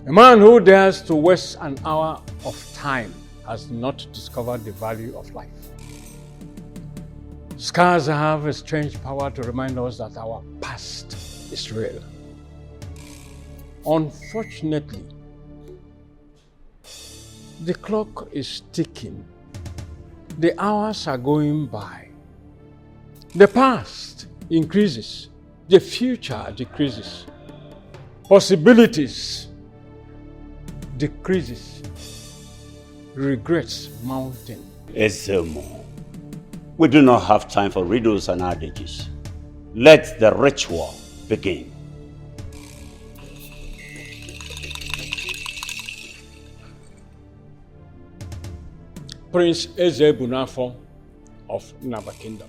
A man who dares to waste an hour of time has not discovered the value of life. Scars have a strange power to remind us that our past is real. Unfortunately, the clock is ticking. The hours are going by. The past increases. The future decreases. Possibilities decreases. Regrets mounting. Ezemo, we do not have time for riddles and adages. Let the ritual begin. Prince Ezebunafo of Naba Kingdom.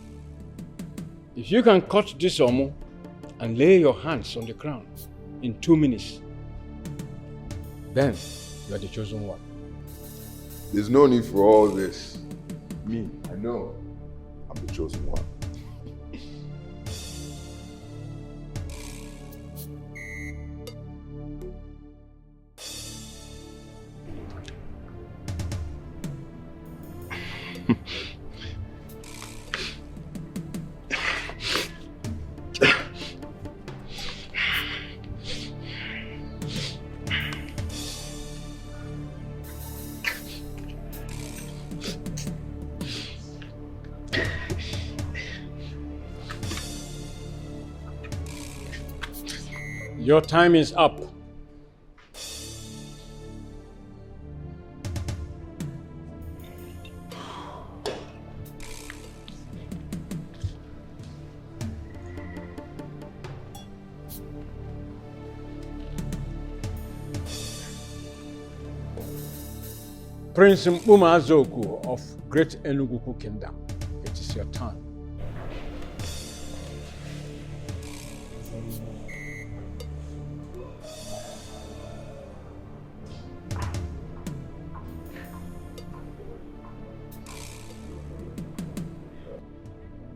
If you can cut this omo and lay your hands on the crown in 2 minutes, then you are the chosen one. There's no need for all this. Me, I know I'm the chosen one. Your time is up. Prince Mbuma Azoku of Great Enugu Kingdom, it is your turn.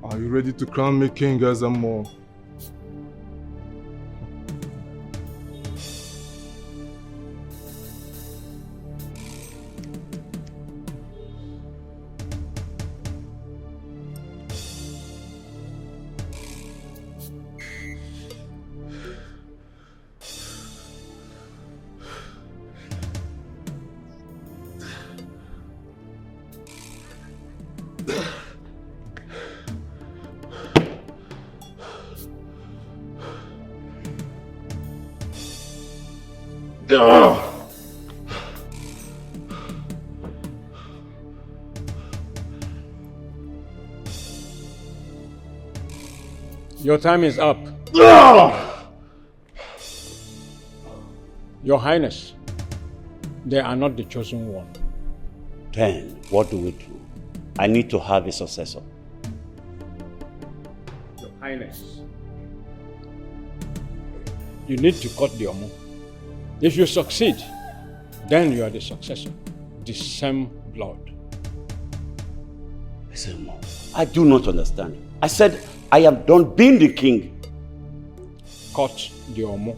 Are you ready to crown me king, Ezemo? Your time is up. Your Highness, they are not the chosen one. Then, what do we do? I need to have a successor. Your Highness, you need to cut the omo. If you succeed, then you are the successor. The same blood. Ezemo, I do not understand. I said I am done being the king. Cut the omo.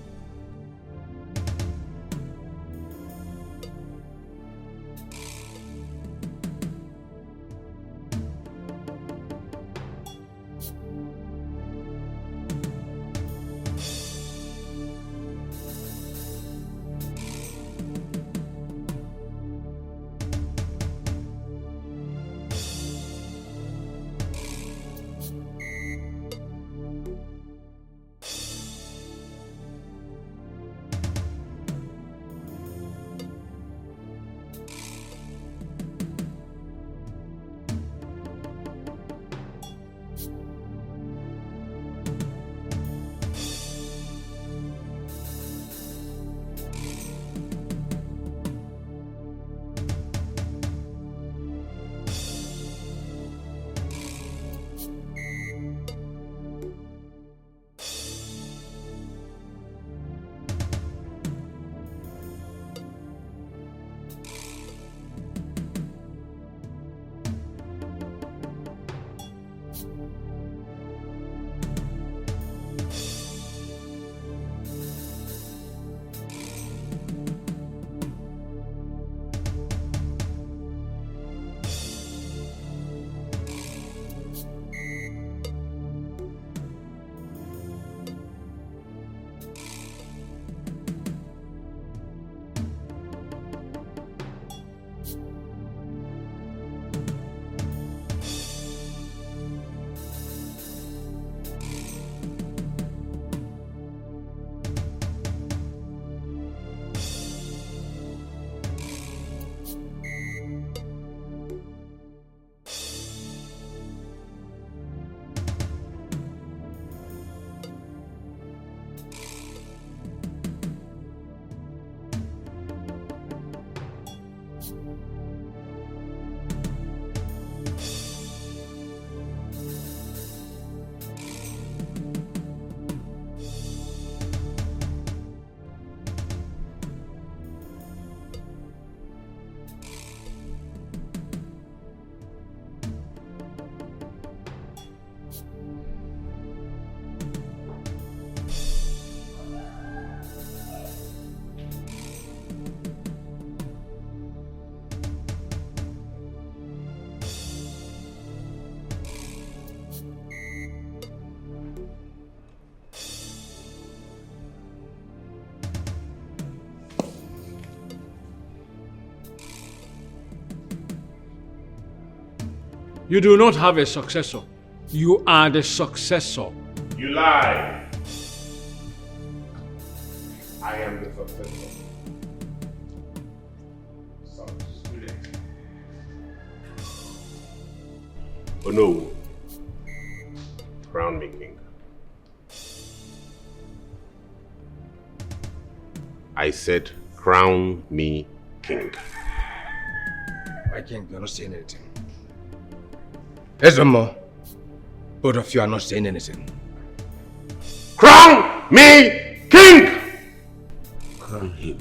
You do not have a successor. You are the successor. You lie. I am the successor. Some student. Oh no. Crown me king. I said, crown me king. My king, you're not saying anything. There's one more. Both of you are not saying anything. Crown me king! Crown him.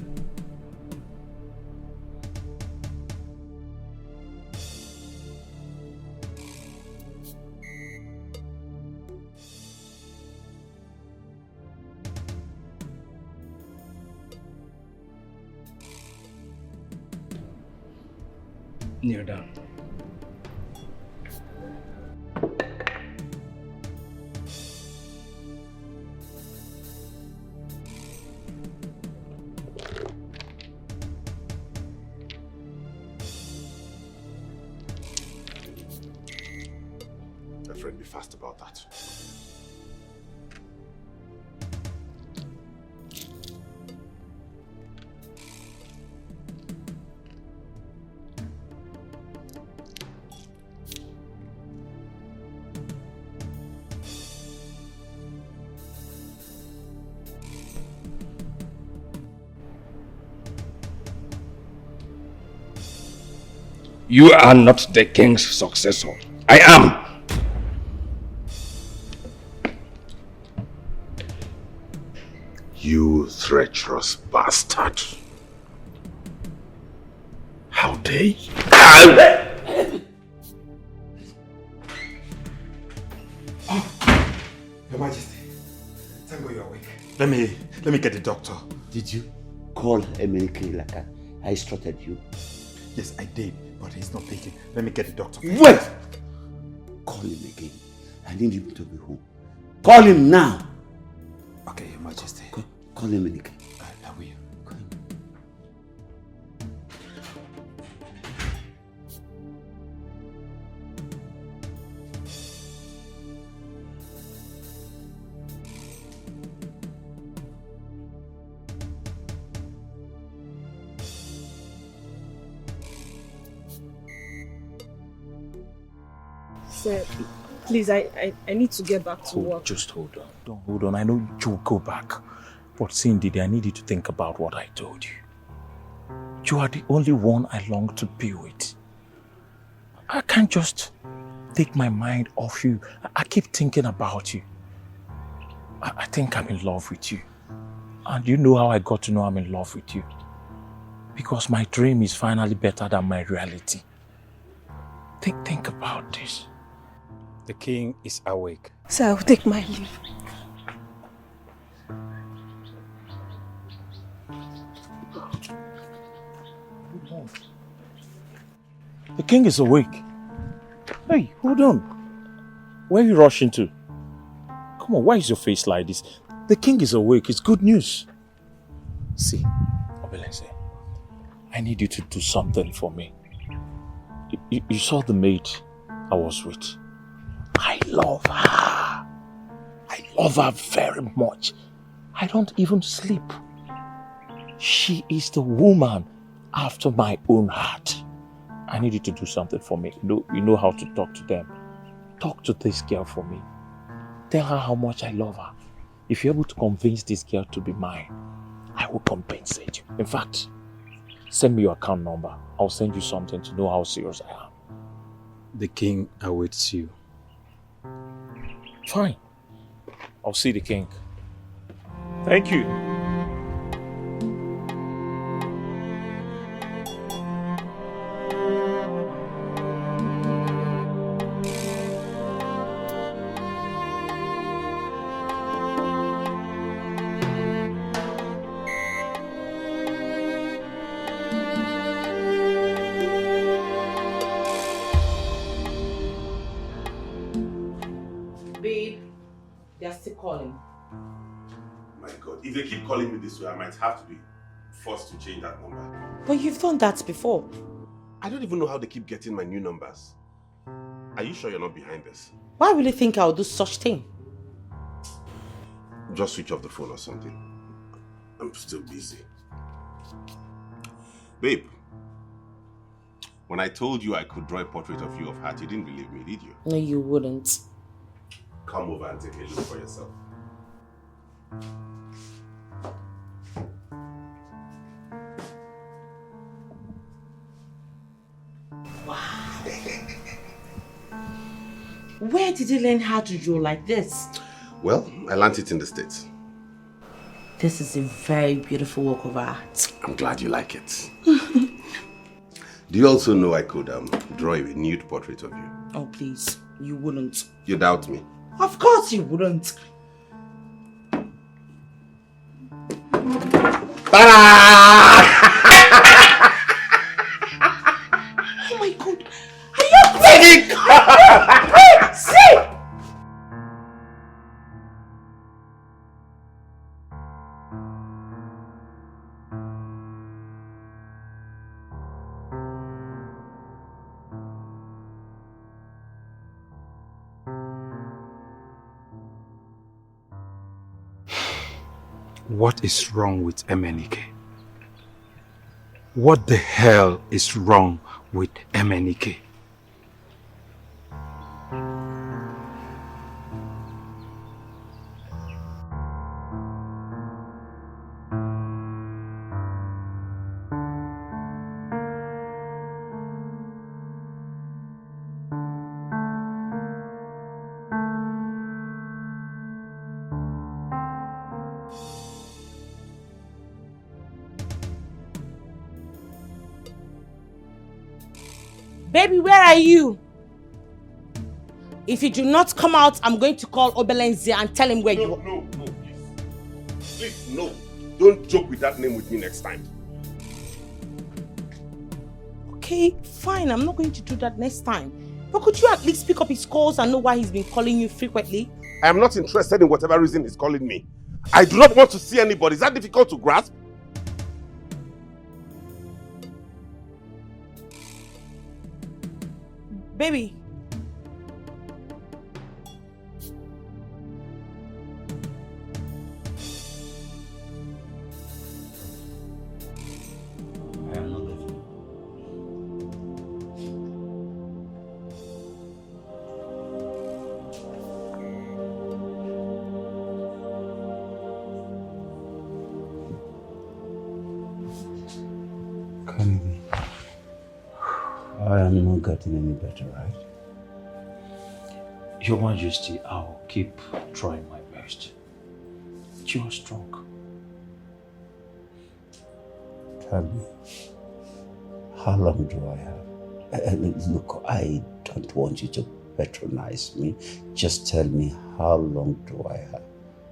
Kneel down. My friend, be fast about that. You are not the king's successor. I am. You treacherous bastard. How dare you? Your Majesty, thank God you're awake. Let me get the doctor. Did you call Emenike like I instructed you? Yes, I did, but he's not taking. Let me get the doctor. Wait! Call him again. I need him to be home. Call him now. Okay, Your Majesty. Call Emenike. I will. Call him. Sir, please, I need to get back to work. Just hold on. Don't hold on. I know you will go back. But Cindy, I need you to think about what I told you. You are the only one I long to be with. I can't just take my mind off you. I keep thinking about you. I think I'm in love with you. And you know how I got to know I'm in love with you? Because my dream is finally better than my reality. Think about this. The king is awake. Sir, I will take my leave. The king is awake. Hey, hold on. Where are you rushing to? Come on, why is your face like this? The king is awake. It's good news. See, Obelense, I need you to do something for me. You saw the maid I was with. I love her. I love her very much. I don't even sleep. She is the woman after my own heart. I need you to do something for me. You know how to talk to them. Talk to this girl for me. Tell her how much I love her. If you're able to convince this girl to be mine, I will compensate you. In fact, send me your account number. I'll send you something to know how serious I am. The king awaits you. Fine. I'll see the king. Thank you. Calling. My God, if they keep calling me this way, I might have to be forced to change that number. But you've done that before. I don't even know how they keep getting my new numbers. Are you sure you're not behind this? Why will you think I'll do such thing? Just switch off the phone or something. I'm still busy. Babe, when I told you I could draw a portrait of you of heart, you didn't believe me, did you? No, you wouldn't. Come over and take a look for yourself. Where did you learn how to draw like this? Well, I learned it in the States. This is a very beautiful work of art. I'm glad you like it. Do you also know I could draw a nude portrait of you? Oh, please. You wouldn't. You doubt me? Of course you wouldn't. Oh my God. Are you kidding? Wait, see! What is wrong with MNEK? What the hell is wrong with MNEK? Baby, where are you? If you do not come out, I'm going to call Obelenze and tell him where you are. No, please. Please, no. Don't joke with that name with me next time. Okay, fine. I'm not going to do that next time. But could you at least pick up his calls and know why he's been calling you frequently? I am not interested in whatever reason he's calling me. I do not want to see anybody. Is that difficult to grasp? Baby. I am not leaving. Kennedy, I am not getting any better, right? Your Majesty, I'll keep trying my best. You are strong. Tell me, how long do I have? Look, I don't want you to patronize me. Just tell me, how long do I have?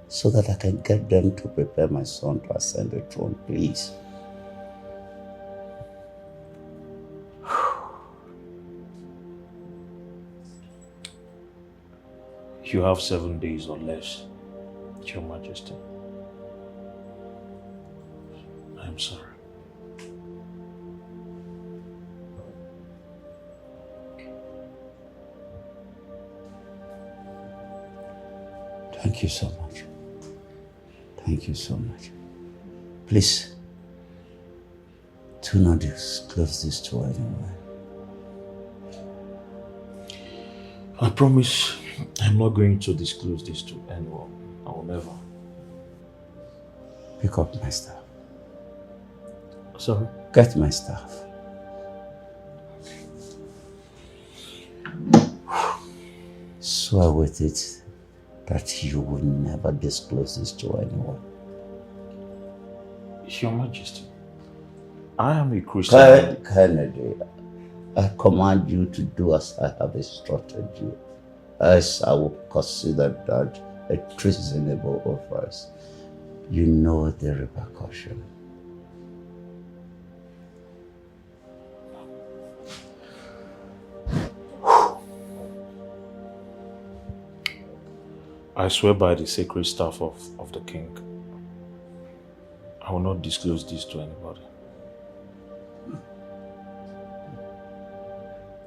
So that I can get them to prepare my son to ascend the throne, please. You have 7 days or less, Your Majesty. I'm sorry. Thank you so much. Thank you so much. Please, do not disclose this to anyone. I promise I'm not going to disclose this to anyone. I will never. Pick up my stuff. Sorry? Get my stuff. Swear with it that you will never disclose this to anyone. Your Majesty, I am a Christian. Kennedy, I command you to do as I have instructed you, as I will consider that a treasonable offense. You know the repercussion. I swear by the sacred staff of the king, I will not disclose this to anybody.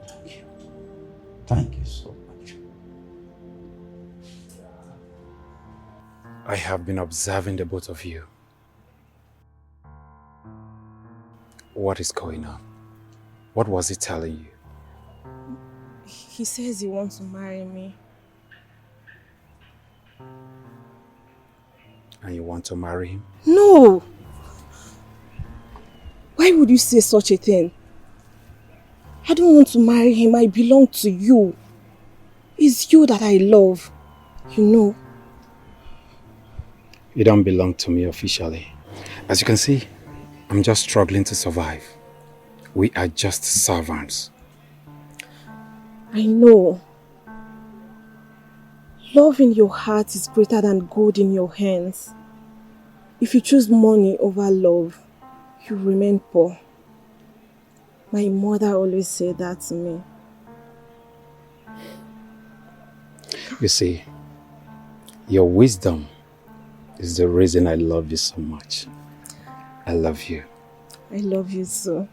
Thank you. Thank you so much. I have been observing the both of you. What is going on? What was he telling you? He says he wants to marry me. And you want to marry him? No! Why would you say such a thing? I don't want to marry him. I belong to you. It's you that I love. You know. You don't belong to me officially. As you can see, I'm just struggling to survive. We are just servants. I know. Love in your heart is greater than gold in your hands. If you choose money over love, you remain poor. My mother always said that to me. You see, your wisdom is the reason I love you so much. I love you. I love you so.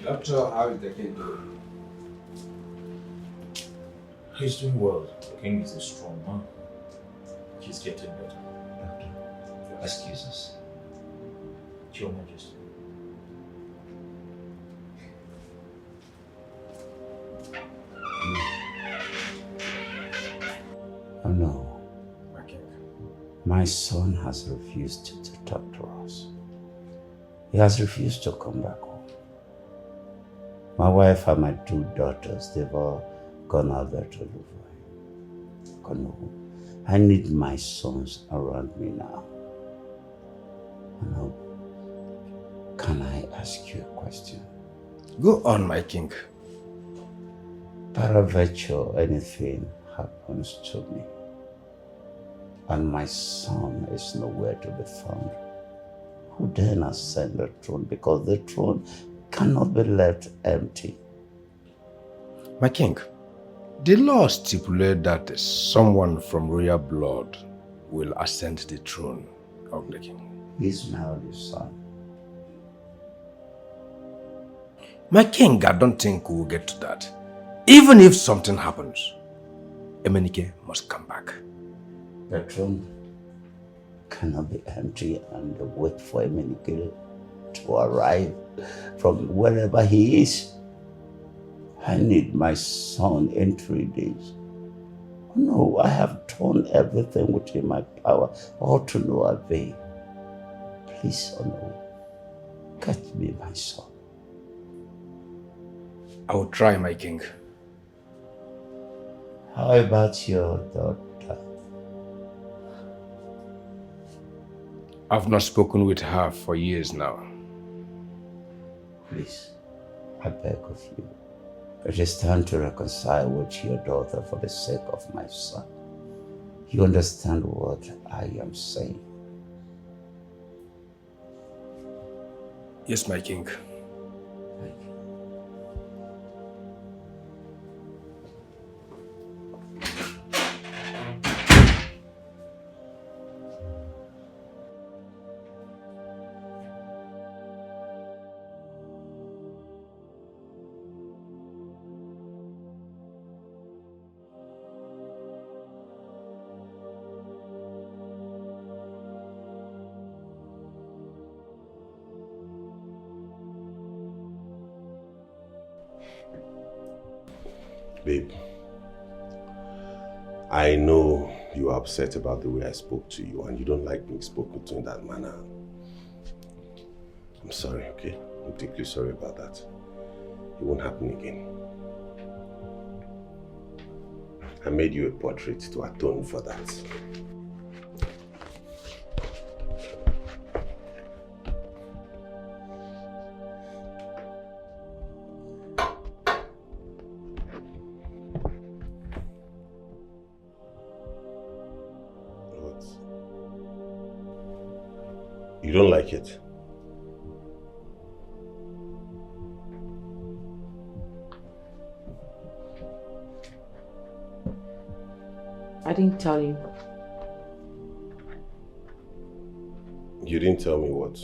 Doctor, how is the kid doing? He's doing well. The king is a strong man. He's getting better. Doctor, excuse us. Your Majesty. Oh no. My son has refused to talk to us. He has refused to come back home. My wife and my 2 daughters, they've all gone out there to look for him. No. I need my sons around me now. No. Can I ask you a question? Go on, my king. Paraventure, anything happens to me, and my son is nowhere to be found, who then ascend the throne? Because the throne cannot be left empty. My king, the law stipulates that someone from royal blood will ascend the throne of the king. He's my only son. My king, I don't think we'll get to that. Even if something happens, Emenike must come back. The throne cannot be empty and wait for Emenike to arrive from wherever he is. I need my son in 3 days. Oh no, I have done everything within my power, all to no avail. Please, oh no, get me my son. I will try, my king. How about your daughter? I've not spoken with her for years now. Please, I beg of you. It is time to reconcile with your daughter for the sake of my son. You understand what I am saying? Yes, my king. Thank you. Babe, I know you are upset about the way I spoke to you and you don't like being spoken to in that manner. I'm sorry, okay? I'm deeply sorry about that. It won't happen again. I made you a portrait to atone for that. You don't like it? I didn't tell you. You didn't tell me what.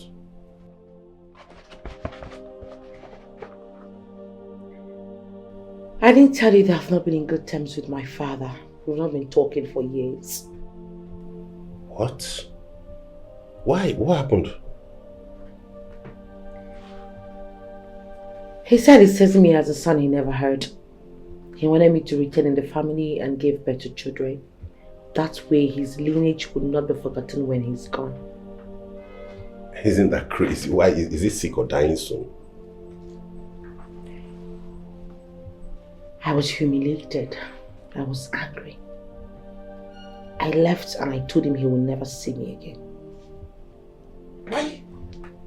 I didn't tell you that I've not been in good terms with my father. We've not been talking for years. What? Why? What happened? He said he sees me as a son he never heard. He wanted me to return in the family and give birth to children. That way his lineage would not be forgotten when he's gone. Isn't that crazy? Why? Is he sick or dying soon? I was humiliated. I was angry. I left and I told him he will never see me again.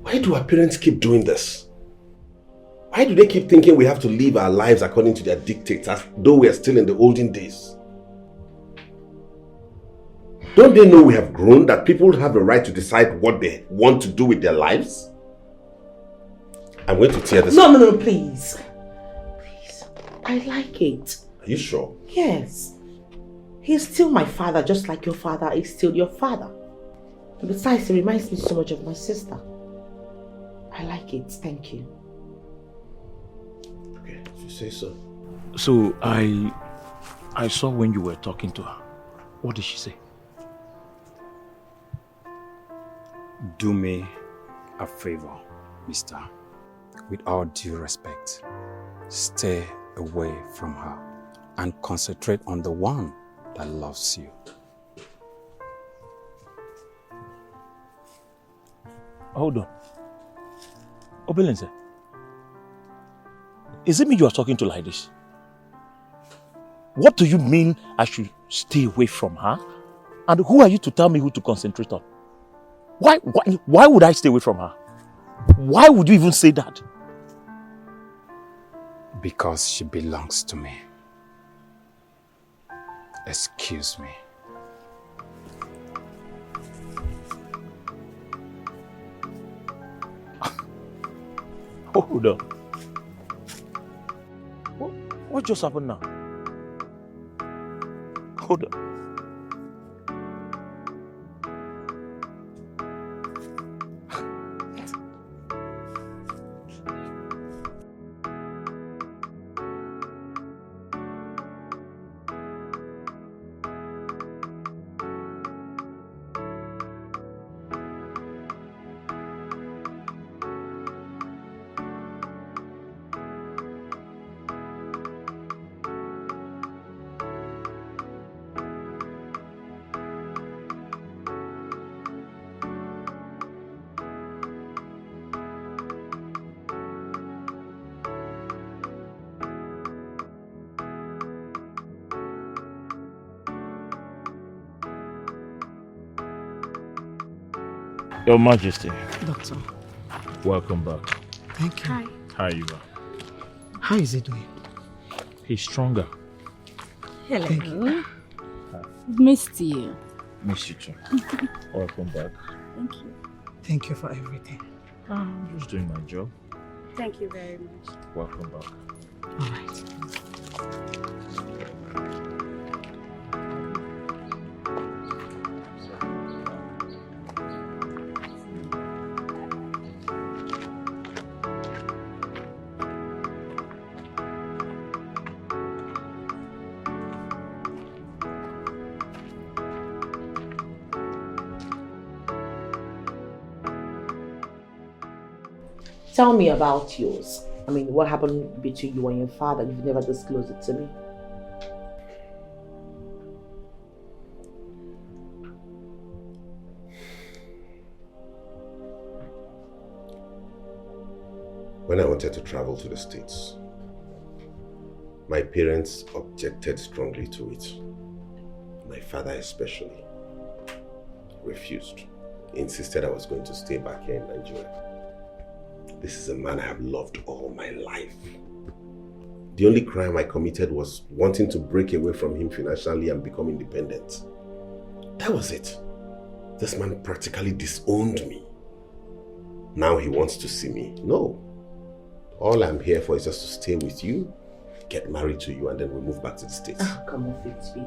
Why do our parents keep doing this? Why do they keep thinking we have to live our lives according to their dictates as though we are still in the olden days? Don't they know we have grown, that people have the right to decide what they want to do with their lives? I'm going to tear this. No, please. Please. I like it. Are you sure? Yes. He's still my father, just like your father is still your father. And besides, he reminds me so much of my sister. I like it. Thank you. Okay, if you say so. So, I saw when you were talking to her. What did she say? Do me a favor, mister. With all due respect, stay away from her and concentrate on the one that loves you. Hold on. Obelense, is it me you are talking to like this? What do you mean I should stay away from her? And who are you to tell me who to concentrate on? Why would I stay away from her? Why would you even say that? Because she belongs to me. Excuse me. Hold on. What just happened now? Hold on. Your Majesty. Doctor. Welcome back. Thank you. Hi. How are you? How is he doing? He's stronger. Hello. Thank you. Missed you. Miss you too. Welcome back. Thank you. Thank you for everything. I'm just doing my job. Thank you very much. Welcome back. All right. Tell me about yours. I mean, what happened between you and your father? You've never disclosed it to me. When I wanted to travel to the States, my parents objected strongly to it. My father especially refused. He insisted I was going to stay back here in Nigeria. This is a man I have loved all my life. The only crime I committed was wanting to break away from him financially and become independent. That was it. This man practically disowned me. Now he wants to see me. No. All I'm here for is just to stay with you, get married to you, and then we move back to the States. Oh, come on, Fitzby.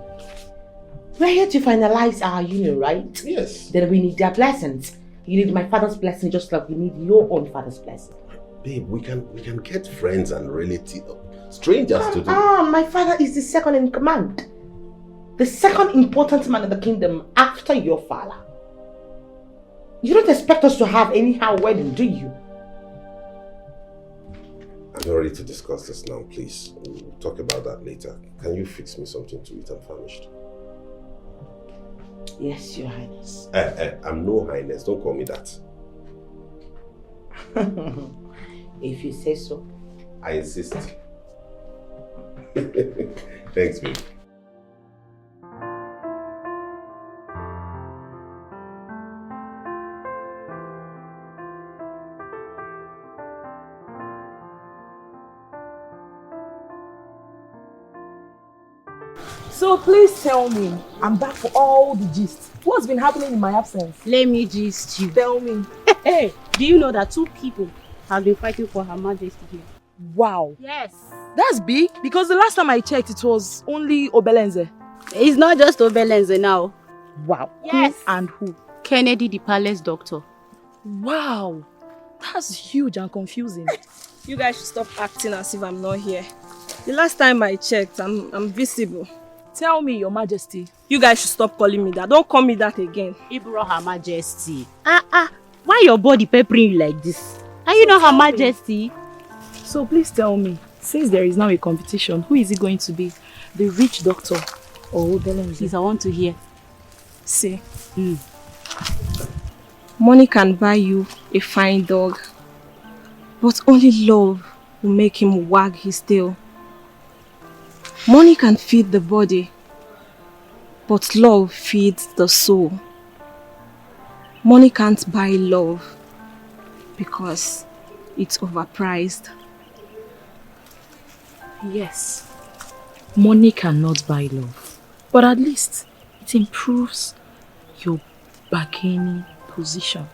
We're here to finalize our union, right? Yes. Then we need their blessings. You need my father's blessing just like you need your own father's blessing. Babe, we can get friends and relatives, strangers to do. My father is the second in command. The second important man in the kingdom after your father. You don't expect us to have anyhow wedding, do you? I'm not ready to discuss this now, please. We'll talk about that later. Can you fix me something to eat? I'm famished. Yes, Your Highness. I'm no highness. Don't call me that. If you say so. I insist. Thanks, babe. So please tell me, I'm back for all the gist. What's been happening in my absence? Let me gist you. Tell me. Hey, do you know that 2 people have been fighting for Her Majesty here? Wow. Yes. That's big because the last time I checked, it was only Obelenze. It's not just Obelenze now. Wow. Yes. Who and who? Kennedy, the palace doctor. Wow. That's huge and confusing. You guys should stop acting as if I'm not here. The last time I checked, I'm visible. Tell me, Your Majesty. You guys should stop calling me that. Don't call me that again. Ibro, Her Majesty. Why your body peppering you like this? Are you not Her Majesty? So please tell me, since there is now a competition, who is it going to be? The rich doctor or Obelenze? Please, I want to hear. See. Money can buy you a fine dog, but only love will make him wag his tail. Money can feed the body, but love feeds the soul. Money can't buy love because it's overpriced. Yes, money cannot buy love, but at least it improves your bargaining position.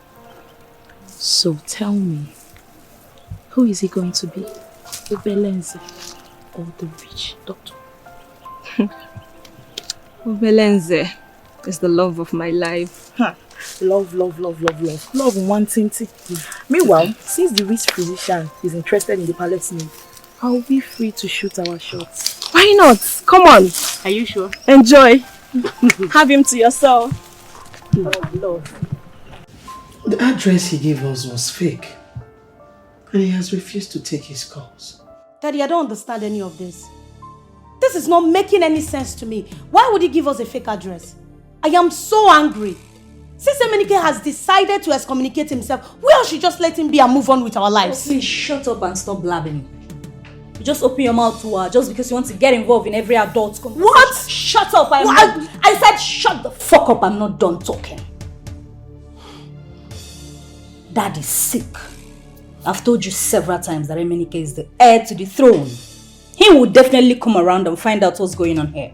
So tell me, who is it going to be? Obelenze or the rich doctor? Obelenze is the love of my life. Love. Love wanting to. Meanwhile, since the rich physician is interested in the palace maid, I'll be free to shoot our shots. Why not? Come on. Are you sure? Enjoy. Have him to yourself. Love. The address he gave us was fake. And he has refused to take his calls. Daddy, I don't understand any of this. This is not making any sense to me. Why would he give us a fake address? I am so angry. Since Emenike has decided to excommunicate himself, we all should just let him be and move on with our lives. Please shut up and stop blabbing. You just open your mouth to her just because you want to get involved in every adult conversation. What? Shut up. I said shut the fuck up. I'm not done talking. Dad is sick. I've told you several times that Emenike is the heir to the throne. He will definitely come around and find out what's going on here.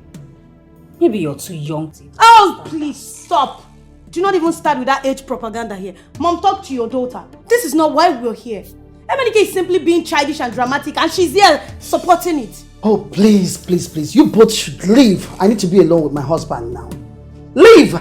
Maybe you're too young to... Oh, please stop. Do not even start with that age propaganda here. Mom, talk to your daughter. This is not why we're here. Emenike is simply being childish and dramatic and she's here supporting it. Oh, please. You both should leave. I need to be alone with my husband now. Leave!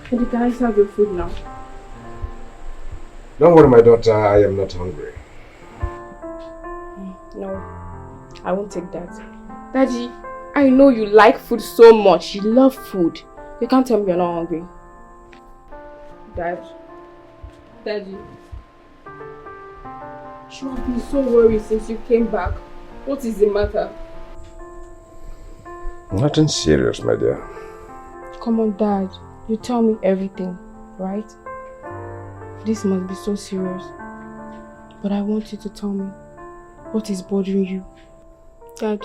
Can you guys have your food now? Don't worry, my daughter, I am not hungry. No, I won't take that. Daddy, I know you like food so much. You love food. You can't tell me you're not hungry. Daddy. You have been so worried since you came back. What is the matter? Nothing serious, my dear. Come on, Dad. You tell me everything, right? This must be so serious. But I want you to tell me what is bothering you. Dad,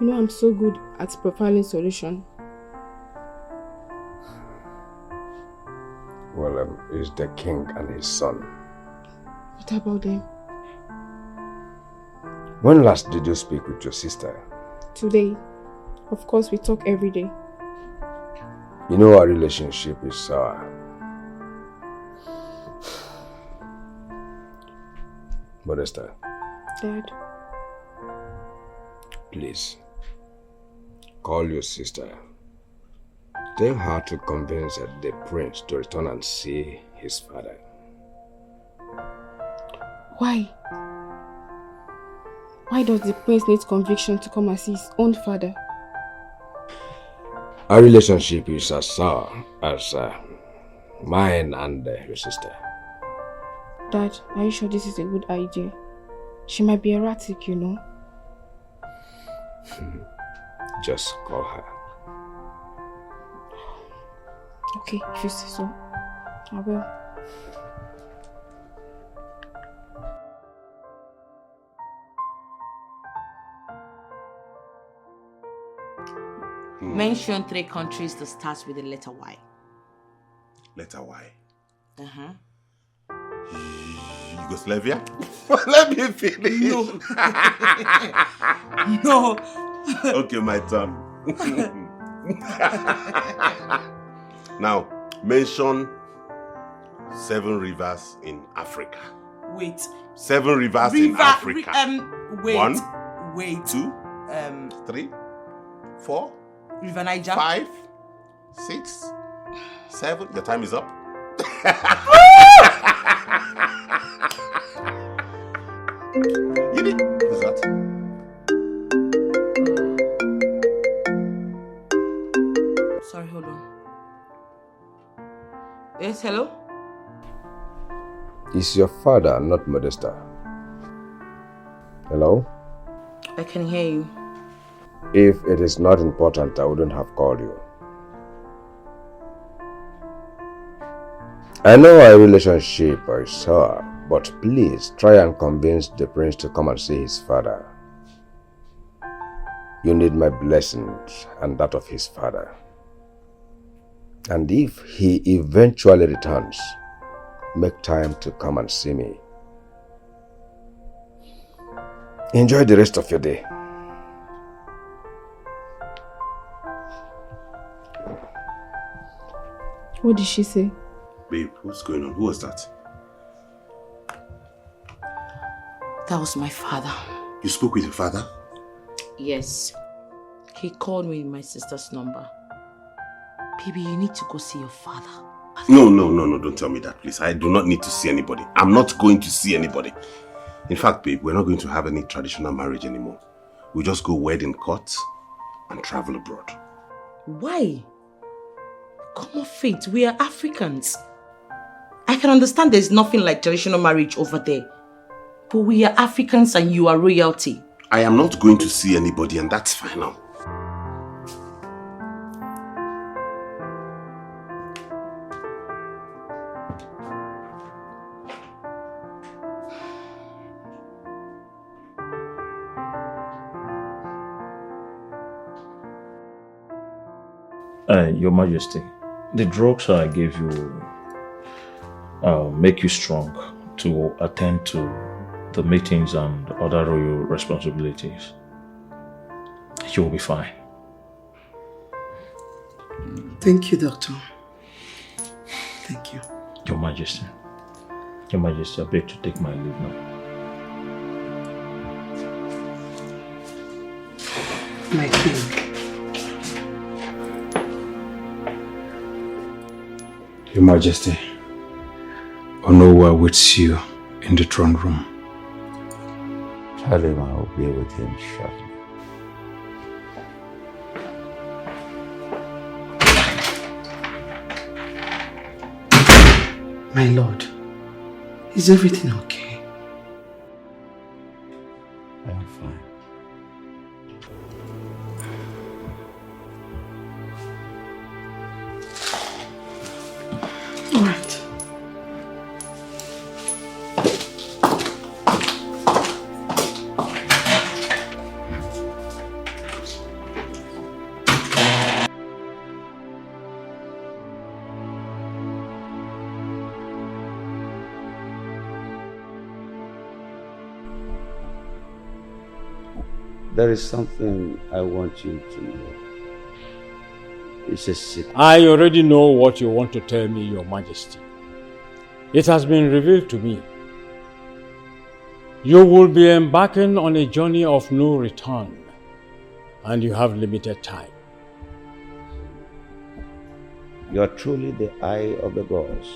You know I'm so good at profiling solution. Well, it's the king and his son. What about them? When last did you speak with your sister? Today. Of course, we talk every day. You know our relationship is sour. Modesta. Dad. Please. Call your sister. Tell her to convince the prince to return and see his father. Why? Why does the prince need conviction to come and see his own father? Our relationship is as sour as mine and your sister. Dad, are you sure this is a good idea? She might be erratic, you know. Just call her. Okay, if you say so, I will. Mention 3 countries that starts with the letter Y. Letter Y. Uh-huh. Yugoslavia? Let me finish. No. Okay, my turn. Now, mention 7 rivers in Africa. Wait. 7 rivers in Africa. Wait. 1, wait. 2, 3, 4, River Niger. 5, 6, 7. Your time is up. You did. What is that? Sorry, hold on. Yes, hello? Is your father not Modesta? Hello? I can hear you. If it is not important, I wouldn't have called you. I know our relationship is sour, but please try and convince the prince to come and see his father. You need my blessings and that of his father. And if he eventually returns, make time to come and see me. Enjoy the rest of your day. What did she say? Babe, what's going on? Who was that? That was my father. You spoke with your father? Yes. He called me with my sister's number. Baby, you need to go see your father. No, don't tell me that, please. I do not need to see anybody. I'm not going to see anybody. In fact, babe, we're not going to have any traditional marriage anymore. We'll just go wed in court and travel abroad. Why? Come on, Faith, we are Africans. I can understand there's nothing like traditional marriage over there. But we are Africans and you are royalty. I am not going to see anybody and that's final. Your Majesty, the drugs I gave you make you strong to attend to the meetings and other royal responsibilities. You will be fine. Thank you, Doctor. Thank you. Your Majesty, I beg to take my leave now. My king. Your Majesty, Onowu awaits you in the throne room. Tell him I will be with him shortly. My lord, is everything okay? I am fine. All right. there is something I want you to know. It's a secret. I already know what you want to tell me, Your Majesty. It has been revealed to me. You will be embarking on a journey of no return, and you have limited time. You are truly the eye of the gods.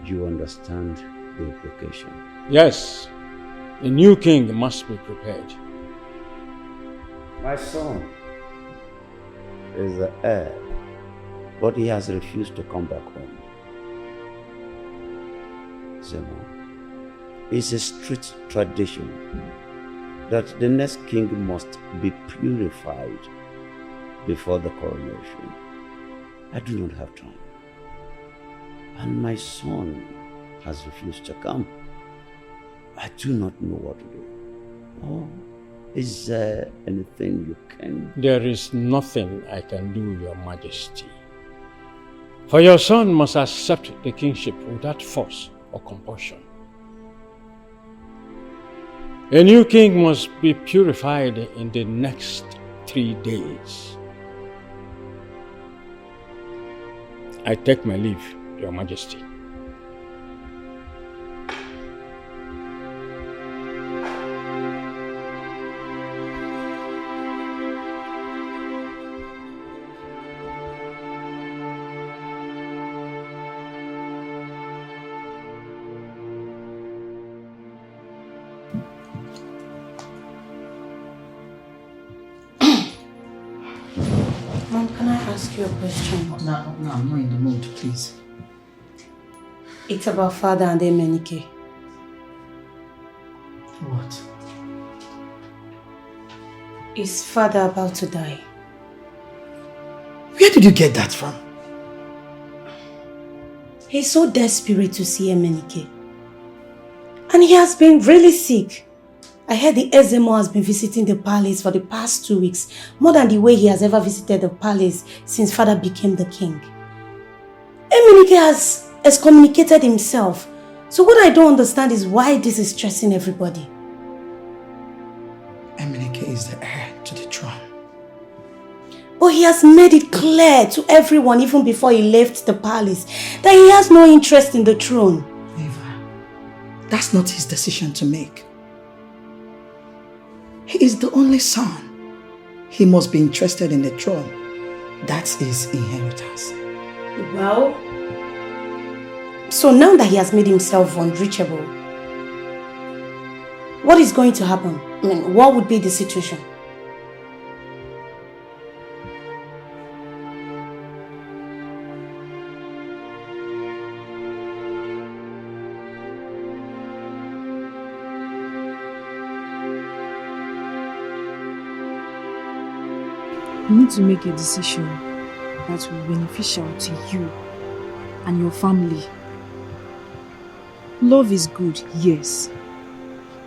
You understand the implication? Yes, a new king must be prepared. My son is the heir, but he has refused to come back home. Zemo, it's a strict tradition that the next king must be purified before the coronation. I do not have time. And my son has refused to come. I do not know what to do. Oh, is there anything you can do? There is nothing I can do, Your Majesty. For your son must accept the kingship without force or compulsion. A new king must be purified in the next 3 days. I take my leave, Your Majesty. Mom, can I ask you a question? No, I'm not in the mood, please. It's about Father and Emenike. What? Is Father about to die? Where did you get that from? He's so desperate to see Emenike. And he has been really sick. I heard the Ezemo has been visiting the palace for the past 2 weeks, more than the way he has ever visited the palace since Father became the king. Emenike has excommunicated himself. So what I don't understand is why this is stressing everybody. Emenike is the heir to the throne. But he has made it clear to everyone, even before he left the palace, that he has no interest in the throne. Eva, that's not his decision to make. He is the only son. He must be interested in the throne. That's his inheritance. Well, so now that he has made himself unreachable, what is going to happen? I mean, what would be the situation? You need to make a decision that will be beneficial to you and your family. Love is good, yes.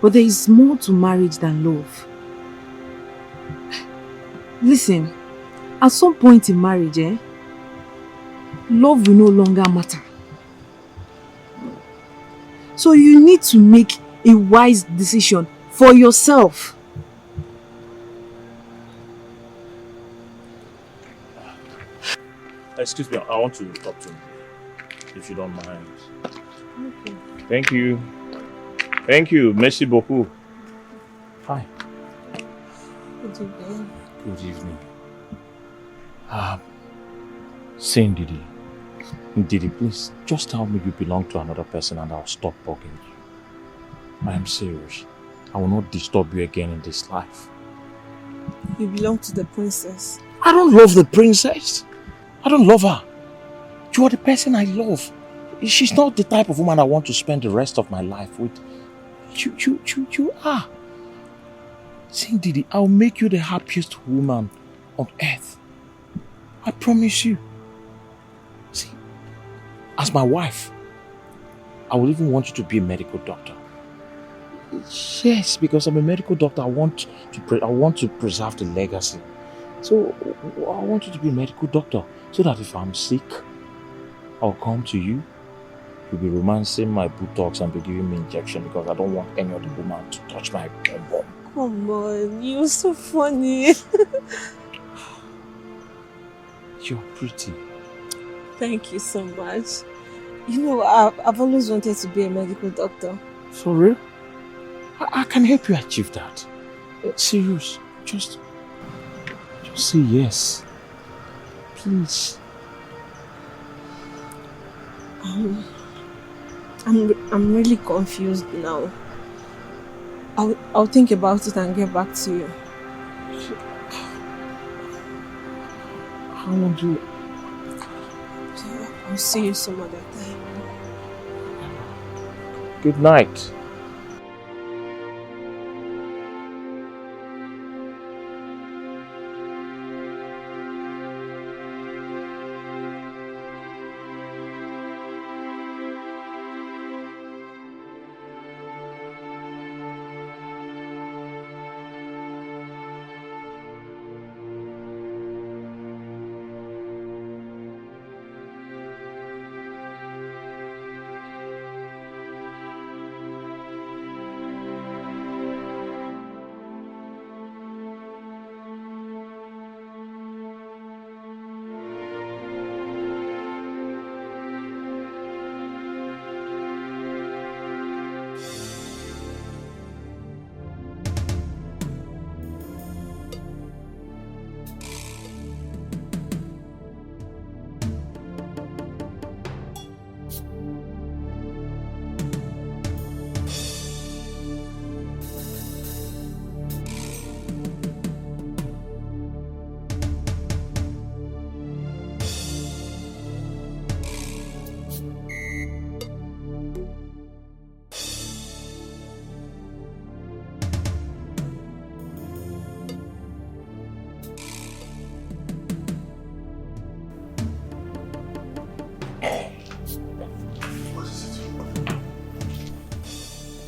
But there is more to marriage than love. Listen, at some point in marriage, love will no longer matter. So you need to make a wise decision for yourself. Excuse me, I want to talk to you, if you don't mind. Okay. Thank you. Thank you. Merci beaucoup. Hi. Good evening. Good evening. Saying Didi, please, just tell me you belong to another person and I'll stop bugging you. I am serious. I will not disturb you again in this life. You belong to the princess. I don't love the princess. I don't love her. You are the person I love. She's not the type of woman I want to spend the rest of my life with. You are. See, Didi, I'll make you the happiest woman on earth. I promise you. See, as my wife, I will even want you to be a medical doctor. Yes, because I'm a medical doctor, I want to preserve the legacy. So, I want you to be a medical doctor so that if I'm sick, I'll come to you You'll be romancing my buttocks and be giving me injection because I don't want any other woman to touch my bum. Come on, you're so funny. You're pretty. Thank you so much. You know, I've always wanted to be a medical doctor. For real? I can help you achieve that. Serious. Just say yes. Please. I'm really confused now. I'll think about it and get back to you. How long do you... I'll see you some other time. Good night.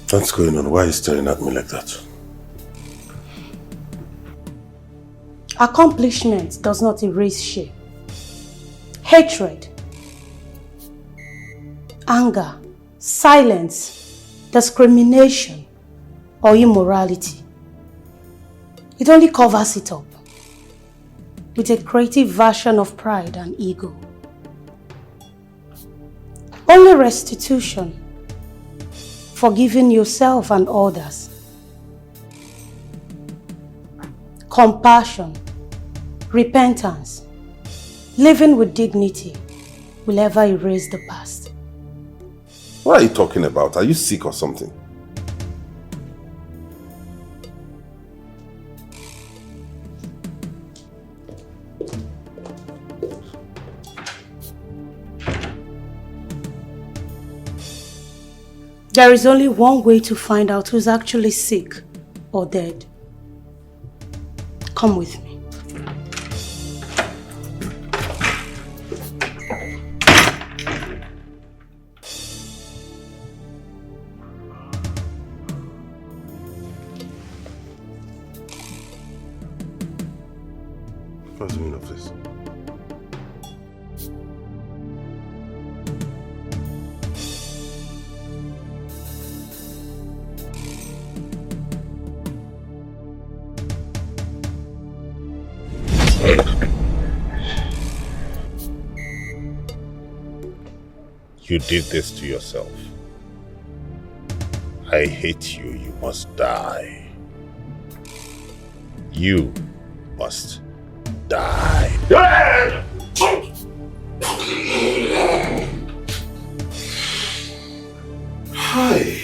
What's going on? Why are you staring at me like that? Accomplishment does not erase shame. Hatred, anger, silence, discrimination, or immorality. It only covers it up with a creative version of pride and ego. Only restitution, forgiving yourself and others, compassion, repentance, living with dignity will ever erase the past. What are you talking about? Are you sick or something? There is only one way to find out who's actually sick or dead. Come with me. What's the meaning of this? You did this to yourself. I hate you. You must die. You must die. Hi.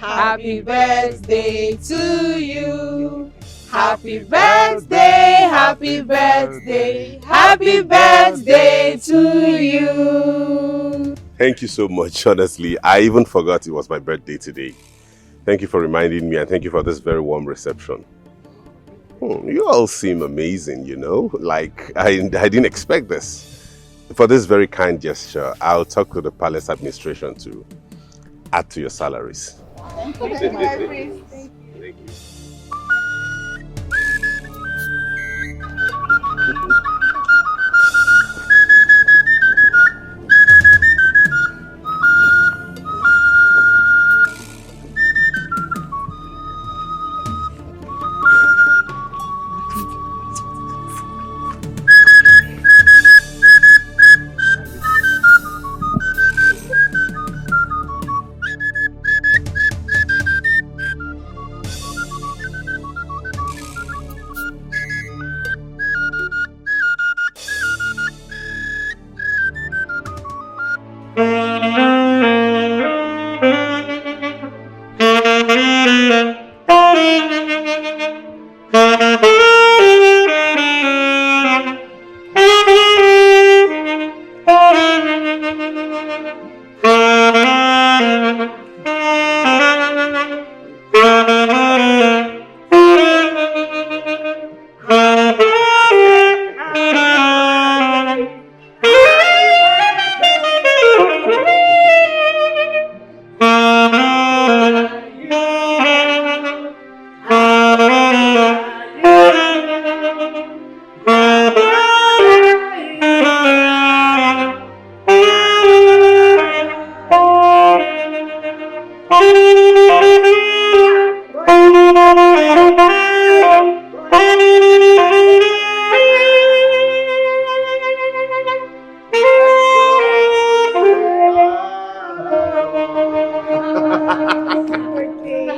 Happy birthday to you. Happy birthday, happy birthday, happy birthday to you. Thank you so much, honestly. I even forgot it was my birthday today. Thank you for reminding me and thank you for this very warm reception. You all seem amazing, you know? Like, I didn't expect this. For this very kind gesture, I'll talk to the palace administration to add to your salaries. Thank you, my prince. Thank you.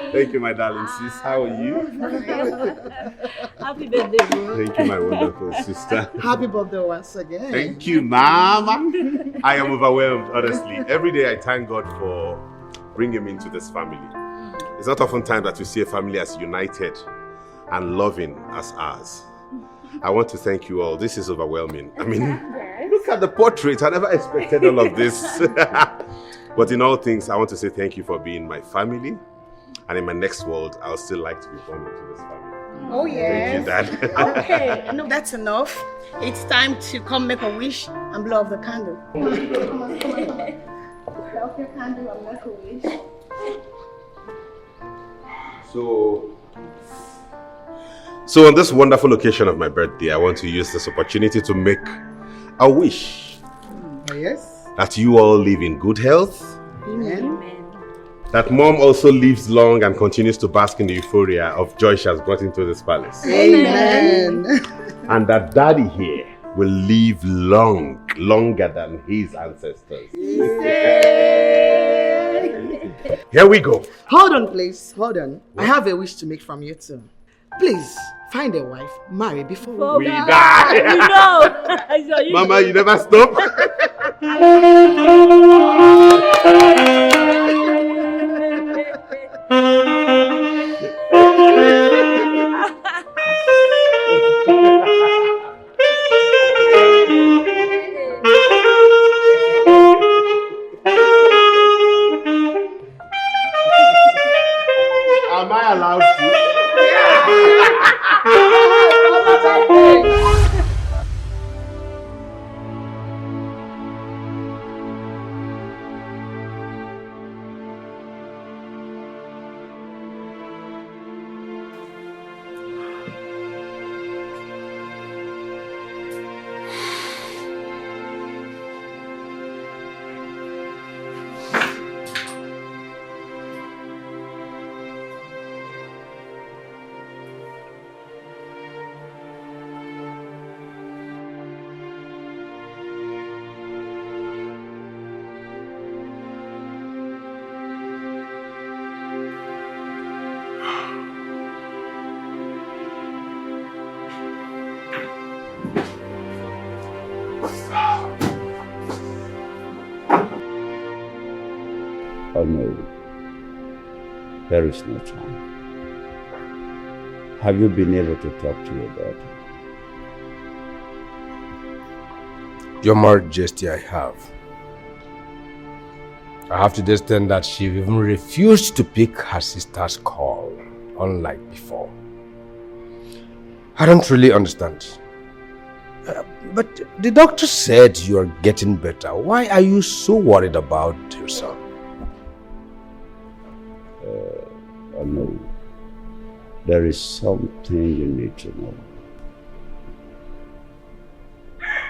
Thank you, my darling sis. How are you? Happy birthday, bro. Thank you, my wonderful sister. Happy birthday once again. Thank you, Mama. I am overwhelmed, honestly. Every day I thank God for bringing me into this family. It's not often time that we see a family as united and loving as ours. I want to thank you all. This is overwhelming. I mean, look at the portrait. I never expected all of this. But in all things, I want to say thank you for being my family. And in my next world, I'll still like to be born into this family. Oh, yes. Thank you, Dad. Okay, no, that's enough. It's time to come make a wish and blow off the candle. Come on. Blow off your candle and make a wish. So on this wonderful occasion of my birthday, I want to use this opportunity to make a wish. Yes. That you all live in good health. Amen. That Mom also lives long and continues to bask in the euphoria of joy she has brought into this palace. Amen. And that Daddy here will live long, longer than his ancestors. Here we go. Hold on, please. Hold on. I have a wish to make from you too. Please, find a wife, marry before we die. You know. Mama, you never stop. Am I allowed to? There is no time. Have you been able to talk to your daughter? Your Majesty, I have. I have to the extent that she even refused to pick her sister's call, unlike before. I don't really understand. But the doctor said you are getting better. Why are you so worried about your son? No. There is something you need to know.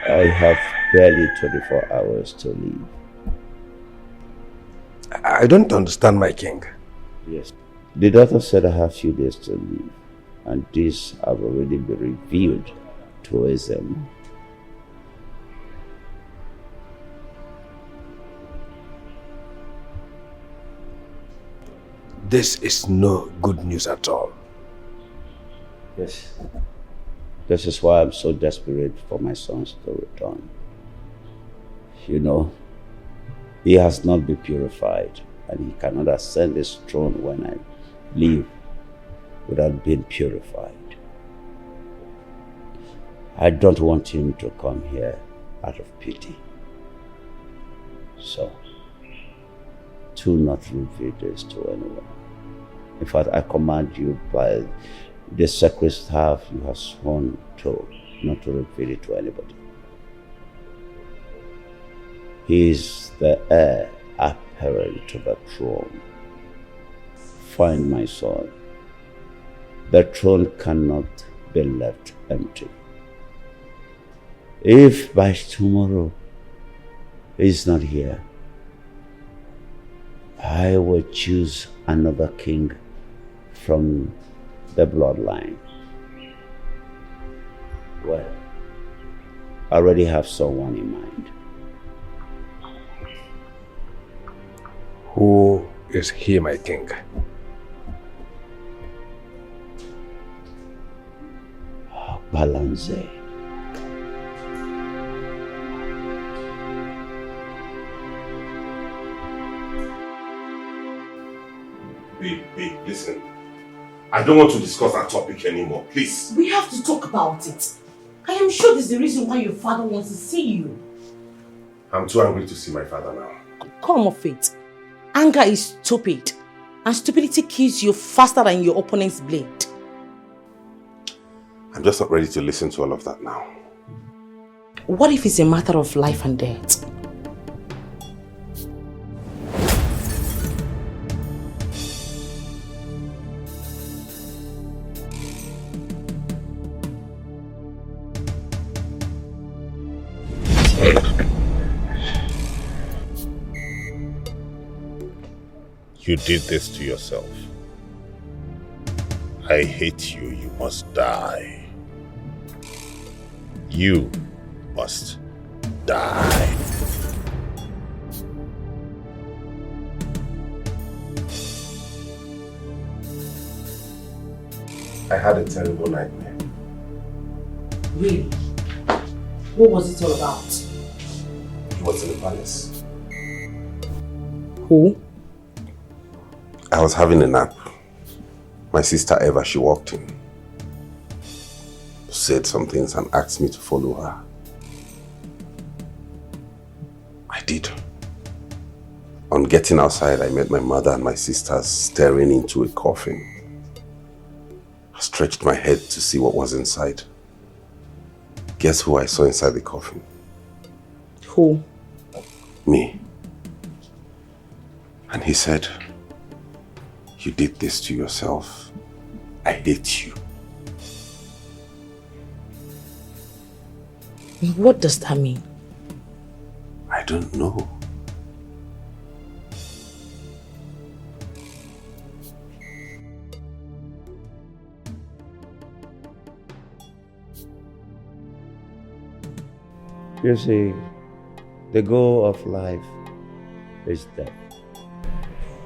I have barely 24 hours to leave. I don't understand, my king. Yes. The doctor said I have few days to leave, and this have already been revealed to SM. This is no good news at all. Yes. This is why I'm so desperate for my sons to return. You know, he has not been purified, and he cannot ascend his throne when I leave without being purified. I don't want him to come here out of pity. So, do not reveal this to anyone. In fact, I command you by the sacred staff you have sworn to not to reveal it to anybody. He is the heir apparent to the throne. Find my son. The throne cannot be left empty. If by tomorrow he is not here, I will choose another king from the bloodline. Well, I already have someone in mind. Who is he, my king? Balance. Babe, listen. I don't want to discuss that topic anymore, please. We have to talk about it. I am sure this is the reason why your father wants to see you. I'm too angry to see my father now. Come off it. Anger is stupid, and stupidity kills you faster than your opponent's blade. I'm just not ready to listen to all of that now. What if it's a matter of life and death? You did this to yourself. I hate you. You must die. You must die. I had a terrible nightmare. Really? What was it all about? He was in the palace. Who? I was having a nap. My sister Eva, she walked in, said some things and asked me to follow her. I did. On getting outside, I met my mother and my sisters staring into a coffin. I stretched my head to see what was inside. Guess who I saw inside the coffin? Who? Me. And he said, "You did this to yourself. I hate you." What does that mean? I don't know. You see, the goal of life is death.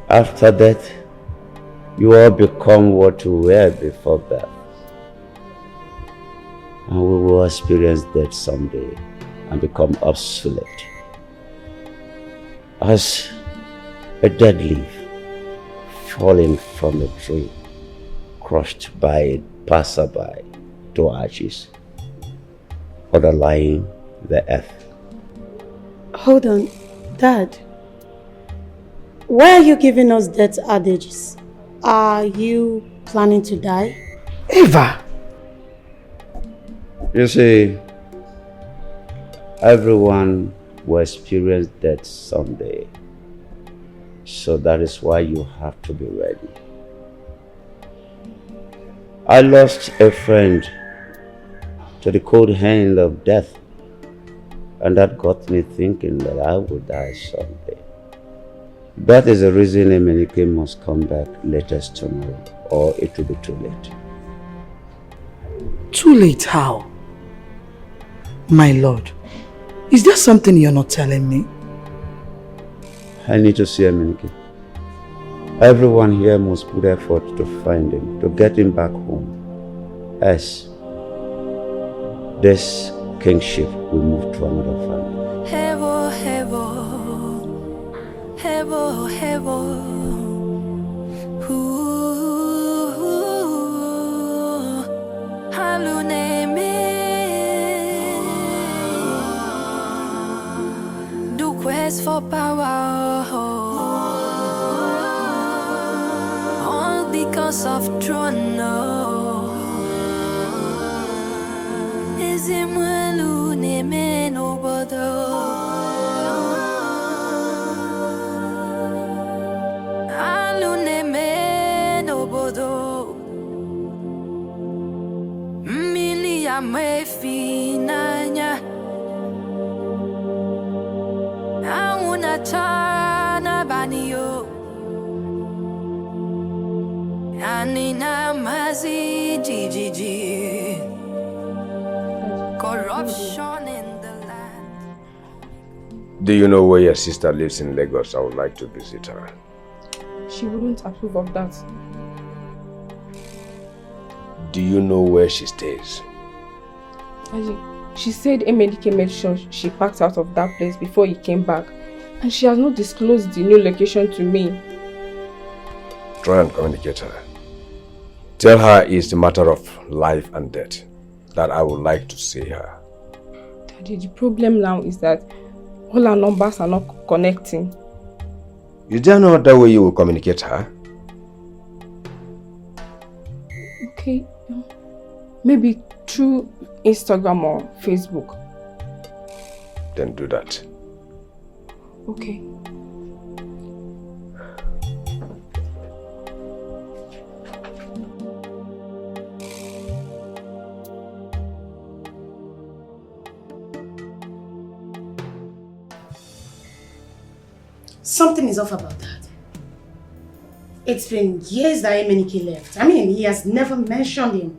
After death, you all become what you were before birth. And we will experience death someday and become obsolete. As a dead leaf falling from a tree, crushed by a passerby to ashes, underlying the earth. Hold on, Dad. Why are you giving us death adages? Are you planning to die? Eva! You see, everyone will experience death someday. So that is why you have to be ready. I lost a friend to the cold hand of death, and that got me thinking that I would die someday. That is the reason Emenike must come back latest tomorrow, or it will be too late. Too late how? My lord, is there something you're not telling me? I need to see Emenike. Everyone here must put effort to find him, to get him back home. Else, this kingship will move to another family. Hevo, hevo, hevo, hevo. Haluneme, do quest for power, all because of throne. Is him haluneme no bodo. Haluneme no bodo. Me finanya auna chana banio anina mazi jijiji corruption in the land. Do you know where your sister lives in Lagos? I would like to visit her. She wouldn't approve of that. Do you know where she stays? She said Emenike made sure she packed out of that place before he came back, and she has not disclosed the new location to me. Try and communicate her. Tell her it's a matter of life and death, that I would like to see her. Daddy, the problem now is that all our numbers are not connecting. Is there no other way you will communicate her? Okay, maybe through Instagram or Facebook. Then do that. Okay. Something is off about that. It's been years that Emenike left. I mean, he has never mentioned him,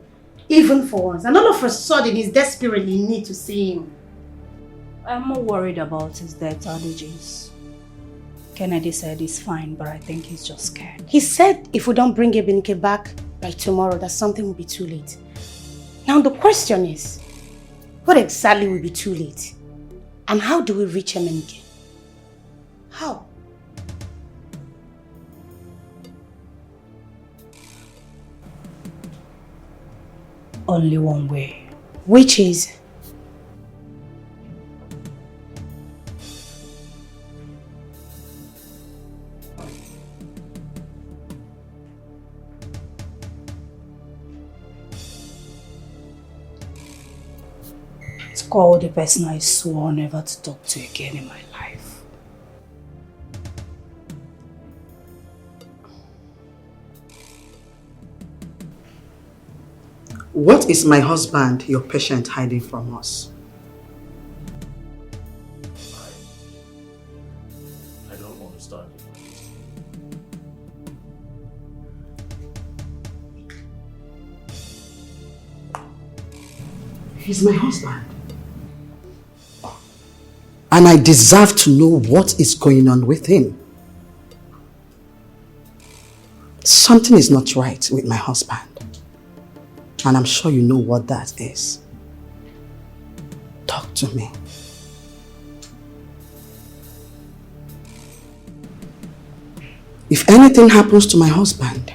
even for once. And all of a sudden, he's desperately in need to see him. I'm more worried about his death allergies. Kennedy said he's fine, but I think he's just scared. He said if we don't bring Emenike back by tomorrow, that something will be too late. Now the question is, what exactly will be too late? And how do we reach Emenike? How? Only one way. Which is? To call the person I swore never to talk to again in my life. What is my husband, your patient, hiding from us? I don't understand. He's my husband. And I deserve to know what is going on with him. Something is not right with my husband. And I'm sure you know what that is. Talk to me. If anything happens to my husband,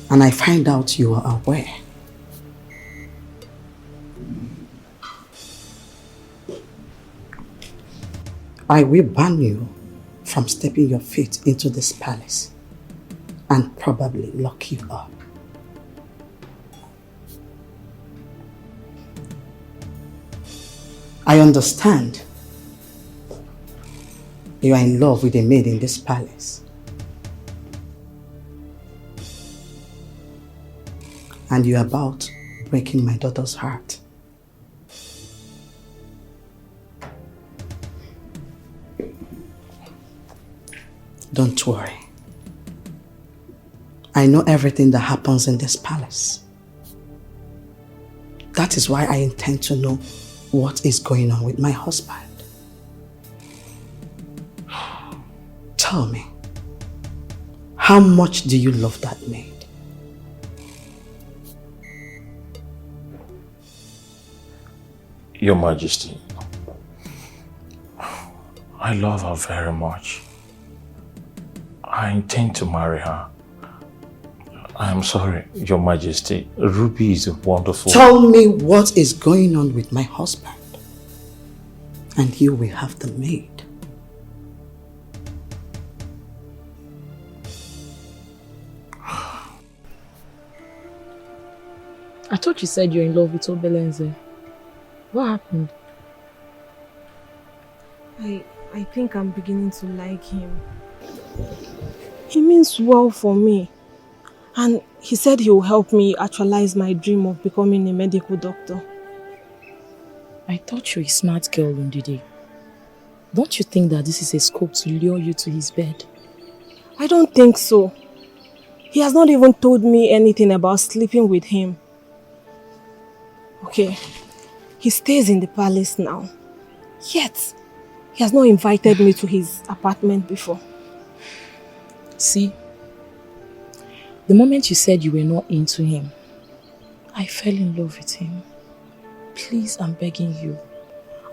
and I find out you are aware, I will ban you from stepping your feet into this palace and probably lock you up. I understand you are in love with a maid in this palace. And you are about breaking my daughter's heart. Don't worry. I know everything that happens in this palace. That is why I intend to know what is going on with my husband. Tell me, how much do you love that maid? Your Majesty, I love her very much. I intend to marry her. I am sorry, Your Majesty. Ruby is a wonderful... Tell me what is going on with my husband, and you will have the maid. I thought you said you're in love with Obelenze. What happened? I think I'm beginning to like him. He means well for me. And he said he will help me actualize my dream of becoming a medical doctor. I thought you're a smart girl, Ndidi. Don't you think that this is a scope to lure you to his bed? I don't think so. He has not even told me anything about sleeping with him. Okay, he stays in the palace now. Yet, he has not invited me to his apartment before. See, the moment you said you were not into him, I fell in love with him. Please, I'm begging you.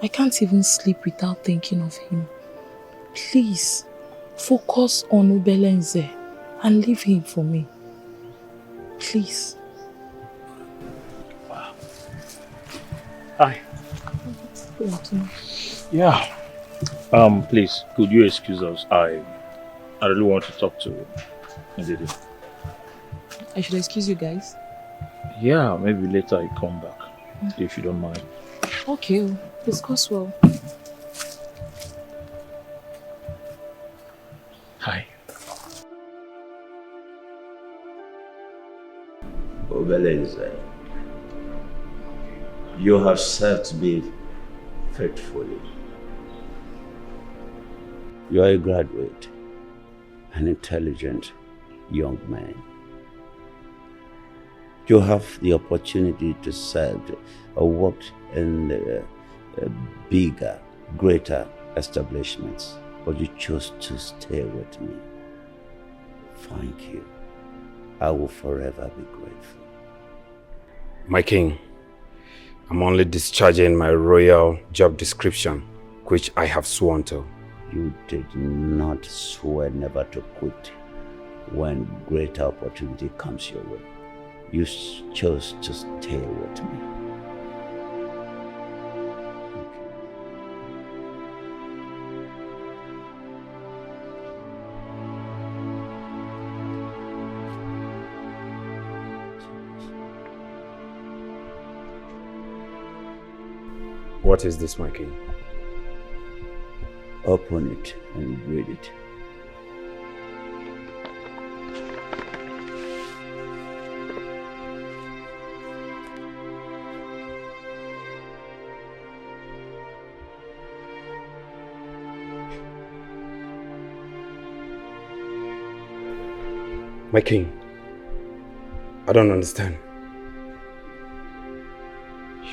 I can't even sleep without thinking of him. Please, focus on Obelenze and leave him for me. Please. Hi. Yeah. Please, could you excuse us? I really want to talk to Ndidi. I should excuse you guys? Yeah, maybe later I come back, if you don't mind. Okay, discuss well. Hi. Obelenze, you have served me faithfully. You are a graduate, an intelligent young man. You have the opportunity to serve or work in bigger, greater establishments, but you chose to stay with me. Thank you. I will forever be grateful. My king, I'm only discharging my royal job description, which I have sworn to. You did not swear never to quit when greater opportunity comes your way. You chose to stay with me. What is this, my king? Open it and read it. My king, I don't understand.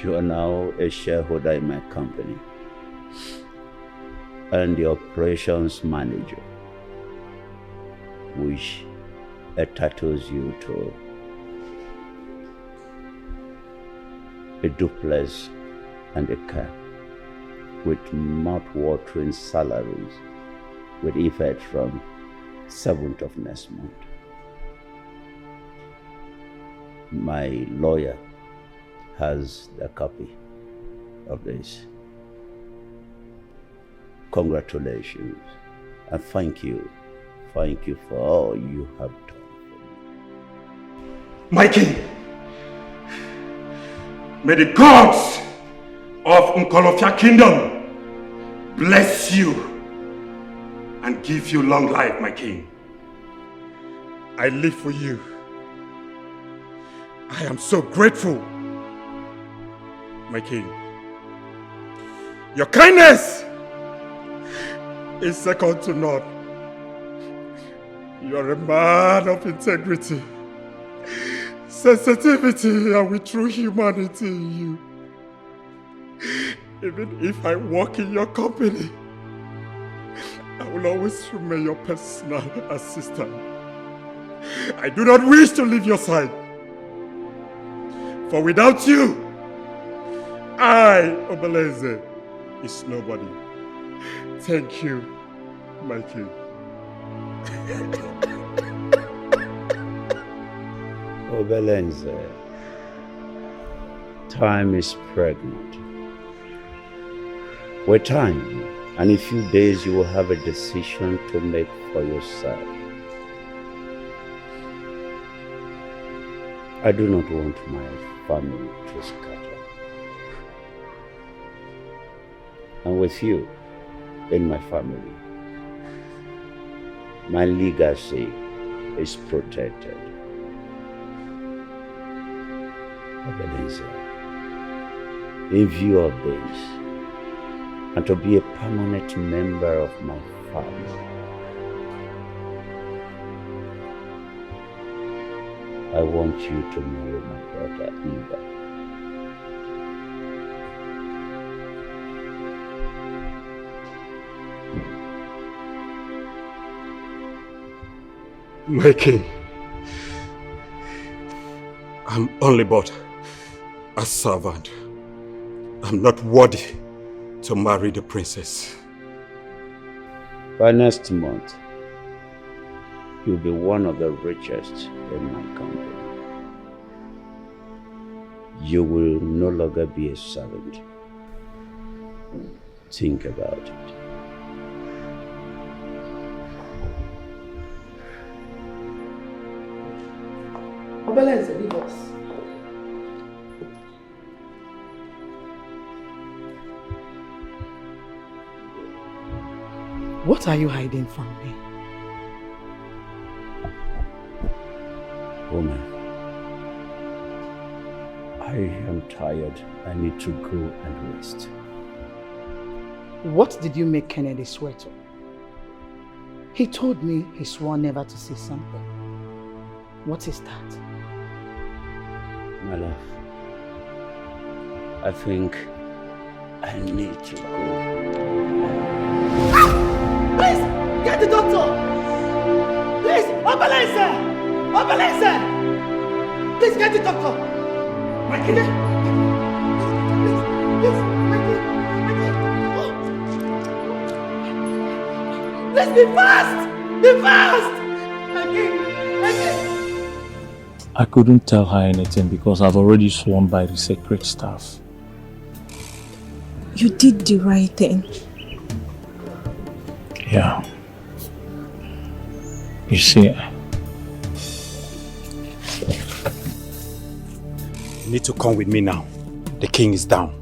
You are now a shareholder in my company and the operations manager, which entitles you to a duplex and a car with mouth-watering salaries with effect from 7th of next month. My lawyer has the copy of this. Congratulations and thank you. Thank you for all you have done. My king, may the gods of Nkolofia Kingdom bless you and give you long life, my king. I live for you. I am so grateful, my king. Your kindness is second to none. You are a man of integrity, sensitivity, and with true humanity in you. Even if I work in your company, I will always remain your personal assistant. I do not wish to leave your side. For without you, I, Obeleze, is nobody. Thank you, my king. Obeleze, time is pregnant. With time, and in a few days you will have a decision to make for yourself. I do not want my family to scatter. And with you in my family, my legacy is protected. Obeleze, in view of this, and to be a permanent member of my family, I want you to marry my daughter Eva. My king, I'm only but a servant. I'm not worthy to marry the princess. By next month, you'll be one of the richest in my company. You will no longer be a servant. Think about it. Obeleze, leave us. What are you hiding from me? Woman, I am tired. I need to go and rest. What did you make Kennedy swear to? He told me he swore never to say something. What is that? My love, I think I need to go. Please, get the doctor! Please, Obeleze! Obeleze! Please get the doctor! My kid! Please, please, be fast! Be fast! My kid! I couldn't tell her anything because I've already sworn by the sacred staff. You did the right thing. Yeah. You see, you need to come with me now. The king is down.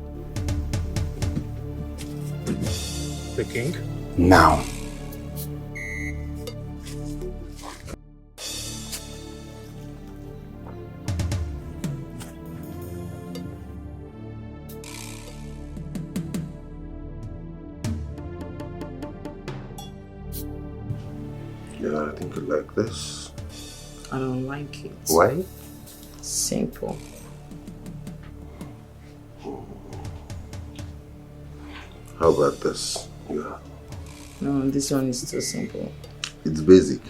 The king? Now. Yeah, I think you like this. I don't like it. Why? Simple. How about this? Yeah. No, this one is too simple. It's basic.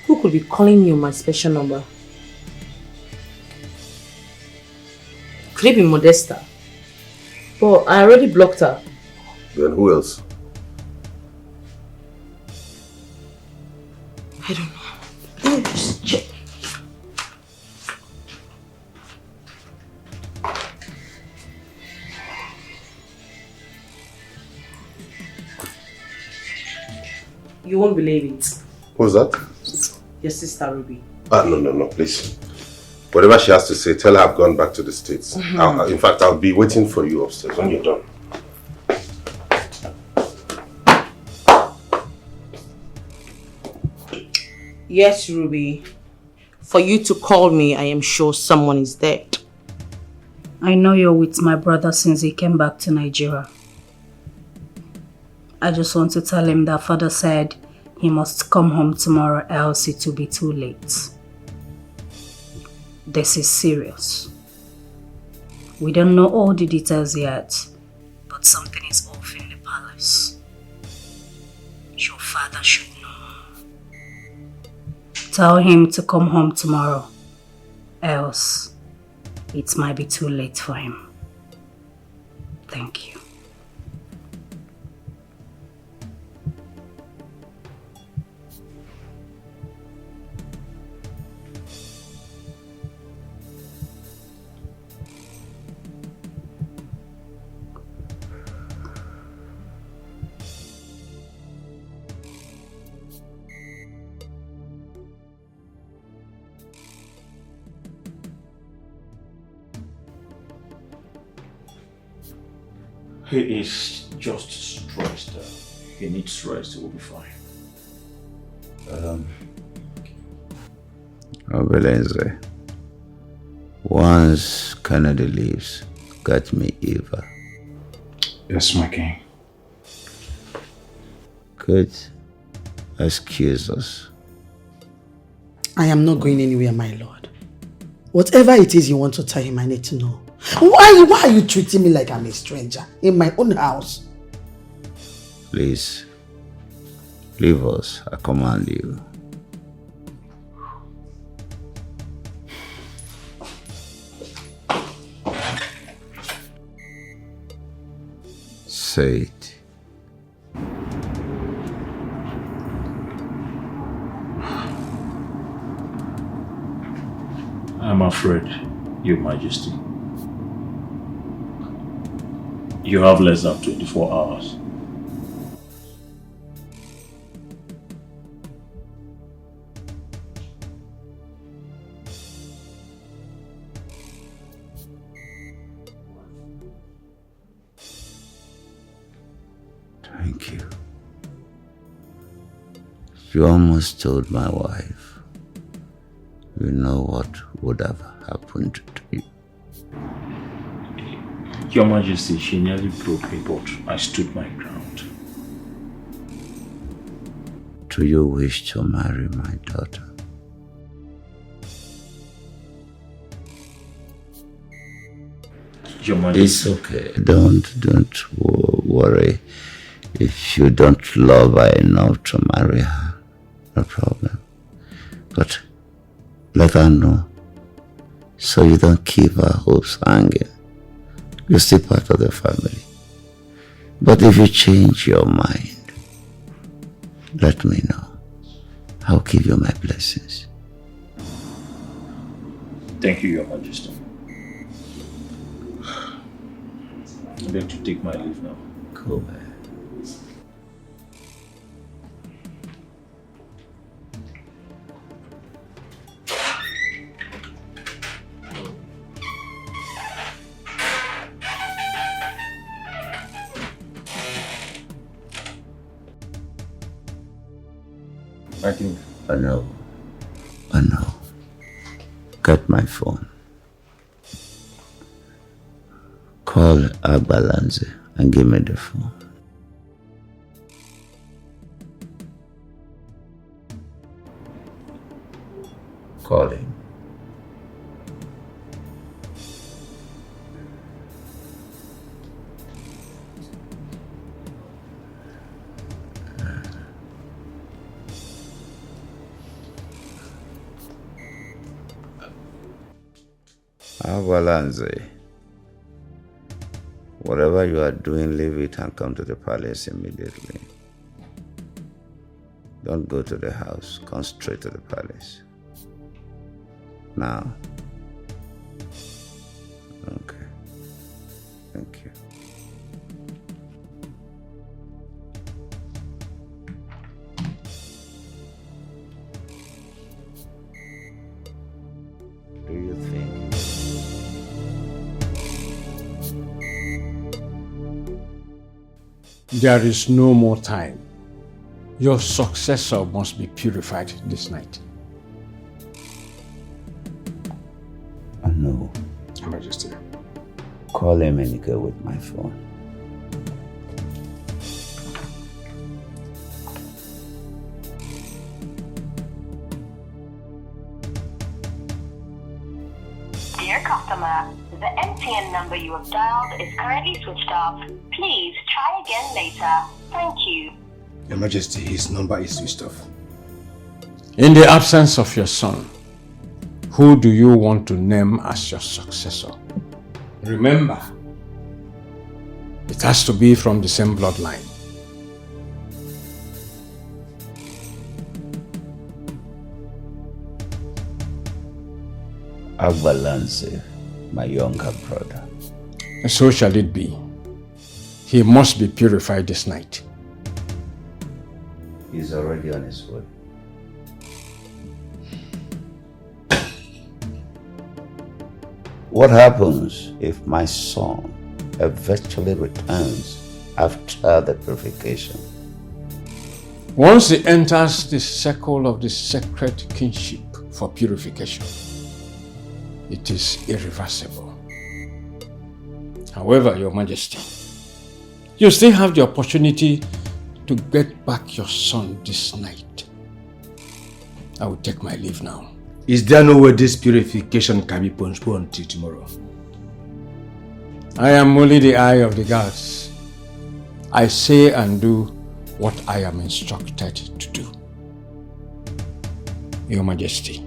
Who could be calling you my special number? Could it be Modesta? But I already blocked her. Then who else? I don't know. Let me just check. You won't believe it. Who's that? Your sister Ruby. No, please. Whatever she has to say, tell her I've gone back to the States. In fact, I'll be waiting for you upstairs when you're done. Yes, Ruby. For you to call me, I am sure someone is dead. I know you're with my brother since he came back to Nigeria. I just want to tell him that father said he must come home tomorrow, else it will be too late. This is serious. We don't know all the details yet, but something is off in the palace. Your father should know. Tell him to come home tomorrow, else it might be too late for him. Thank you. He is just stressed. He needs rest. He will be fine. Obelenze, once Kennedy leaves, get me Eva. Yes, my king. Good. Excuse us. I am not going anywhere, my lord. Whatever it is you want to tell him, I need to know. Why are you treating me like I'm a stranger in my own house? Please, leave us. I command you. Say it. I'm afraid, Your Majesty. You have less than 24 hours. Thank you. You almost told my wife. You know what would have happened to you. Your Majesty, she nearly broke me, but I stood my ground. Do you wish to marry my daughter? Your Majesty. It's okay. Don't worry. If you don't love her enough to marry her, no problem. But let her know, so you don't keep her hopes hanging. You're still part of the family. But if you change your mind, let me know. I'll give you my blessings. Thank you, Your Majesty. I'm going to take my leave now. Go back. I think. I know. Get my phone. Call Agbalanze and give me the phone. Call him. Agbalanze, Whatever you are doing, leave it and come to the palace immediately. Don't go to the house. Come straight to the palace. Now. Okay. Thank you. Do you think? There is no more time. Your successor must be purified this night. No. Your Majesty. Call Emenike with my phone. Dear customer, the MTN number you have dialed is currently switched off. Please try again later. Thank you. Your Majesty, his number is switched off. In the absence of your son, who do you want to name as your successor? Remember, it has to be from the same bloodline. Agbalanse, my younger brother. So shall it be. He must be purified this night. He's already on his way. What happens if my son eventually returns after the purification? Once he enters the circle of the sacred kinship for purification, it is irreversible. However, Your Majesty, you still have the opportunity to get back your son this night. I will take my leave now. Is there no way this purification can be postponed till tomorrow? I am only the eye of the gods. I say and do what I am instructed to do. Your Majesty.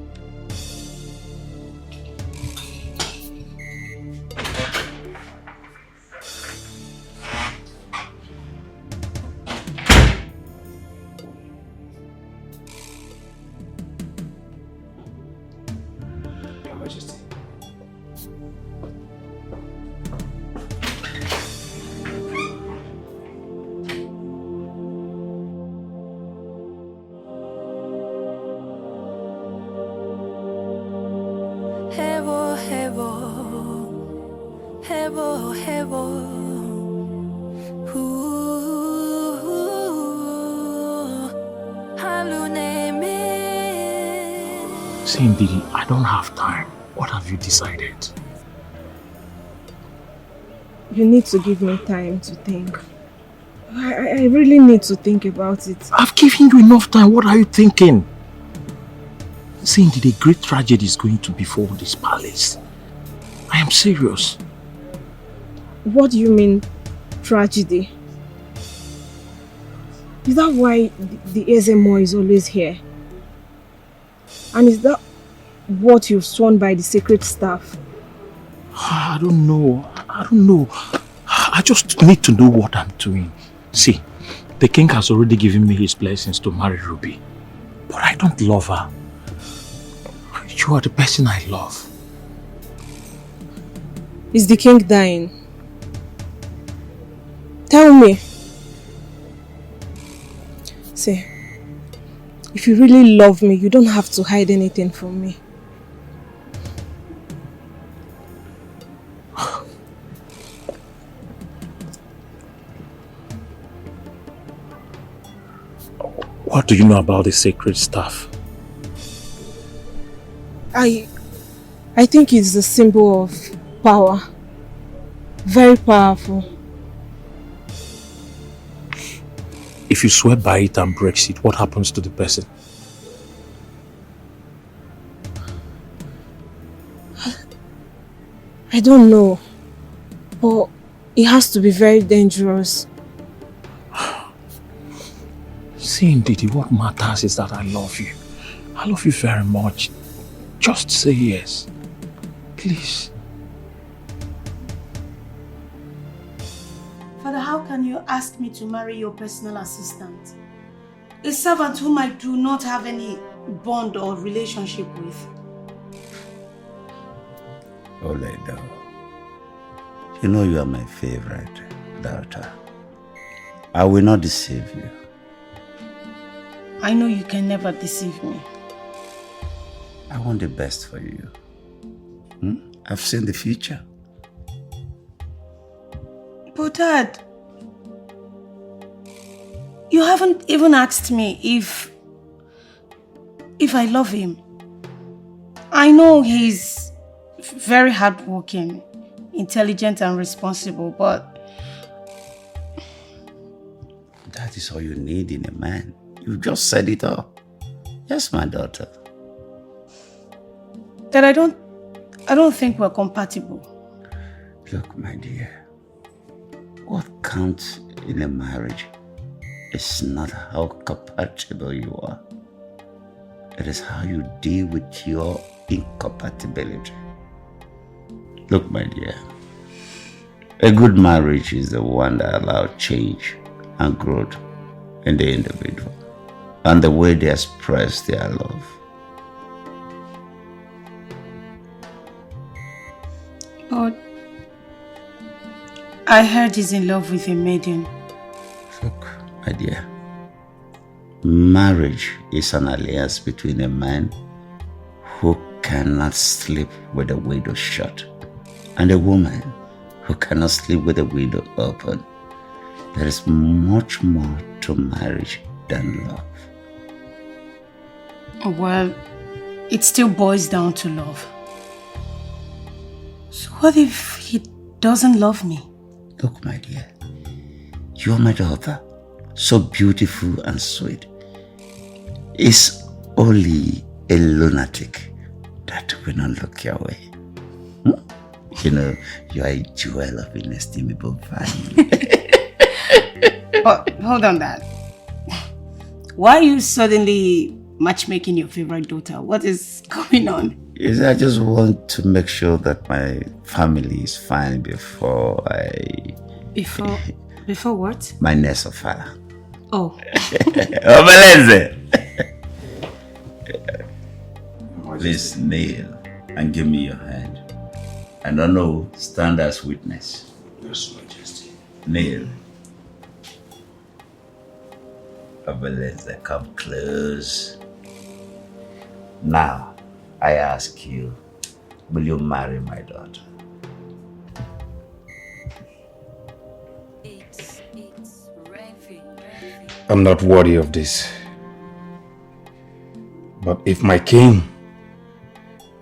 Hevo, hevo, hevo, hevo. Saying, Didi, I don't have time. What have you decided? You need to give me time to think. I really need to think about it. I've given you enough time. What are you thinking? Saying, Didi, a great tragedy is going to befall this palace. I am serious. What do you mean, tragedy? Is that why the Ezemo is always here? And is that what you've sworn by the sacred staff? I don't know. I just need to know what I'm doing. See, the king has already given me his blessings to marry Ruby. But I don't love her. You are the person I love. Is the king dying? Tell me. See, if you really love me, you don't have to hide anything from me. What do you know about the sacred staff? I think it's a symbol of power. Very powerful. If you swear by it and breaks it, what happens to the person? I don't know. But it has to be very dangerous. See, Didi, what matters is that I love you. I love you very much. Just say yes. Please. Father, how can you ask me to marry your personal assistant? A servant whom I do not have any bond or relationship with. Oledo, you know you are my favorite daughter. I will not deceive you. I know you can never deceive me. I want the best for you. I've seen the future. But Dad, you haven't even asked me if I love him. I know he's very hardworking, intelligent and responsible, but that is all you need in a man. You just said it all. Yes, my daughter. Dad, I don't think we're compatible. Look, my dear, what counts in a marriage is not how compatible you are. It is how you deal with your incompatibility. Look, my dear, a good marriage is the one that allows change and growth in the individual and the way they express their love. But I heard he's in love with a maiden. Look, my dear, marriage is an alliance between a man who cannot sleep with a window shut and a woman who cannot sleep with a window open. There is much more to marriage than love. Well, it still boils down to love. So what if he doesn't love me? Look, my dear, you are my daughter, so beautiful and sweet. It's only a lunatic that will not look your way. You know, you are a jewel of inestimable value. But hold on, Dad. Why are you suddenly matchmaking your favorite daughter? What is going on? Yes, I just want to make sure that my family is fine before I... Before what? My next of father. Oh. Obeleze! Please kneel and give me your hand. I don't know, stand as witness. Yes, Majesty. Kneel. Obeleze, come close. Now, I ask you, will you marry my daughter? I'm not worthy of this. But if my king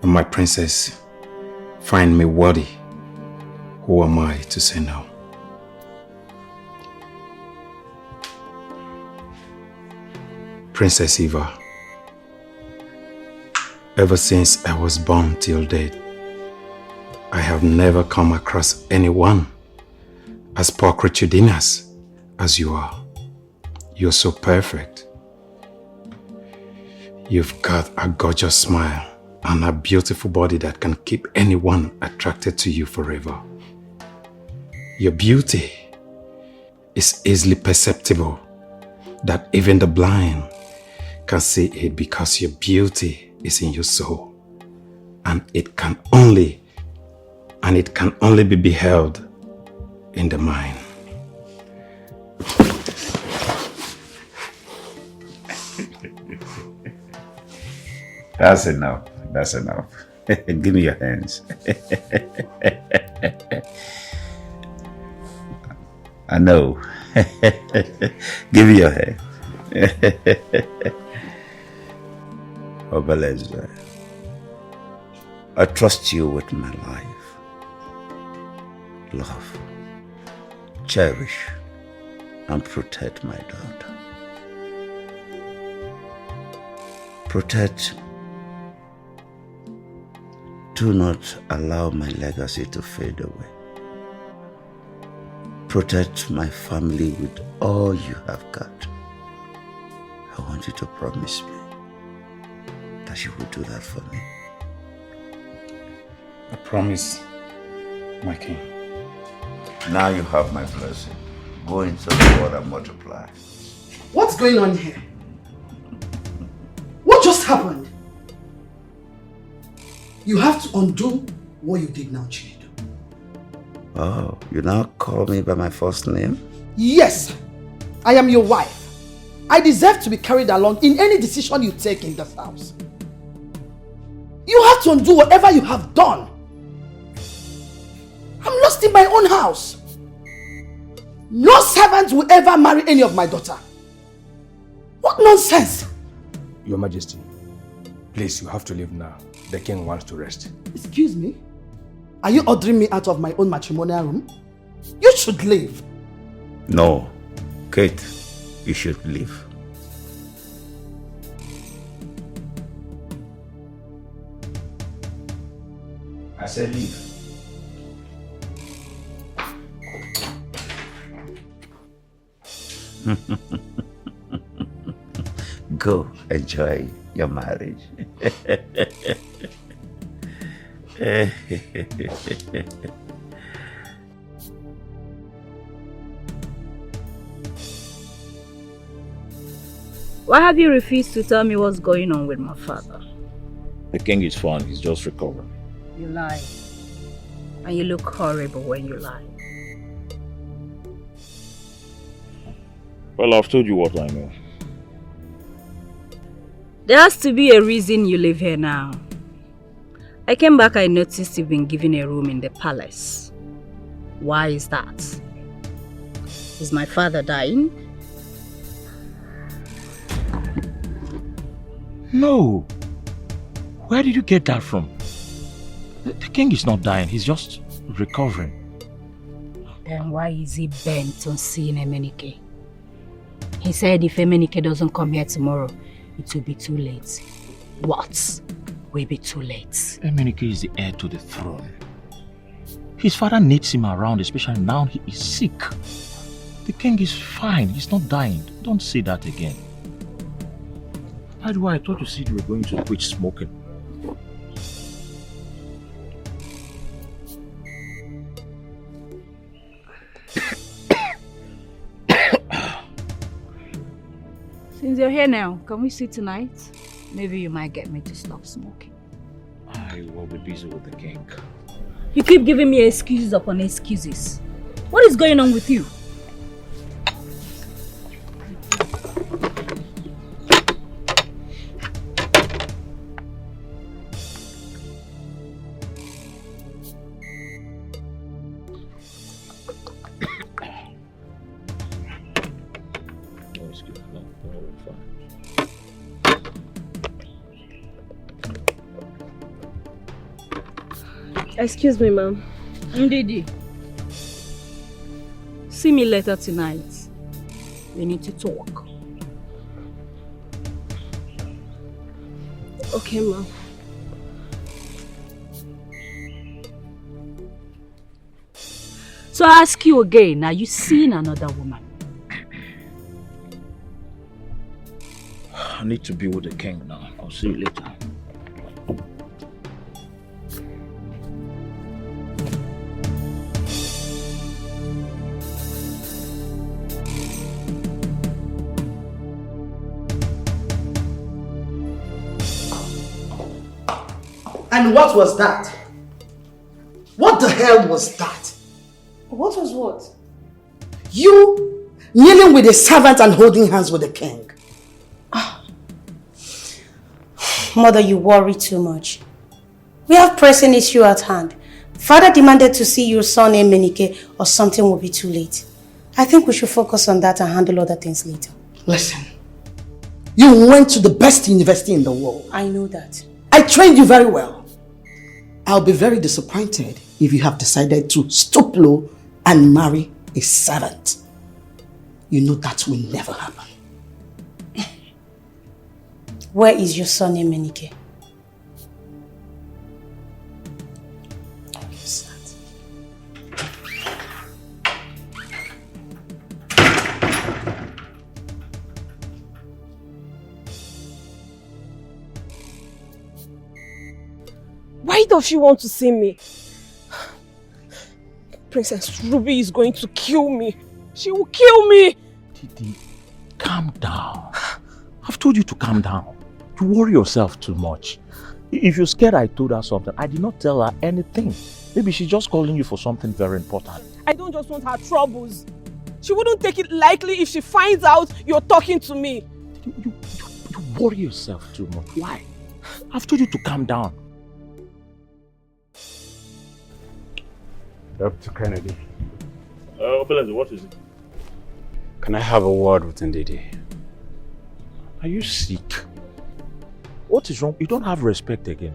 and my princess find me worthy, who am I to say no? Princess Eva, ever since I was born till date, I have never come across anyone as pulchritudinous as you are. You're so perfect. You've got a gorgeous smile and a beautiful body that can keep anyone attracted to you forever. Your beauty is easily perceptible, that even the blind can see it because your beauty is in your soul, and it can only be beheld in the mind. That's enough. That's enough. Give me your hands. I know. Give me your hand. Obeleze, I trust you with my life. Love, cherish, and protect my daughter. Protect. Do not allow my legacy to fade away. Protect my family with all you have got. I want you to promise me that you will do that for me. I promise, my king. Now you have my blessing. Go into the world and multiply. What's going on here? What just happened? You have to undo what you did now, Chinedu. Oh, you now call me by my first name? Yes, I am your wife. I deserve to be carried along in any decision you take in this house. You have to undo whatever you have done. I'm lost in my own house. No servant will ever marry any of my daughter. What nonsense! Your Majesty, please, you have to leave now. The king wants to rest. Excuse me? Are you ordering me out of my own matrimonial room? You should leave. No. Kate, you should leave. I said leave. Go enjoy your marriage. Why have you refused to tell me what's going on with my father? The king is fine, he's just recovering. You lie. And you look horrible when you lie. Well, I've told you what I know. There has to be a reason you live here now. I came back, I noticed you've been given a room in the palace. Why is that? Is my father dying? No. Where did you get that from? The king is not dying, he's just recovering. Then why is he bent on seeing Emenike? He said if Emenike doesn't come here tomorrow, it will be too late. What will be too late? Emenike is the heir to the throne. His father needs him around, especially now he is sick. The king is fine, he's not dying. Don't say that again. By the way, I thought you said you were going to quit smoking. Since you're here now, can we see tonight? Maybe you might get me to stop smoking. I will be busy with the king. You keep giving me excuses upon excuses. What is going on with you? Excuse me, ma'am. Ndidi. See me later tonight. We need to talk. Okay, ma'am. So I ask you again, are you seeing another woman? I need to be with the king now. I'll see you later. And what was that? What the hell was that? What was what? You kneeling with a servant and holding hands with the king. Mother, you worry too much. We have pressing issue at hand. Father demanded to see your son Emenike or something will be too late. I think we should focus on that and handle other things later. Listen, you went to the best university in the world. I know that. I trained you very well. I'll be very disappointed if you have decided to stoop low and marry a servant. You know that will never happen. Where is your son Emenike? Why does she want to see me? Princess Ruby is going to kill me. She will kill me! Didi, calm down. I've told you to calm down. You worry yourself too much. If you're scared I told her something, I did not tell her anything. Maybe she's just calling you for something very important. I don't just want her troubles. She wouldn't take it lightly if she finds out you're talking to me. You worry yourself too much. Why? I've told you to calm down. Dr. Kennedy. Obelenze, what is it? Can I have a word with Ndidi? Are you sick? What is wrong? You don't have respect again.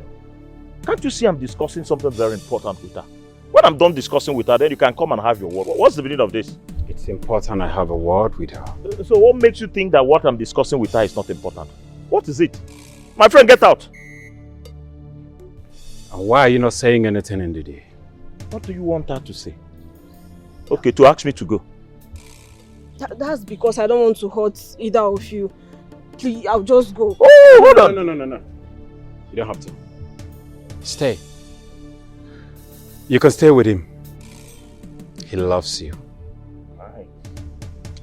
Can't you see I'm discussing something very important with her? When I'm done discussing with her, then you can come and have your word. What's the meaning of this? It's important I have a word with her. So what makes you think that what I'm discussing with her is not important? What is it? My friend, get out! And why are you not saying anything, Ndidi? What do you want her to say? Okay, to ask me to go. That's because I don't want to hurt either of you. Please, I'll just go. Oh, hold on! No. You don't have to. Stay. You can stay with him. He loves you. Right.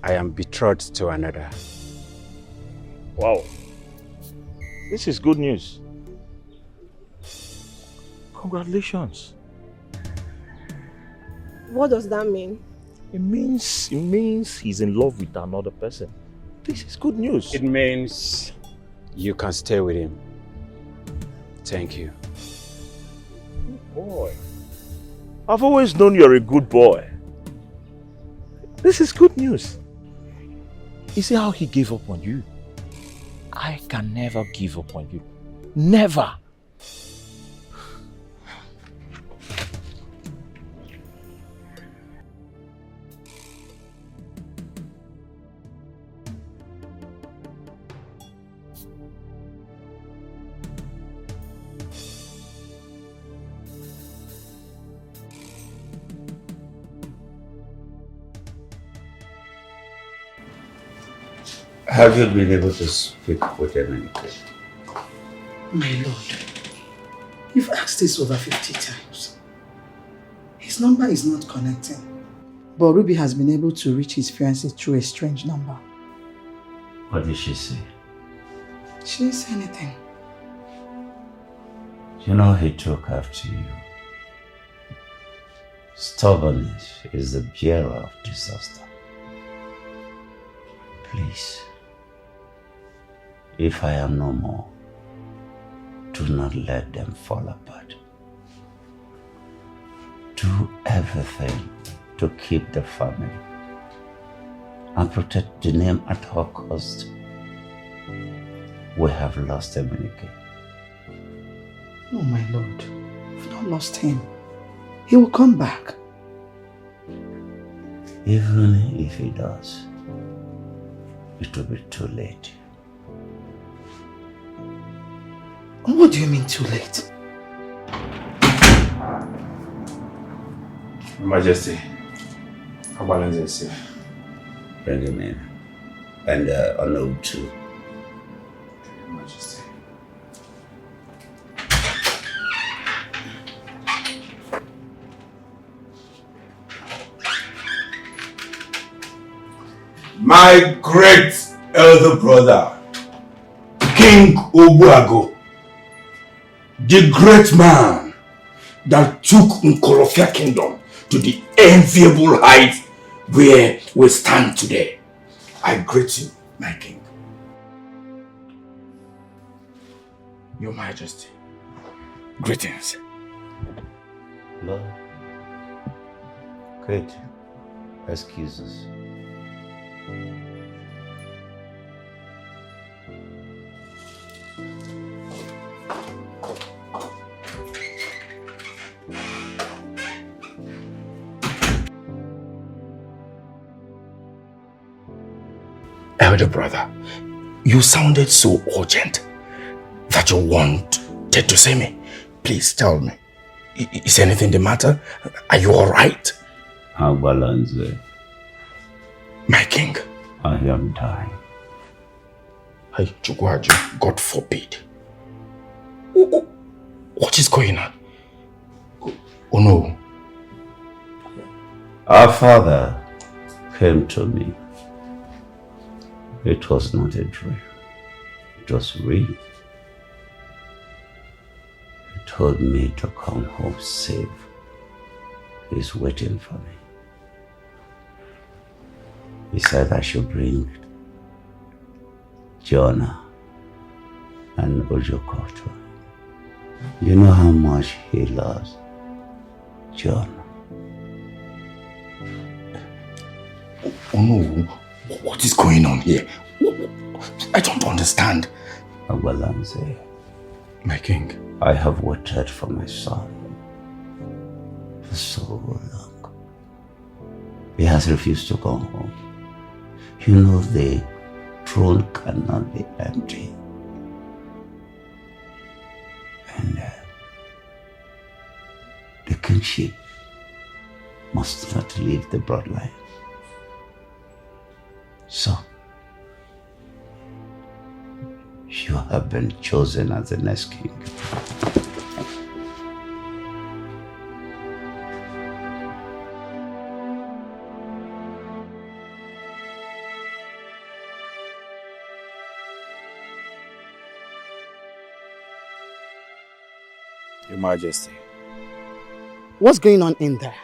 I am betrothed to another. Wow. This is good news. Congratulations. What does that mean? It means he's in love with another person. This is good news. It means you can stay with him. Thank you. Good boy. I've always known you're a good boy. This is good news. You see how he gave up on you? I can never give up on you. Never. Have you been able to speak with him anything? My lord, you've asked this over 50 times. His number is not connecting. But Ruby has been able to reach his fiancée through a strange number. What did she say? She didn't say anything. You know he took after you. Stubbornness is the bearer of disaster. Please, if I am no more, do not let them fall apart. Do everything to keep the family and protect the name at all cost. We have lost Emenike. No, my lord, we've not lost him. He will come back. Even if he does, it will be too late. What do you mean too late? Your Majesty, Obelenze is here. Bring him in. And Ono too. Your Majesty. My great elder brother, King Obuago, the great man that took Nkolofia Kingdom to the enviable height where we stand today. I greet you, my king. Your Majesty, greetings. Lord, great excuses. Elder brother, you sounded so urgent that you wanted to see me. Please tell me, is anything the matter? Are you all right? Obelenze, my king. I am dying. Hey, Chukwajo, God forbid. What is going on? Oh no. Our father, came to me. It was not a dream. It was real. He told me to come home safe. He's waiting for me. He said I should bring Jonah and Ojoko to him. You know how much he loves Jonah. Oh no, what is going on here? I don't understand. Agbalanze, my king, I have waited for my son for so long. He has refused to come home. You know the throne cannot be empty. And the kingship must not leave the bloodline. So, you have been chosen as the next king. Your Majesty. What's going on in there?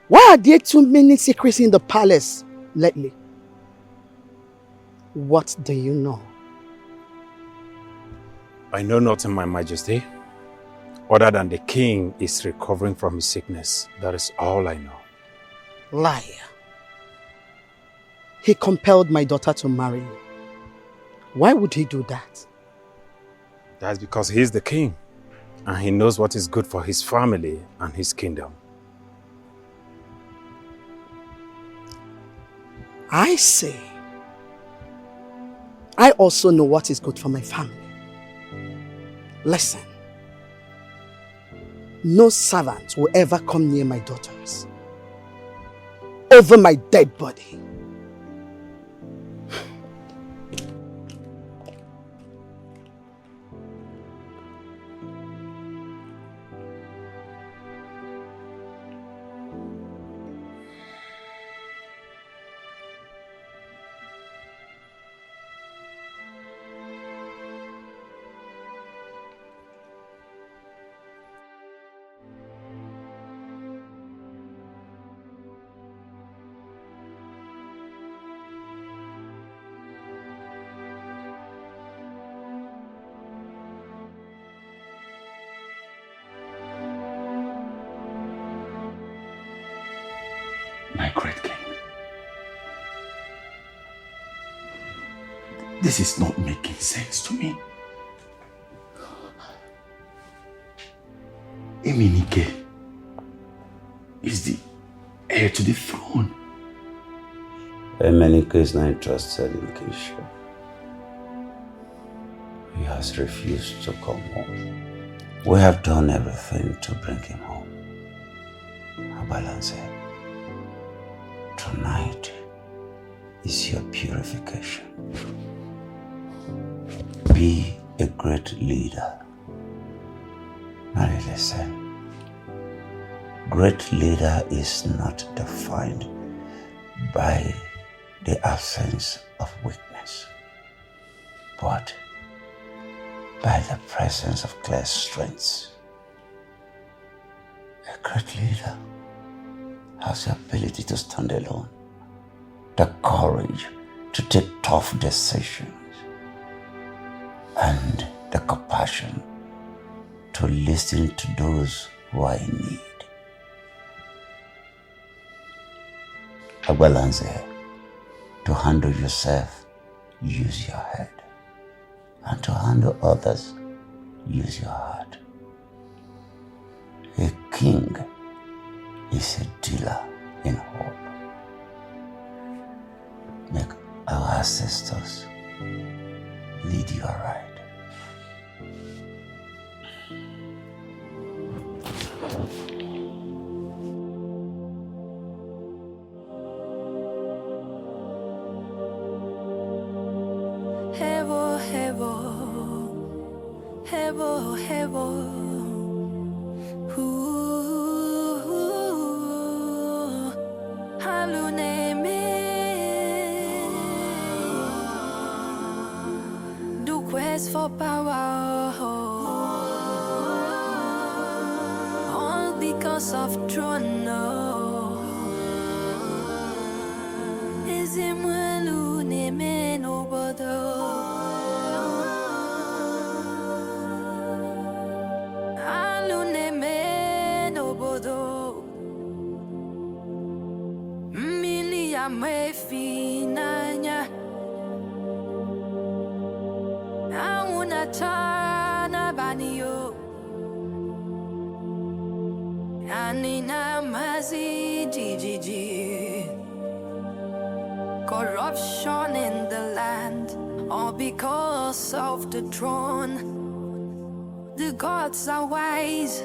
Why are there too many secrets in the palace lately? What do you know? I know nothing, my Majesty, other than the king is recovering from his sickness. That is all I know. Liar. He compelled my daughter to marry you. Why would he do that? That's because he's the king, and he knows what is good for his family and his kingdom. I say, I also know what is good for my family. Listen, no servant will ever come near my daughters over my dead body. My great king, this is not making sense to me. Eminike is the heir to the throne. Eminike is not interested in kingship. He has refused to come home. We have done everything to bring him home. Abalanze, tonight is your purification. Be a great leader. Now listen. Great leader is not defined by the absence of weakness, but by the presence of clear strengths. A great leader has the ability to stand alone, the courage to take tough decisions, and the compassion to listen to those who are in need. Agbalanze, to handle yourself, use your head. And to handle others, use your heart. A king is a dealer in hope. Make our ancestors lead you aright. Hevo, hevo, hevo, hevo. Ooh, for power, all because of throne. Ezimwelu neme nobodo, alu neme nobodo, mili ya mefinanya. Chana banio Anina mazi gigi. Corruption in the land, all because of the throne. The gods are wise,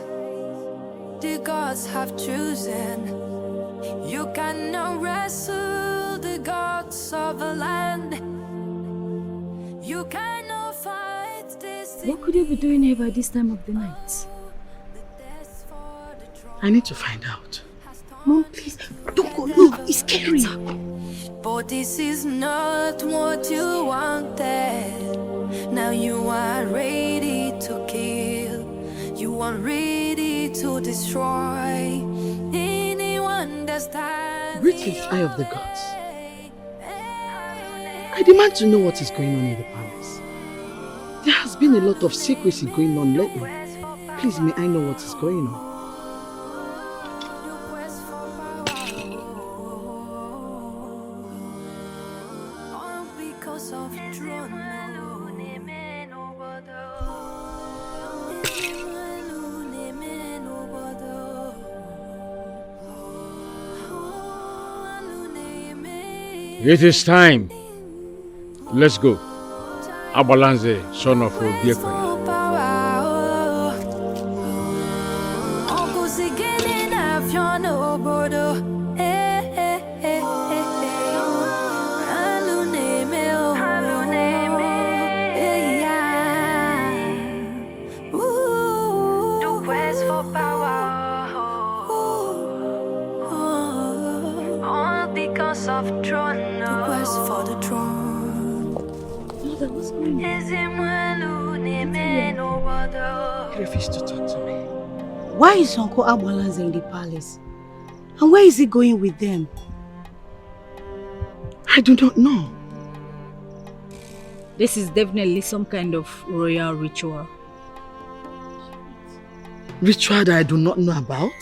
the gods have chosen. You cannot wrestle the gods of the land. You cannot fight. What could you be doing here by this time of the night? I need to find out. Mom, please, don't go. Look, it's scary. But this is not what you wanted. Now you are ready to kill. You are ready to destroy anyone that stands. Reach the eye of the gods. I demand to know what is going on in the palace. There has been a lot of secrecy going on lately. Please, may I know what is going on? It is time. Let's go. Abalanze, son of Obiekwe. Of throne, the quest for the throne. Mother, what's going on? He refused to talk to me. Why is Uncle Abalanze in the palace? And where is he going with them? I do not know. This is definitely some kind of royal ritual. Ritual that I do not know about?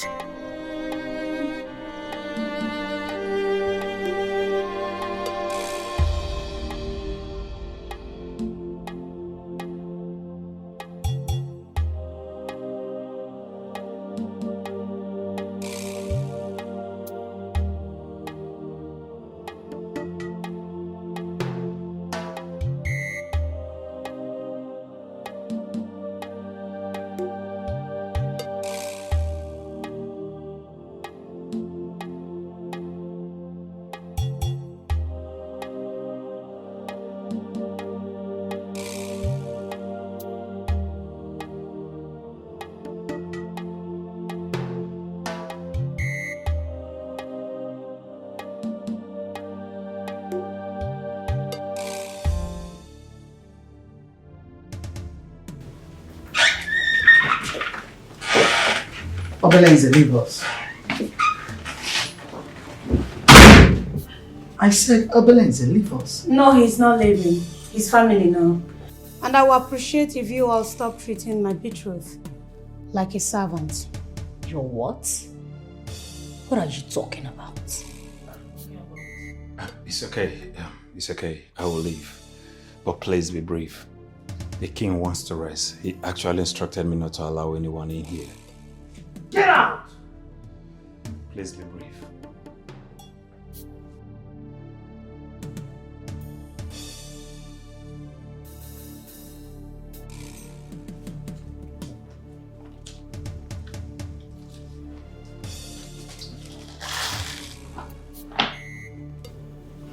Abalanze, leave us. I said, Abalanze, leave us. No, he's not leaving. His family now. And I will appreciate if you all stop treating my betrothed like a servant. Your what? What are you talking about? It's okay. It's okay. I will leave. But please be brief. The king wants to rest. He actually instructed me not to allow anyone in here. Get out! Please be brief.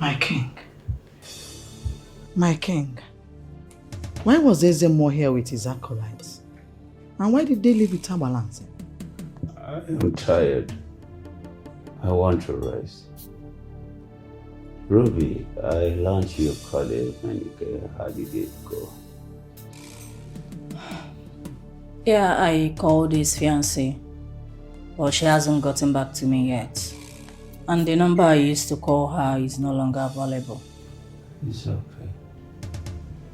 My king. My king. Why was Ezemo here with his acolytes? And why did they leave with Abalanze? I'm tired. I want to rest. Ruby, I launched your colleague and how did it go? Yeah, I called his fiancée, but she hasn't gotten back to me yet. And the number I used to call her is no longer available. It's okay.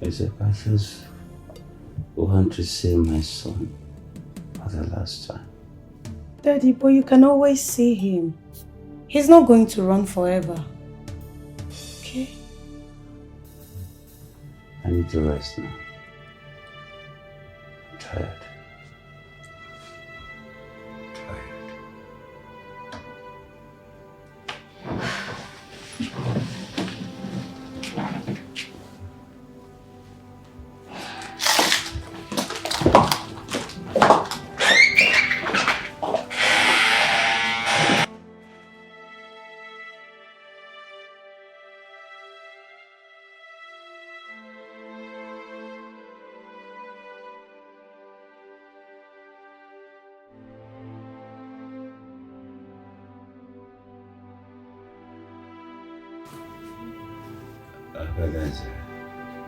Except I just want to see my son for the last time. Daddy, but you can always see him. He's not going to run forever. Okay? I need to rest now. I'm tired.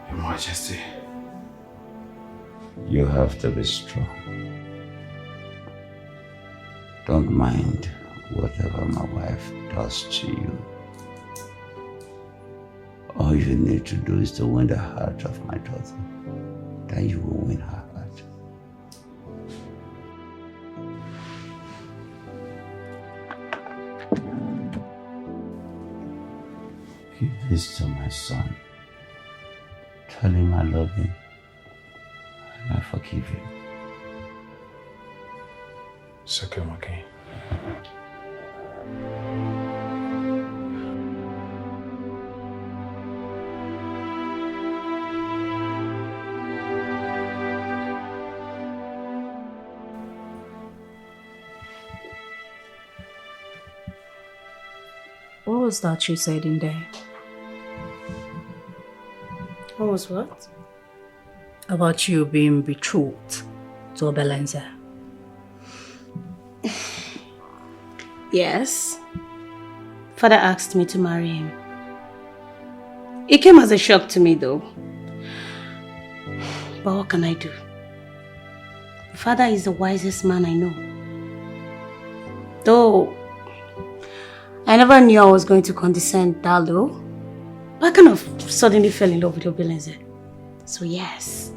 Your Majesty. You have to be strong. Don't mind whatever my wife does to you. All you need to do is to win the heart of my daughter. Then you will win her heart. Give this to my son. Tell him I love him and I forgive him. It's okay, Maki. What was that you said in there? What was what? About you being betrothed to Obelenze. Yes. Father asked me to marry him. It came as a shock to me though. But what can I do? Father is the wisest man I know. Though I never knew I was going to condescend that low. But I kind of suddenly fell in love with Obelenze. So yes,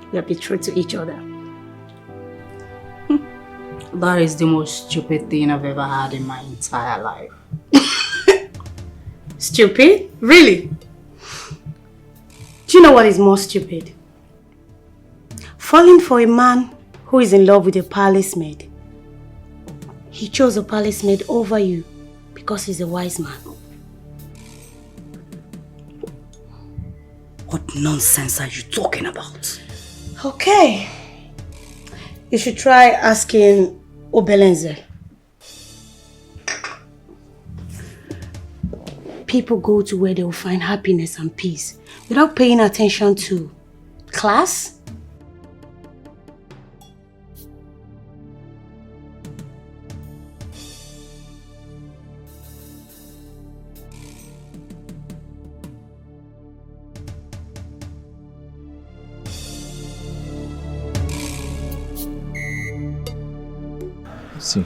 we are betrothed to each other. That is the most stupid thing I've ever had in my entire life. Stupid? Really? Do you know what is more stupid? Falling for a man who is in love with a palace maid. He chose a palace maid over you because he's a wise man. What nonsense are you talking about? Okay. You should try asking Obelenze. People go to where they will find happiness and peace without paying attention to class. See,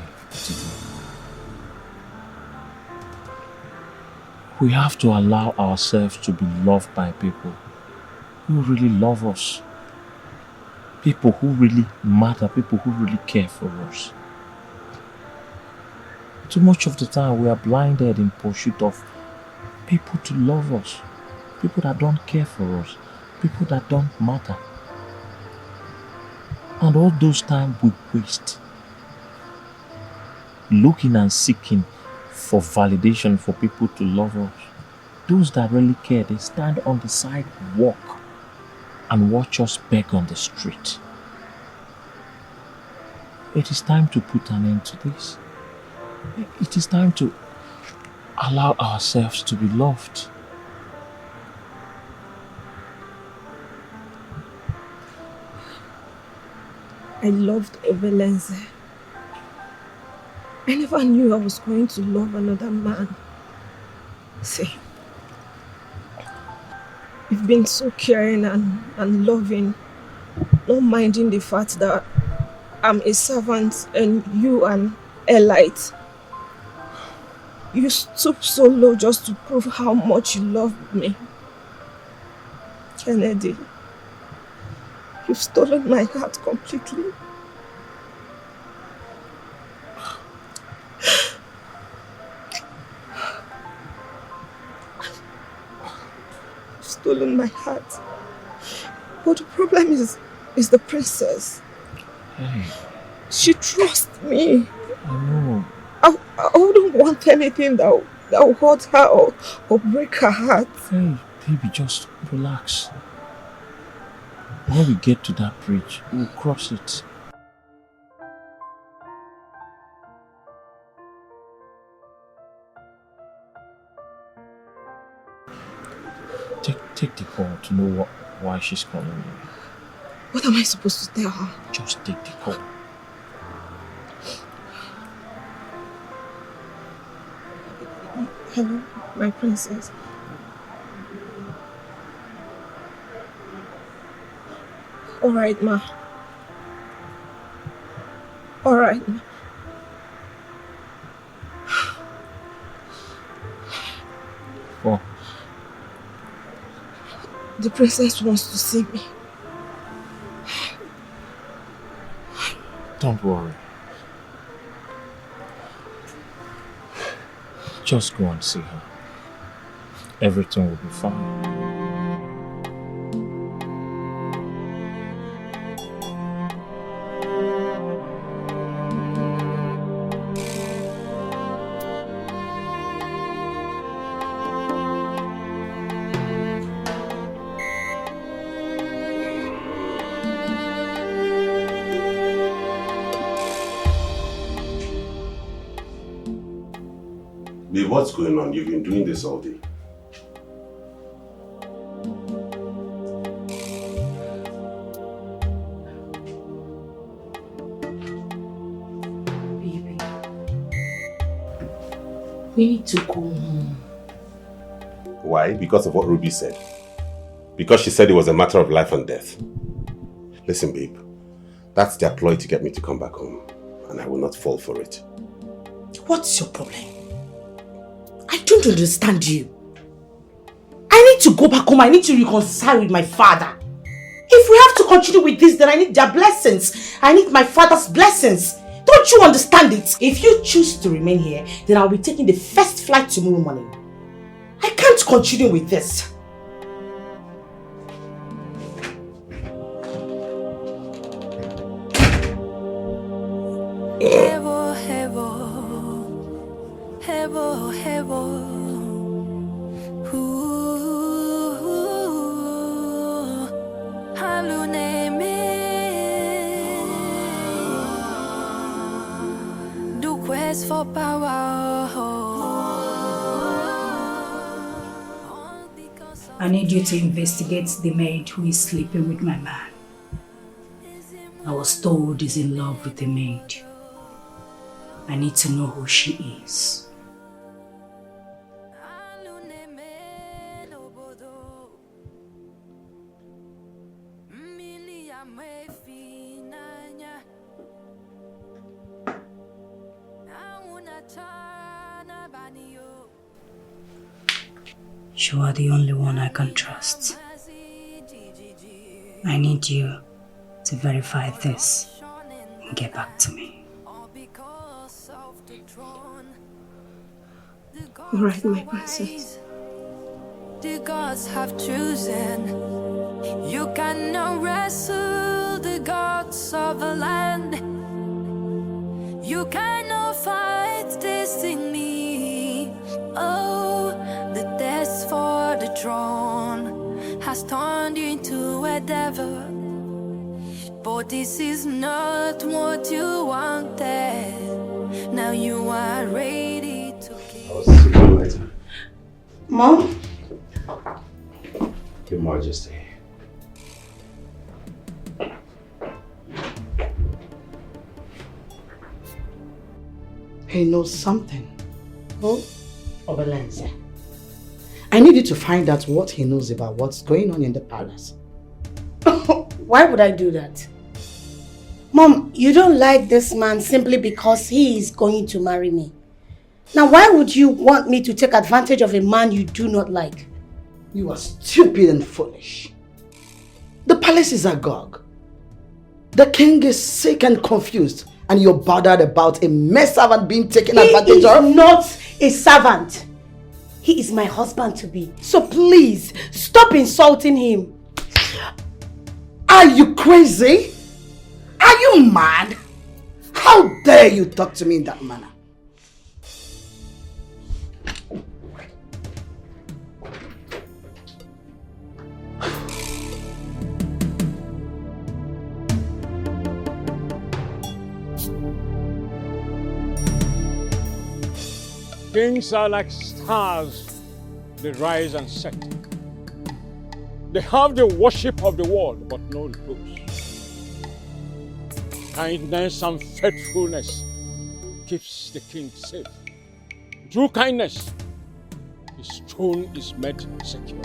we have to allow ourselves to be loved by people who really love us. People who really matter, people who really care for us. Too much of the time we are blinded in pursuit of people to love us. People that don't care for us. People that don't matter. And all those times we waste looking and seeking for validation for people to love us. Those that really care, they stand on the sidewalk and watch us beg on the street. It is time to put an end to this. It is time to allow ourselves to be loved. I loved Obelenze. I never knew I was going to love another man. See, you've been so caring and loving, not minding the fact that I'm a servant and you an elite. You stoop so low just to prove how much you love me. Kennedy, you've stolen my heart completely. You've stolen my heart. But the problem is the princess. Hey. She trusts me. I know. I wouldn't want anything that will hurt her or break her heart. Hey, baby, just relax. When we get to that bridge, we'll cross it. Take the call to know why she's calling you. What am I supposed to tell her? Just take the call. Hello, my princess. Alright, ma. Alright, ma. Oh. The princess wants to see me. Don't worry. Just go and see her. Everything will be fine. Babe, what's going on? You've been doing this all day. Baby, we need to go home. Why? Because of what Ruby said. Because she said it was a matter of life and death. Listen, babe. That's their ploy to get me to come back home. And I will not fall for it. What's your problem? I don't understand you. I need to go back home. I need to reconcile with my father. If we have to continue with this, then I need their blessings. I need my father's blessings. Don't you understand it? If you choose to remain here, then I'll be taking the first flight tomorrow morning. I can't continue with this. Hevo, hevo, hevo, hevo. Ooh, haluneme. Do quest for power. I need you to investigate the maid who is sleeping with my man. I was told he's in love with the maid. I need to know who she is. You are the only one I can trust. I need you to verify this and get back to me. Alright, my princess. The gods have chosen. You cannot wrestle the gods of the land. You cannot fight destiny. Oh, the test for the throne has turned you into a devil. But this is not what you wanted. Now you are ready to kill. Mom? Your Majesty. He knows something. Oh, Obalenze. I need you to find out what he knows about what's going on in the palace. Why would I do that? Mom, you don't like this man simply because he is going to marry me. Now, why would you want me to take advantage of a man you do not like? You are stupid and foolish. The palace is agog. The king is sick and confused, and you're bothered about a mess servant being taken advantage of? He is not a servant. He is my husband-to-be. So please, stop insulting him. Are you crazy? Are you mad? How dare you talk to me in that manner? Kings are like stars, they rise and set. They have the worship of the world, but no repose. Kindness and faithfulness keeps the king safe. Through kindness, his throne is made secure.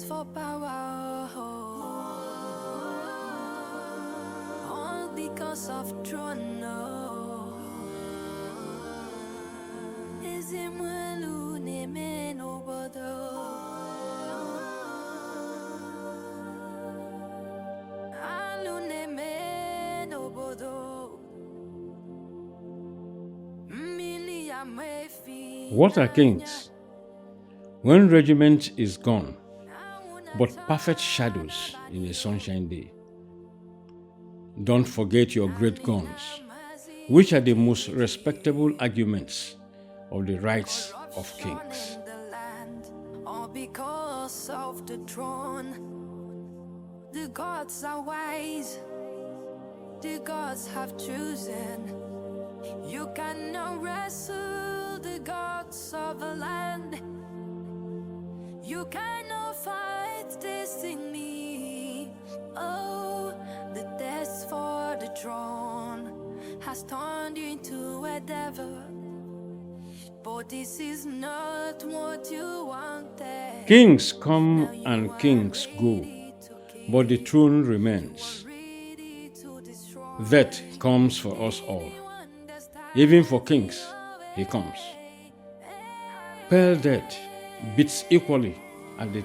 For power, all because of throne. Is it mwelu neme no bodo? Alu neme no bodo. Mili amefi. What are kings? When regiment is gone, but perfect shadows in a sunshine day. Don't forget your great guns, which are the most respectable arguments of the rights of kings. All because of the throne. The gods are wise, the gods have chosen. You cannot wrestle the gods of the land. You cannot fight destiny. Oh, the test for the throne has turned you into a devil. But this is not what you wanted. Kings come and kings go, but the throne remains. That comes for us all. Even for kings, he comes. Pale death beats equally at the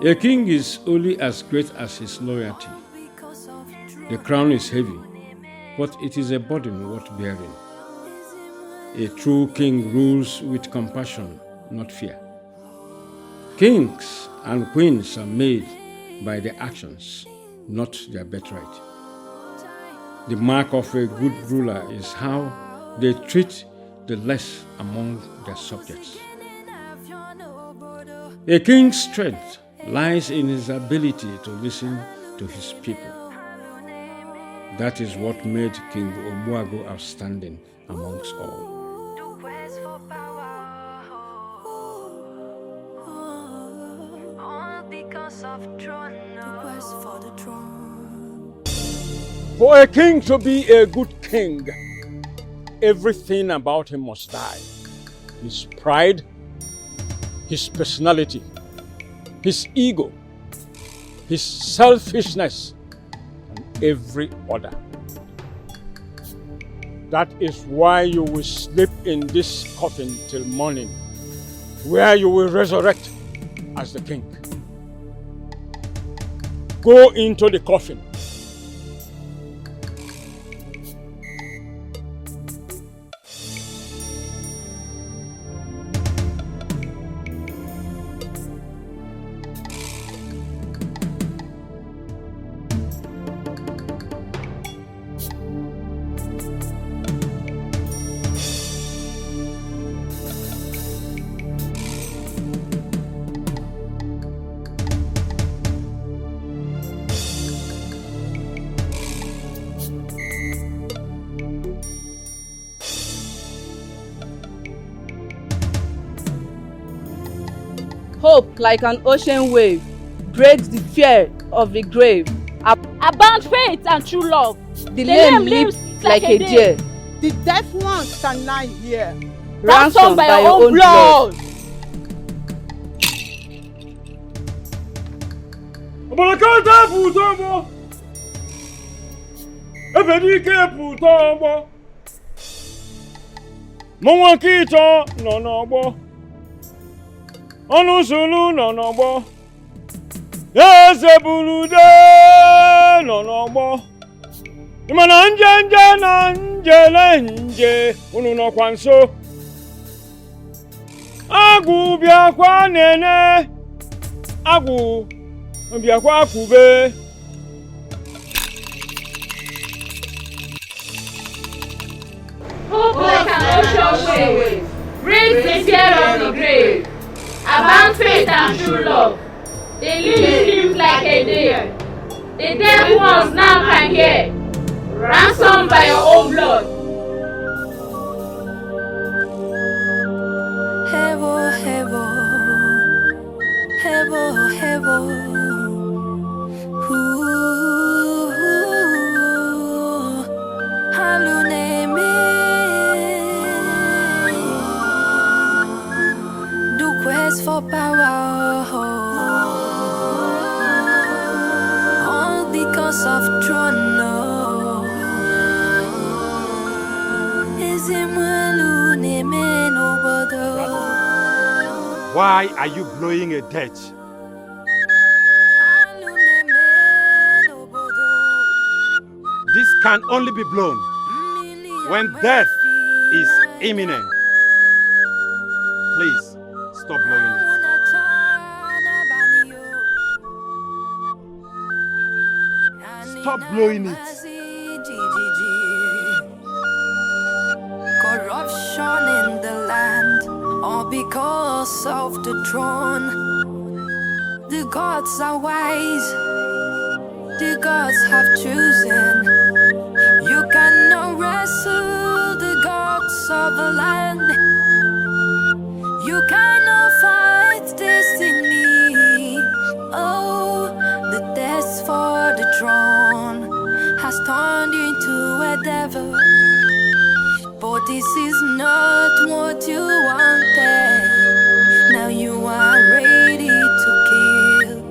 A king is only as great as his loyalty. The crown is heavy, but it is a burden worth bearing. A true king rules with compassion, not fear. Kings and queens are made by their actions, not their birthright. The mark of a good ruler is how they treat the less among their subjects. A king's strength lies in his ability to listen to his people. That is what made King Obuago outstanding amongst all. For a king to be a good king, everything about him must die. His pride, his personality, his ego, his selfishness, and every other. That is why you will sleep in this coffin till morning, where you will resurrect as the king. Go into the coffin. Hope, like an ocean wave, breaks the fear of the grave. Abound faith and true love. The lame leaps like a deer. The deaf ones cannot hear. Ransomed by your own blood. Obolokata putomo. Ebedike putomo. Monwa kito no no. Onusulu no no. Yezebulude no no. Imana nje na nje unu no kwanso. Agu biakwa nene. Agu biakwa kube. Hope like an ocean wave, breaks the fear of the grave. Abound faith and true love. The leaves leap like a deer. The deaf ones now can hear. Ransomed by your own blood. Hevo, hevo, hevo, hevo. Haluneme. Do quest for power. All because of throne. Why are you blowing a dirge? This can only be blown when death is imminent. Please, stop blowing it. Stop blowing it. Corruption in the land, all because of the throne. The gods are wise, the gods have chosen. You cannot wrestle the gods of the land. You cannot fight destiny. Oh, the test for the throne has turned you into a devil. But this is not what you wanted. Now you are ready to kill.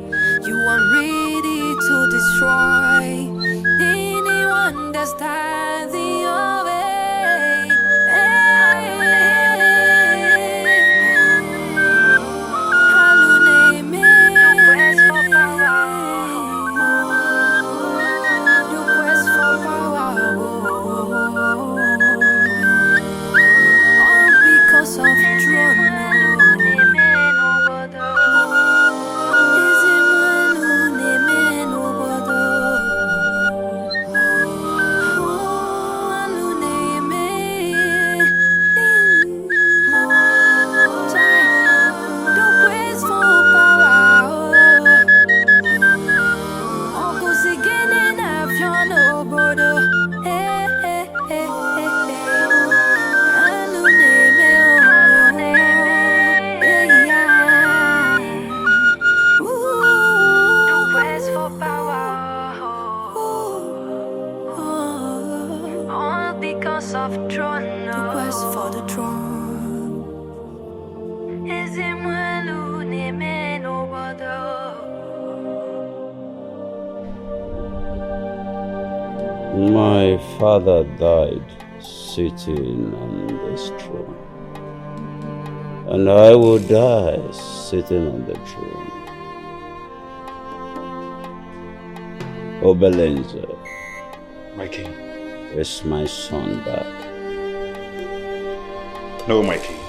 You are ready to destroy anyone that stands in your way. My father died sitting on this throne, and I will die sitting on the throne. Obelenze, my king. Is my son back? No, my king.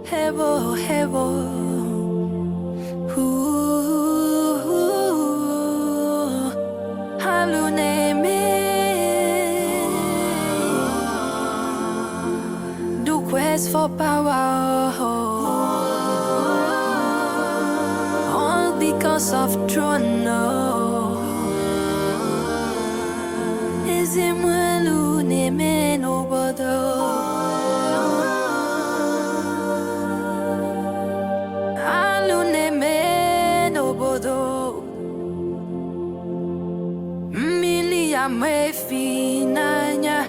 Hevo, hevo. For power, all because of throne. Is it mefinanya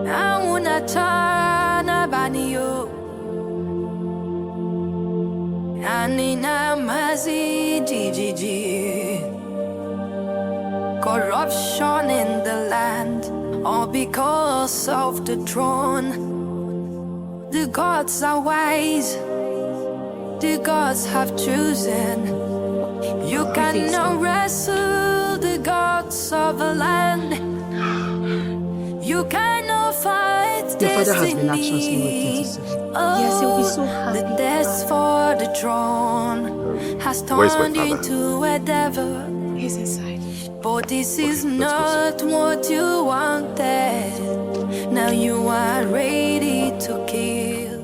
Auna chana banio Anina mazi GGG Corruption in the land all because of the throne. The gods are wise, the gods have chosen. You cannot wrestle the gods of the land. You cannot fight Your father has been destiny. Yes, he'll be so happy. The death for the throne has Where's my turned father? into a devil. He's inside. But this is not what you wanted. Now you are ready to kill.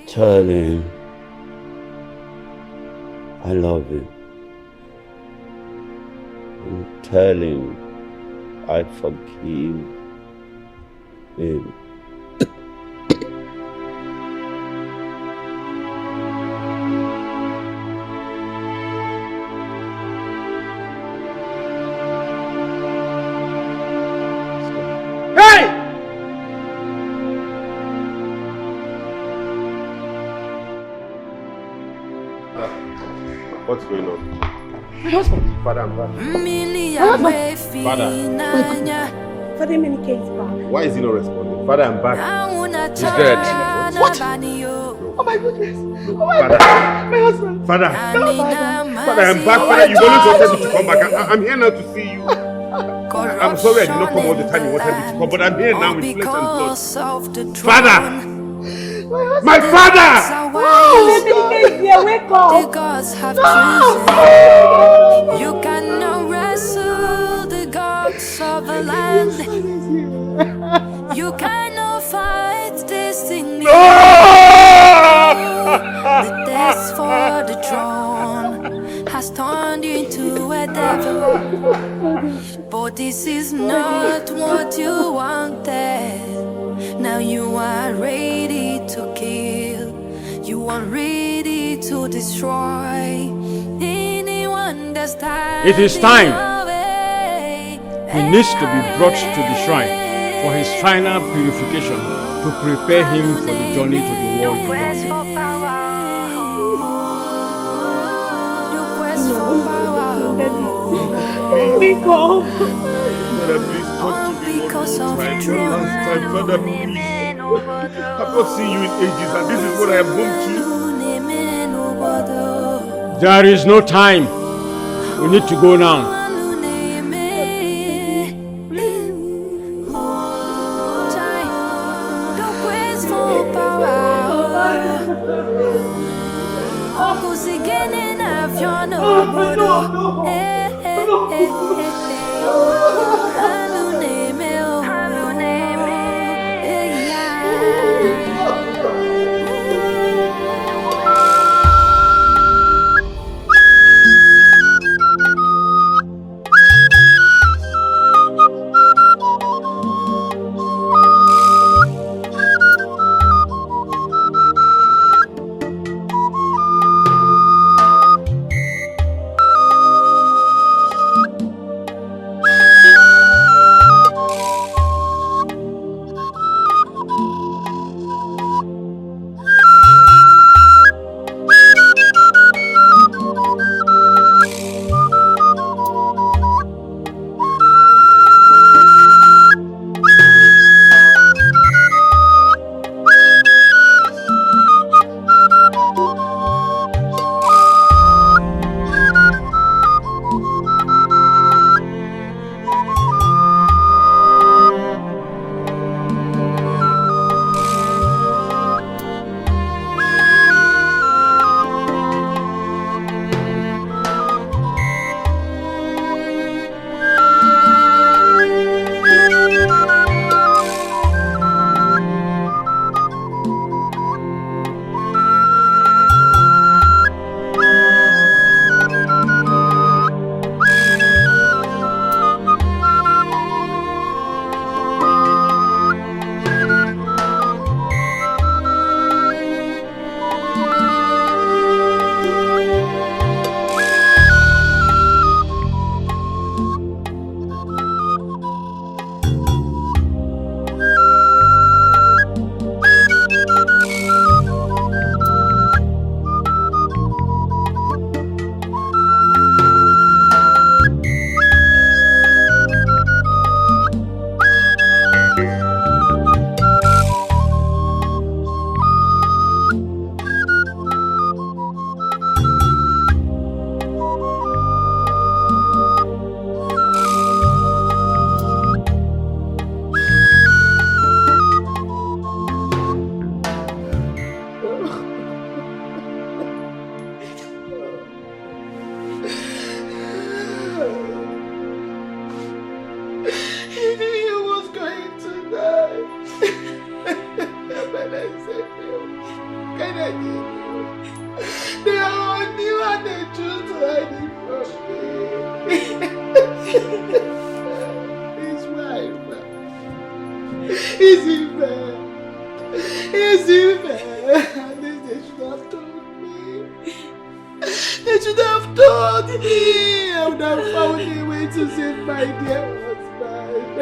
Tell him I love him. And tell him I forgive him. Hey! What's going on? My husband. Father, I'm back. Father. Father, many case back. Why is he not responding? Father, I'm back. He's dead. What? Oh my goodness. No, Oh my Father. God. My husband. Father. No, Father, I'm back. Father, you always wanted me to come back. I'm here now to see you. I'm sorry I did not come all the time you wanted me to come, but I'm here now with flesh and blood. Father! My father! Wake up! The gods have chosen. You cannot wrestle the gods of the land. You cannot fight destiny. The death for the throne has turned you into a devil. But this is not what you wanted. Now you are ready to kill. You are ready to destroy anyone that's standing. It is time. He needs to be brought to the shrine for his final purification to prepare him for the journey to the world beyond. Wake up. Father, please talk to me one more time. Last time, Father, please. I've not seen you in ages, and this is what I am home to. There is no time. We need to go now. I should have told him. I would have found a way to save my dear husband.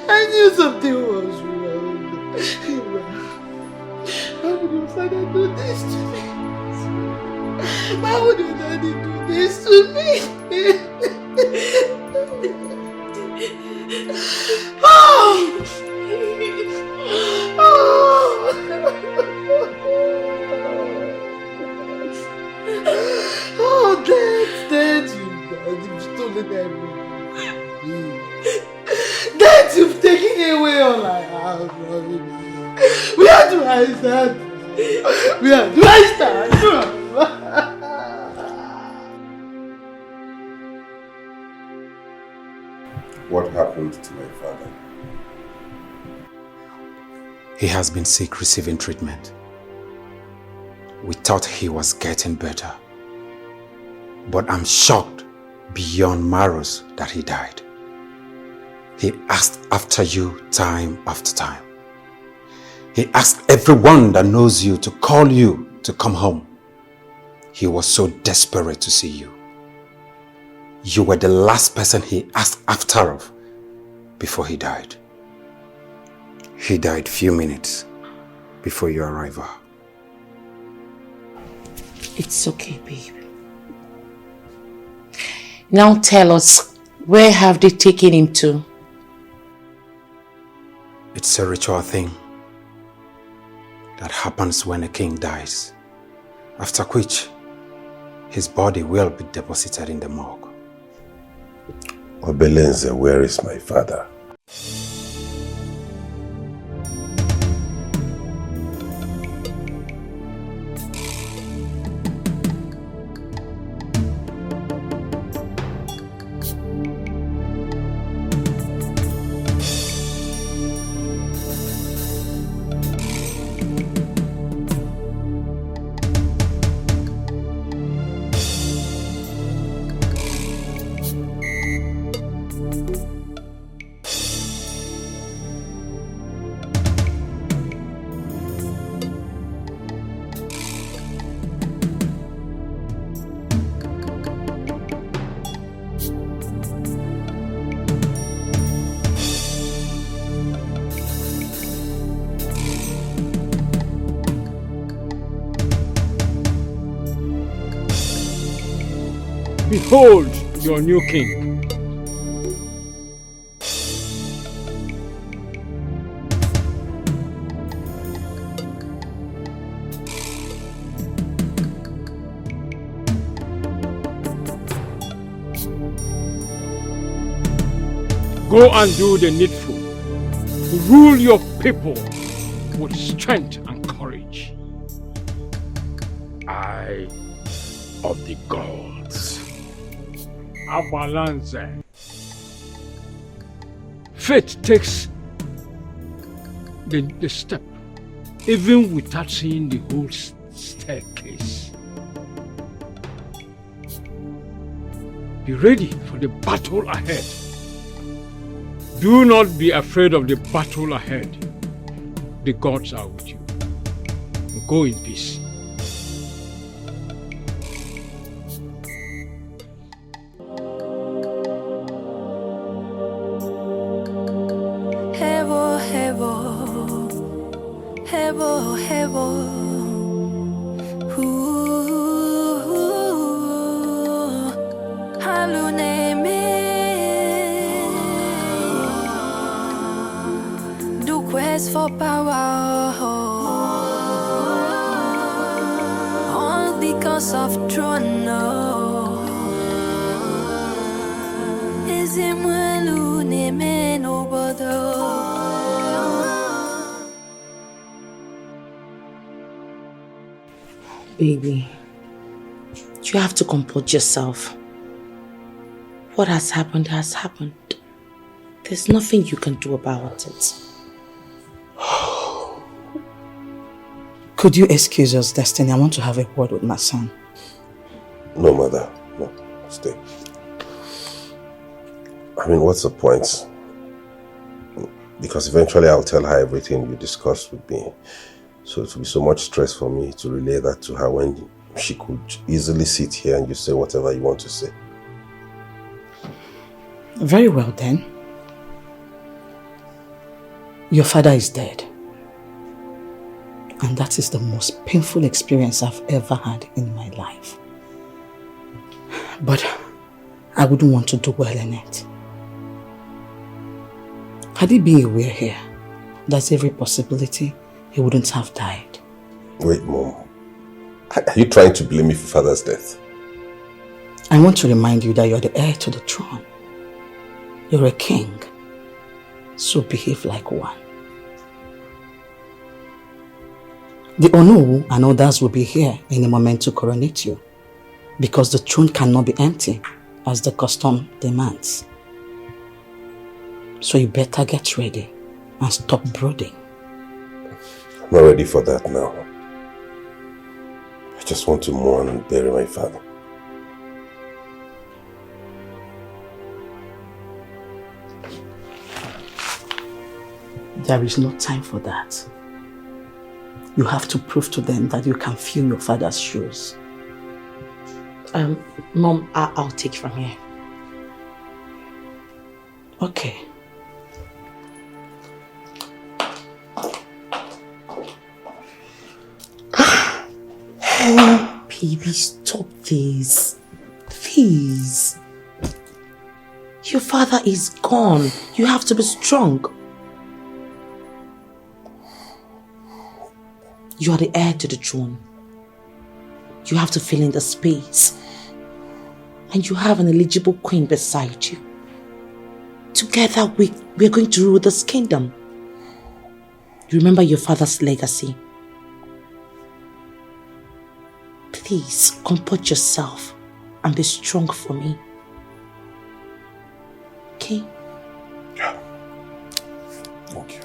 I knew something was wrong. How would your father do this to me? Why would your daddy do this to me? Dad, you've stolen everything. Dad, you've taken away all I have. Where do I stand? Where do I stand? What happened to my father? He has been sick receiving treatment. We thought he was getting better. But I'm shocked beyond marrows that he died. He asked after you time after time. He asked everyone that knows you to call you to come home. He was so desperate to see you. You were the last person he asked after of before he died. He died few minutes before your arrival. It's okay, babe. Now tell us, where have they taken him to? It's a ritual thing that happens when a king dies, after which his body will be deposited in the morgue. Obelenze, where is my father? Behold your new king. Go and do the needful. Rule your people with strength and courage. Eye of the gods. Abalanze. Faith takes the step, even without seeing the whole staircase. Be ready for the battle ahead. Do not be afraid of the battle ahead. The gods are with you. Go in peace. Hevo, hevo, hevo, hevo. Haluneme. Do quest for power. All because of throne. Is it Haluneme no bother? Baby, you have to comport yourself. What has happened has happened. There's nothing you can do about it. Could you excuse us, Destiny? I want to have a word with my son. No, mother. No, stay. I mean, what's the point? Because eventually I'll tell her everything you discussed with me. So it will be so much stress for me to relay that to her when she could easily sit here and you say whatever you want to say. Very well then. Your father is dead. And that is the most painful experience I've ever had in my life. But I wouldn't want to dwell in it. Had he been aware here, there's every possibility he wouldn't have died. Wait, Mom. Are you trying to blame me for father's death? I want to remind you that you're the heir to the throne. You're a king, so behave like one. The Onu and others will be here in a moment to coronate you, because the throne cannot be empty, as the custom demands. So you better get ready and stop brooding. I'm not ready for that now. I just want to mourn and bury my father. There is no time for that. You have to prove to them that you can fill your father's shoes. Mom, I'll take from here. Okay. Oh, baby, stop this. Please. Your father is gone. You have to be strong. You are the heir to the throne. You have to fill in the space. And you have an eligible queen beside you. Together, we're going to rule this kingdom. You remember your father's legacy. Please, comport yourself and be strong for me. Okay? Yeah. Thank you.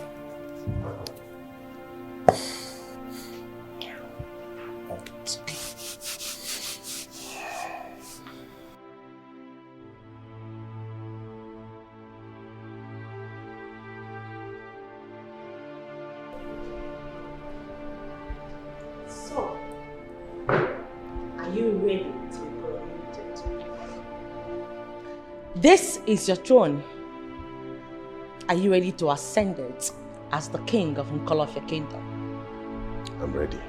It's okay. So, are you ready to be coronated? This is your throne. Are you ready to ascend it as the king of your kingdom? I'm ready.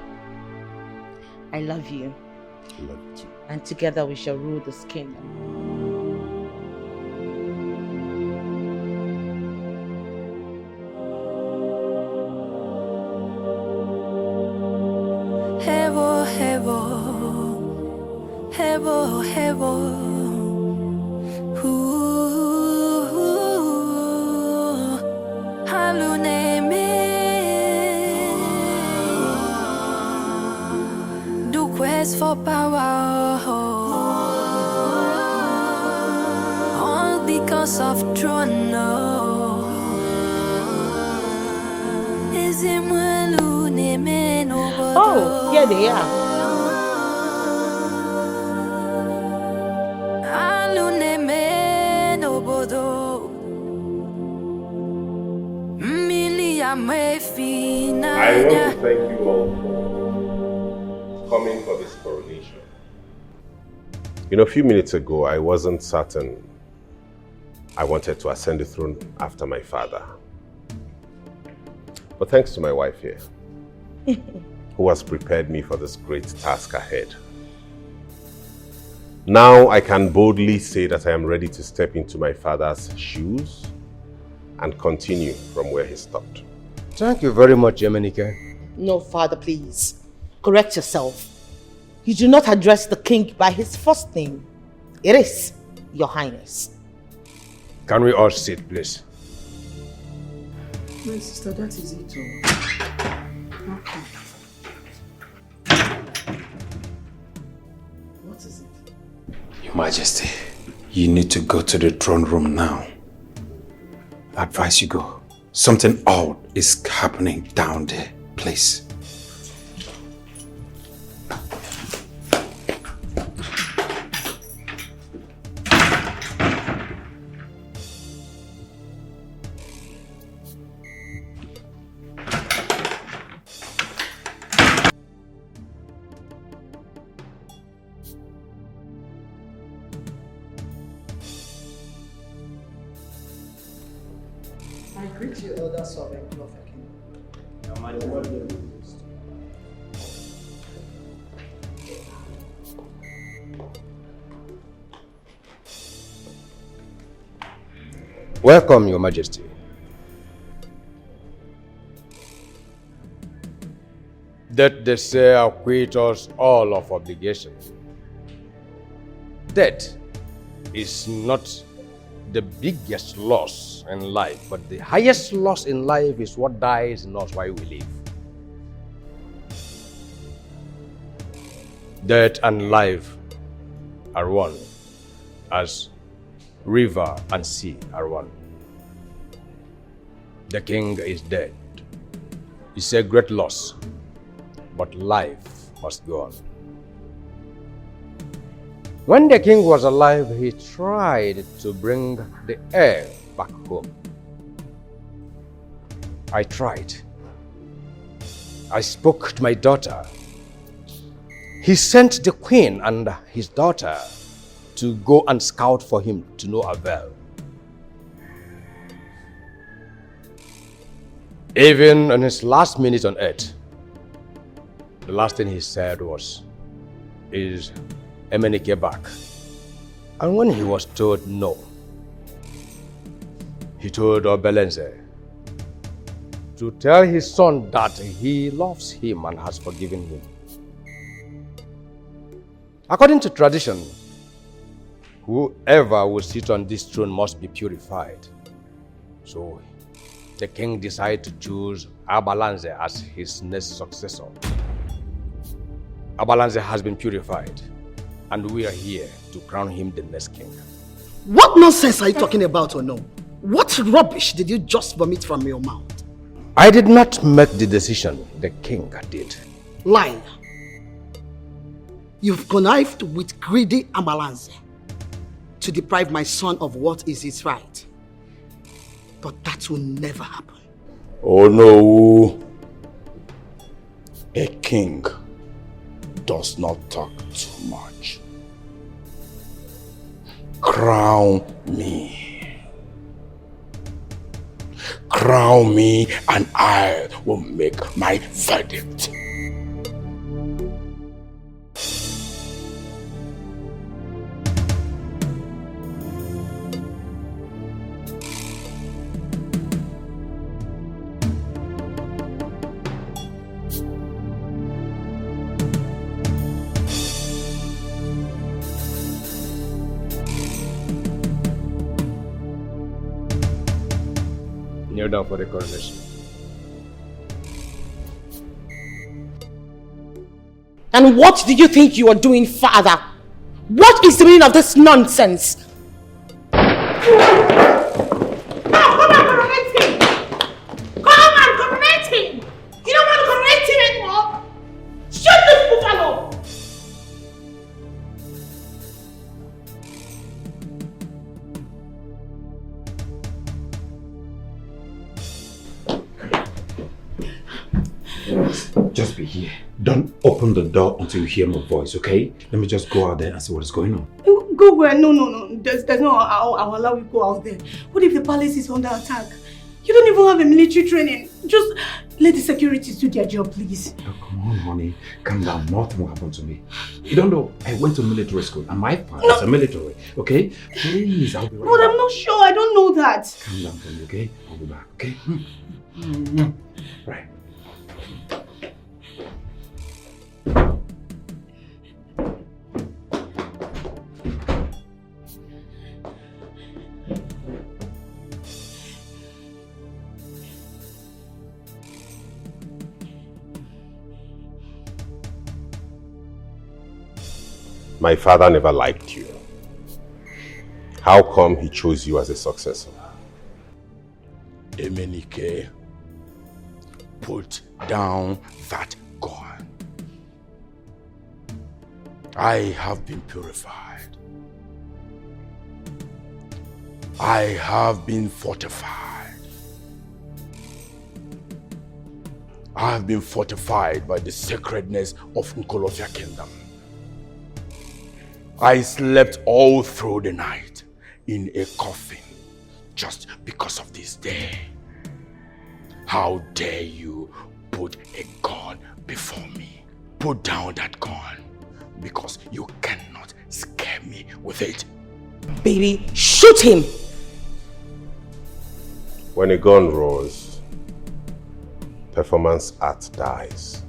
I love you. I love you too. And together we shall rule this kingdom. Hevo, hevo, hevo, hevo. Haluneme, do quest for power, all because of throne. Oh, here they are. I want to thank you all for coming for this coronation. You know, a few minutes ago, I wasn't certain I wanted to ascend the throne after my father. But thanks to my wife here, who has prepared me for this great task ahead. Now I can boldly say that I am ready to step into my father's shoes and continue from where he stopped. Thank you very much, Emenike. No, Father, please. Correct yourself. You do not address the king by his first name. It is Your Highness. Can we all sit, please? My sister, that is it all. Okay. What is it? Your Majesty, you need to go to the throne room now. I advise you go. Something odd is happening down there, please. the elders of Enclave Kingdom. Welcome, Your Majesty. That they say acquit us all of obligation. Death is not the biggest loss in life, but the highest loss in life is what dies in us while we live. Death and life are one, as river and sea are one. The king is dead. It's a great loss, but life must go on. When the king was alive, he tried to bring the heir back home. I tried. I spoke to my daughter. He sent the queen and his daughter to go and scout for him to no avail. Even in his last minute on earth, the last thing he said was, "Is Emenike back?" And when he was told no, he told Obelenze to tell his son that he loves him and has forgiven him. According to tradition, whoever will sit on this throne must be purified. So the king decided to choose Abalanze as his next successor. Abalanze has been purified, and we are here to crown him the next king. What nonsense are you talking about, or no? What rubbish did you just vomit from your mouth? I did not make the decision, the king did. Liar. You've connived with greedy Abalanze to deprive my son of what is his right. But that will never happen. Oh no! A king does not talk too much. Crown me. Crown me and I will make my verdict. Kneel down for the coronation. And what do you think you are doing, father? What is the meaning of this nonsense? Come and correct him! Come and correct him! You don't want to correct him anymore? Shoot this buffalo! Just be here. Don't open the door until you hear my voice, okay? Let me just go out there and see what is going on. Go where? No. There's no I'll allow you go out there. What if the palace is under attack? You don't even have a military training. Just let the securities do their job, please. Oh, come on, honey. Calm down. Nothing will happen to me. You don't know, I went to military school and my father's a military, okay? Please, I'll be right back. But I'm not sure. I don't know that. Calm down for me, okay? I'll be back, okay? Right. My father never liked you. How come he chose you as a successor? Emenike, put down that gun. I have been purified. I have been fortified. I have been fortified by the sacredness of Nkolofia Kingdom. I slept all through the night in a coffin just because of this day. How dare you put a gun before me? Put down that gun, because you cannot scare me with it. Baby, shoot him! When a gun roars, performance art dies.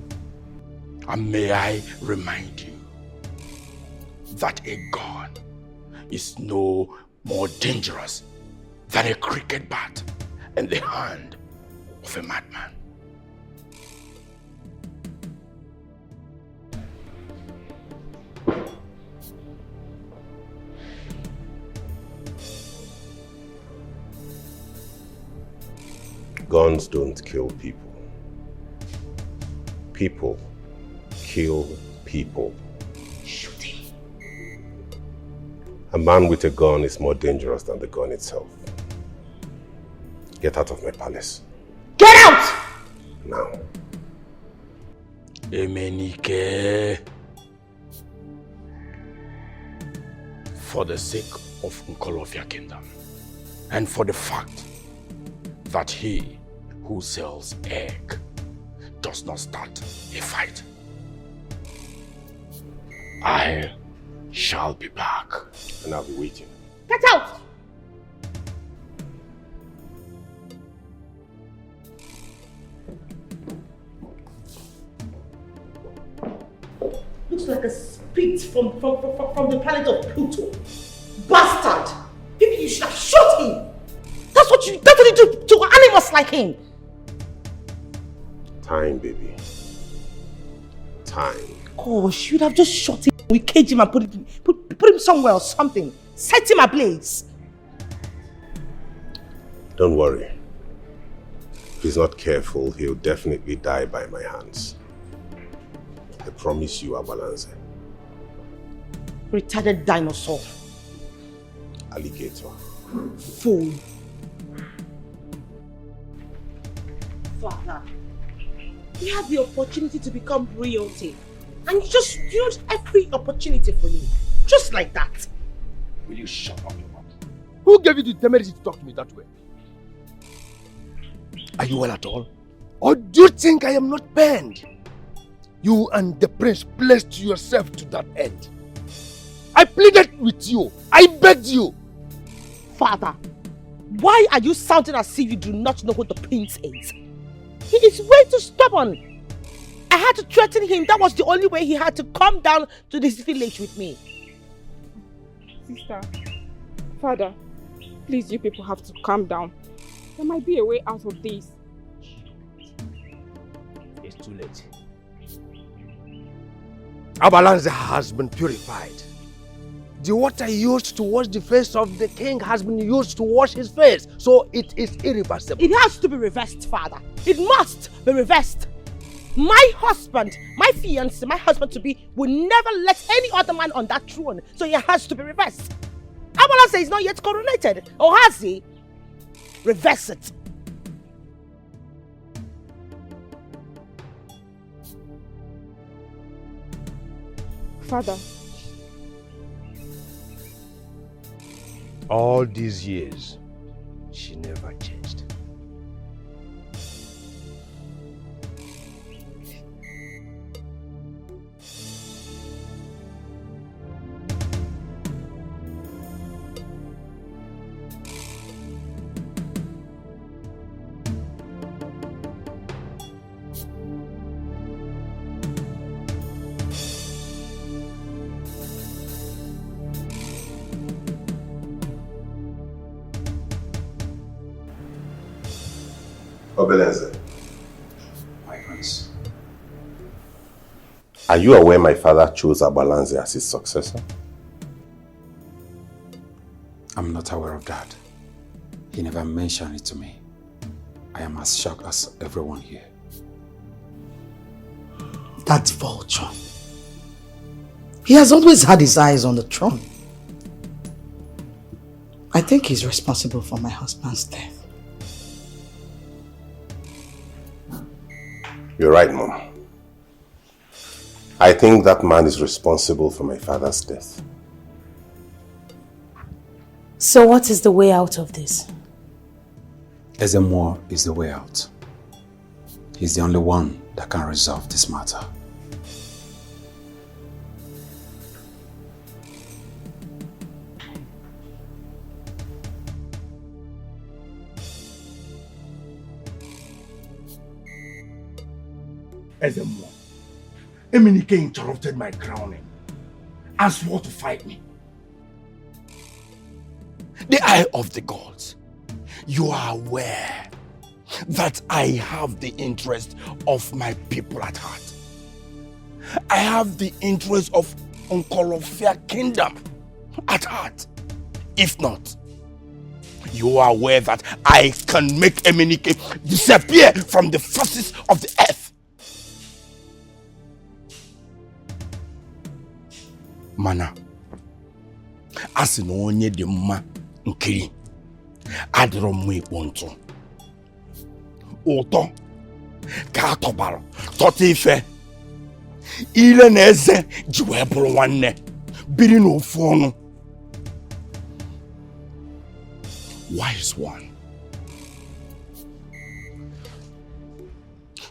And may I remind you that a gun is no more dangerous than a cricket bat in the hand of a madman. Guns don't kill people. People kill people. Shooting. A man with a gun is more dangerous than the gun itself. Get out of my palace. Get out! Now. Emenike. For the sake of Nkolofia Kingdom, and for the fact that he who sells egg does not start a fight, I shall be back. And I'll be waiting. Get out! Looks like a spit from the planet of Pluto. Bastard! Maybe you should have shot him! That's what you do to animals like him! Time, baby. Time. Gosh, you'd have just shot him. We cage him and put him somewhere or something. Set him ablaze. Don't worry. If he's not careful, he'll definitely die by my hands. I promise you, Abalanze. Retarded dinosaur. Alligator. Fool. Father, we have the opportunity to become royalty. And you just used every opportunity for me. Just like that. Will you shut up your mouth? Who gave you the temerity to talk to me that way? Are you well at all? Or do you think I am not burned? You and the prince placed yourself to that end. I pleaded with you. I begged you. Father, why are you sounding as if you do not know who the prince is? He is way too stubborn. I had to threaten him. That was the only way he had to come down to this village with me. Sister, Father, please, you people have to calm down. There might be a way out of this. It's too late. Abalanze has been purified. The water used to wash the face of the king has been used to wash his face. So it is irreversible. It has to be reversed, Father. It must be reversed. My husband, my fiancé, my husband-to-be will never let any other man on that throne. So it has to be reversed. Abalanze is not yet coronated. Or has he? Reverse it. Father. All these years, she never changed. Obelenze. My prince. Are you aware my father chose Abalanze as his successor? I'm not aware of that. He never mentioned it to me. I am as shocked as everyone here. That vulture. He has always had his eyes on the throne. I think he's responsible for my husband's death. You're right, Mom. I think that man is responsible for my father's death. So what is the way out of this? Ezemore is the way out. He's the only one that can resolve this matter. Ezemo, Eminike interrupted my crowning and swore to fight me. The eye of the gods, you are aware that I have the interest of my people at heart. I have the interest of Onkolofia kingdom at heart. If not, you are aware that I can make Eminike disappear from the forces of the earth. Mana, as in onye de mma nkiri, adro mwe ponto. Oto, ka tobaro, toti ife. Ile neze jiwe bulu wanne, biri no fono. Wise one.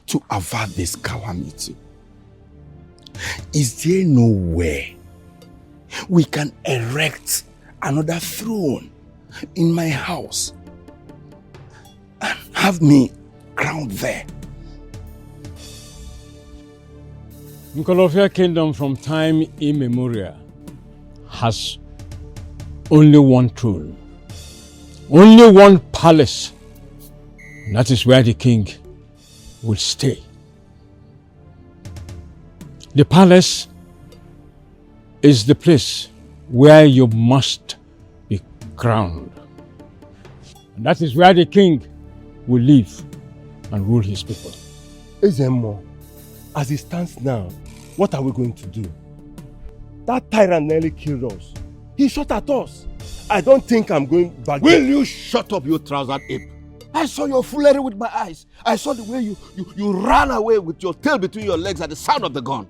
To avert this calamity, is there no way we can erect another throne in my house and have me crowned there? Nkolofia kingdom from time immemorial has only one throne, only one palace, and that is where the king will stay. The palace is the place where you must be crowned. And that is where the king will live and rule his people. Ezemo, as it stands now, what are we going to do? That tyrant nearly killed us. He shot at us. I don't think I'm going back. Will you shut up, you trousered ape? I saw your foolery with my eyes. I saw the way you ran away with your tail between your legs at the sound of the gun.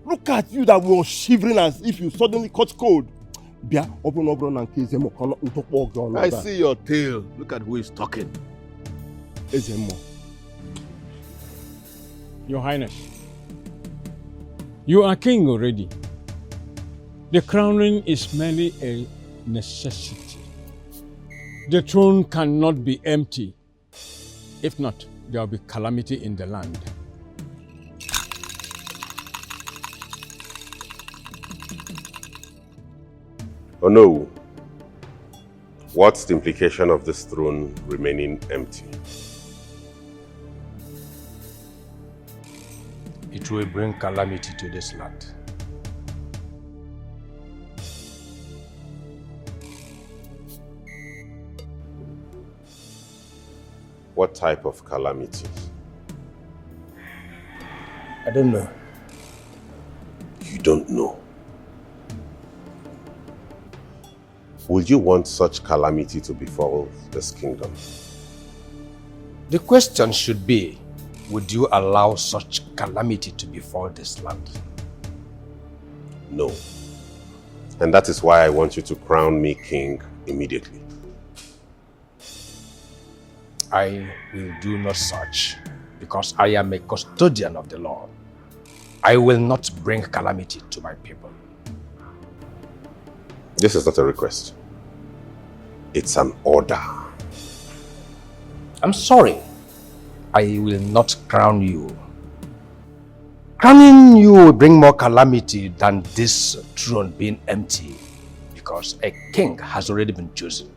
Look at you that were shivering as if you suddenly caught cold. I see your tail. Look at who is talking. Your Highness, you are king already. The crowning is merely a necessity. The throne cannot be empty. If not, there will be calamity in the land. Oh no. What's the implication of this throne remaining empty? It will bring calamity to this land. What type of calamity? I don't know. You don't know? Would you want such calamity to befall this kingdom? The question should be, would you allow such calamity to befall this land? No. And that is why I want you to crown me king immediately. I will do no such, because I am a custodian of the law. I will not bring calamity to my people. This is not a request. It's an order. I'm sorry. I will not crown you. Crowning you will bring more calamity than this throne being empty, because a king has already been chosen.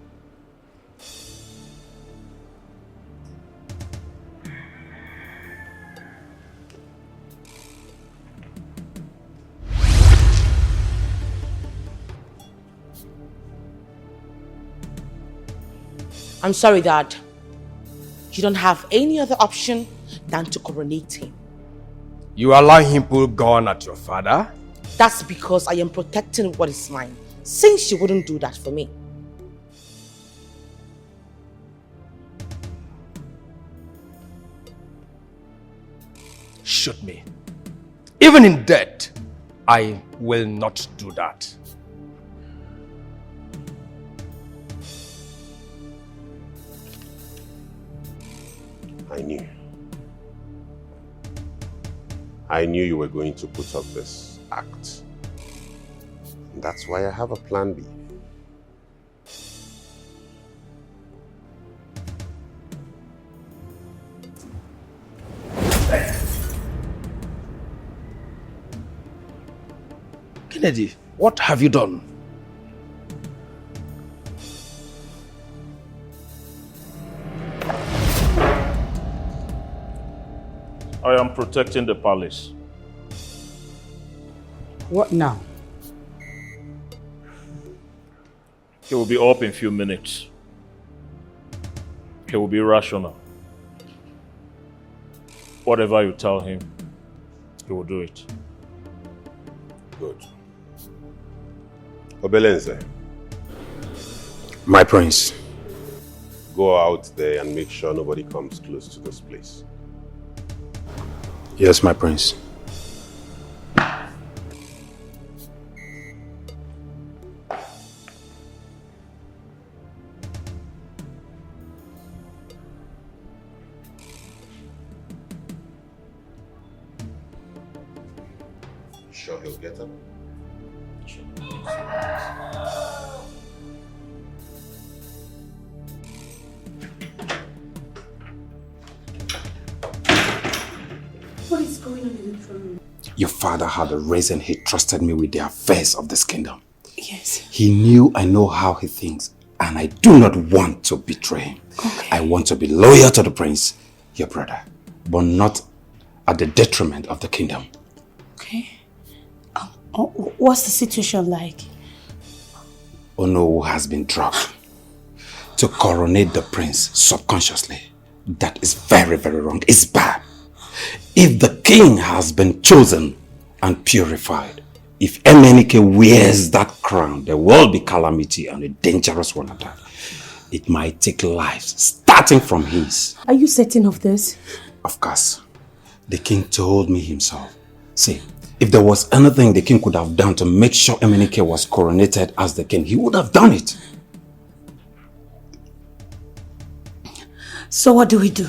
I'm sorry, Dad. You don't have any other option than to coronate him. You allow him pull gun at your father? That's because I am protecting what is mine, since you wouldn't do that for me. Shoot me. Even in death, I will not do that. I knew. I knew you were going to put up this act. That's why I have a plan B. Kennedy, what have you done? I am protecting the palace. What now? He will be up in a few minutes. He will be rational. Whatever you tell him, he will do it. Good. Obelenze. My prince. Go out there and make sure nobody comes close to this place. Yes, my prince. Sure he'll get up? What is going on in the throne room? Your father had a reason he trusted me with the affairs of this kingdom. Yes. He knew I know how he thinks, and I do not want to betray him. Okay. I want to be loyal to the prince, your brother, but not at the detriment of the kingdom. Okay. What's the situation like? Ono has been drugged to coronate the prince subconsciously. That is very, very wrong. It's bad. If the king has been chosen and purified, if Emenike wears that crown, there will be calamity, and a dangerous one at that. It might take lives, starting from his. Are you certain of this? Of course. The king told me himself. See, if there was anything the king could have done to make sure Emenike was coronated as the king, he would have done it. So what do we do?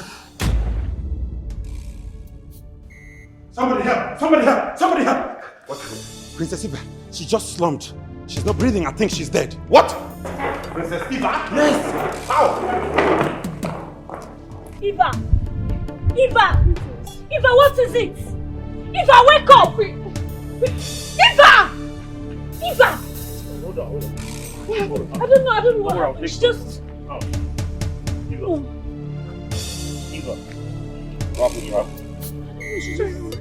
Somebody help! Somebody help! Somebody help! What happened? Princess Eva, she just slumped. She's not breathing. I think she's dead. What? Princess Eva? Yes! How? Eva! Eva! Eva, what is it? Eva, wake up! Eva! Eva! Hold on. I don't know what happened. It's just... Eva. Eva. What happened? It's just...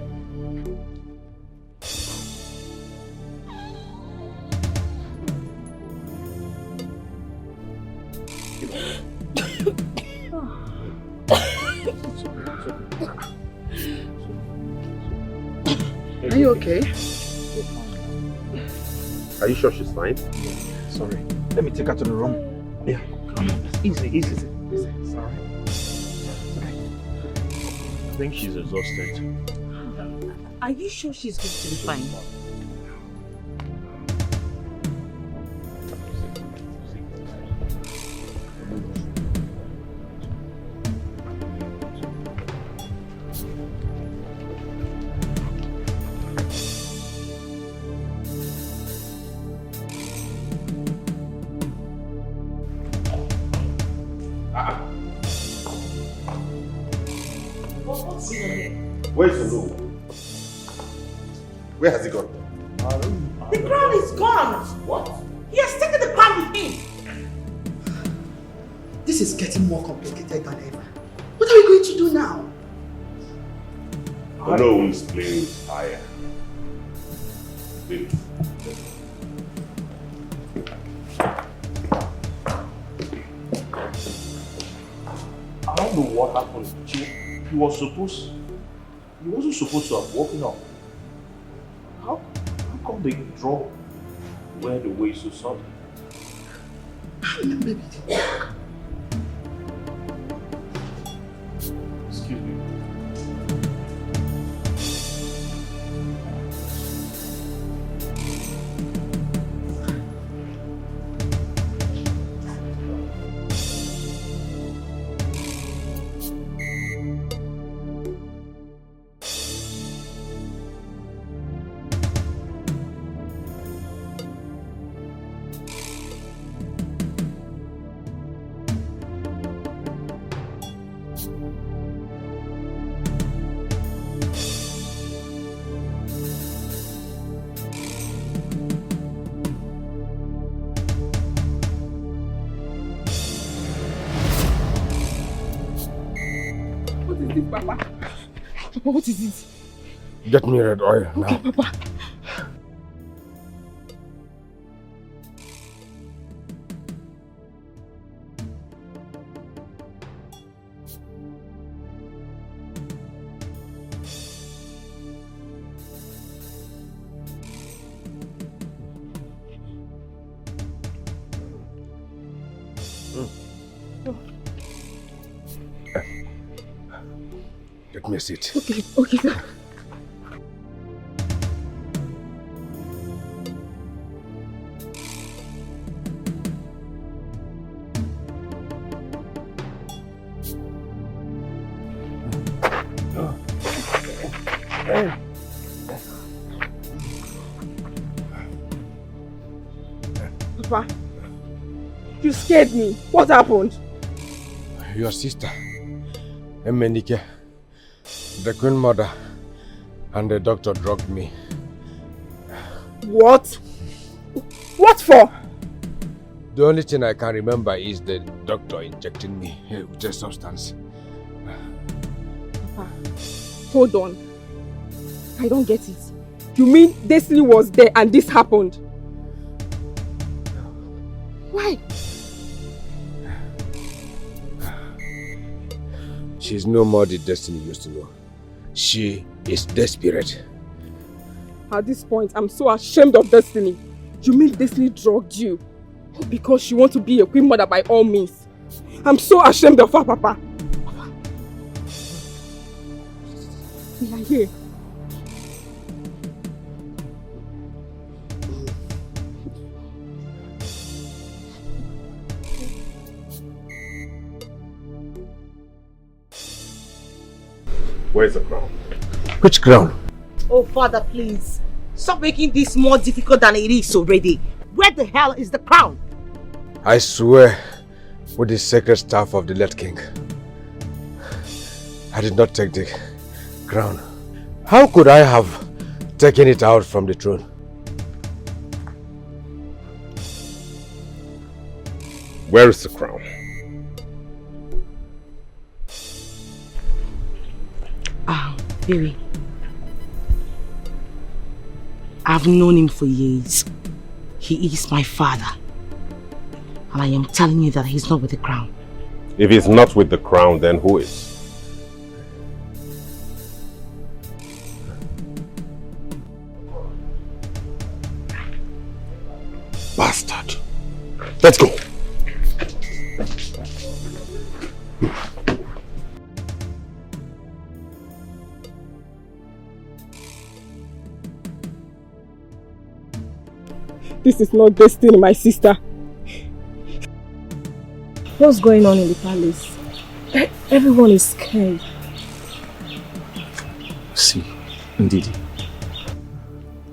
Are you okay? Are you sure she's fine? Sorry. Let me take her to the room. Yeah. Come on. Easy. It's alright. Okay. I think she's exhausted. Are you sure she's going to be fine? Where's the room? Where has he gone? The crown is gone. What? He has taken the crown with him. This is getting more complicated than ever. What are we going to do now? I know who's playing with fire. Baby. I don't know what happened. He wasn't supposed to have woken up. How come they draw where the way so sudden? Maybe it work. Excuse me. What is this, Papa? Papa, what is it? Get me red oil now. Okay, Papa. Get me a seat. Okay, okay, sir. Papa, you scared me. What happened? Your sister, Emenike, the Queen Mother, and the doctor drugged me. What? What for? The only thing I can remember is the doctor injecting me with a substance. Papa, hold on. I don't get it. You mean Destiny was there and this happened? Why? She's no more the Destiny used to know. She is desperate. At this point, I'm so ashamed of Destiny. You mean Destiny drugged you? Because she wants to be a Queen Mother by all means. I'm so ashamed of her, Papa. We are here. Where's the crown? Which crown? Oh, Father, please. Stop making this more difficult than it is already. Where the hell is the crown? I swear with the sacred staff of the late king, I did not take the crown. How could I have taken it out from the throne? Where is the crown? Baby, I've known him for years. He is my father. And I am telling you that he's not with the crown. If he's not with the crown, then who is? Bastard. Let's go. This is not Destiny, my sister. What's going on in the palace? Everyone is scared. See, Ndidi,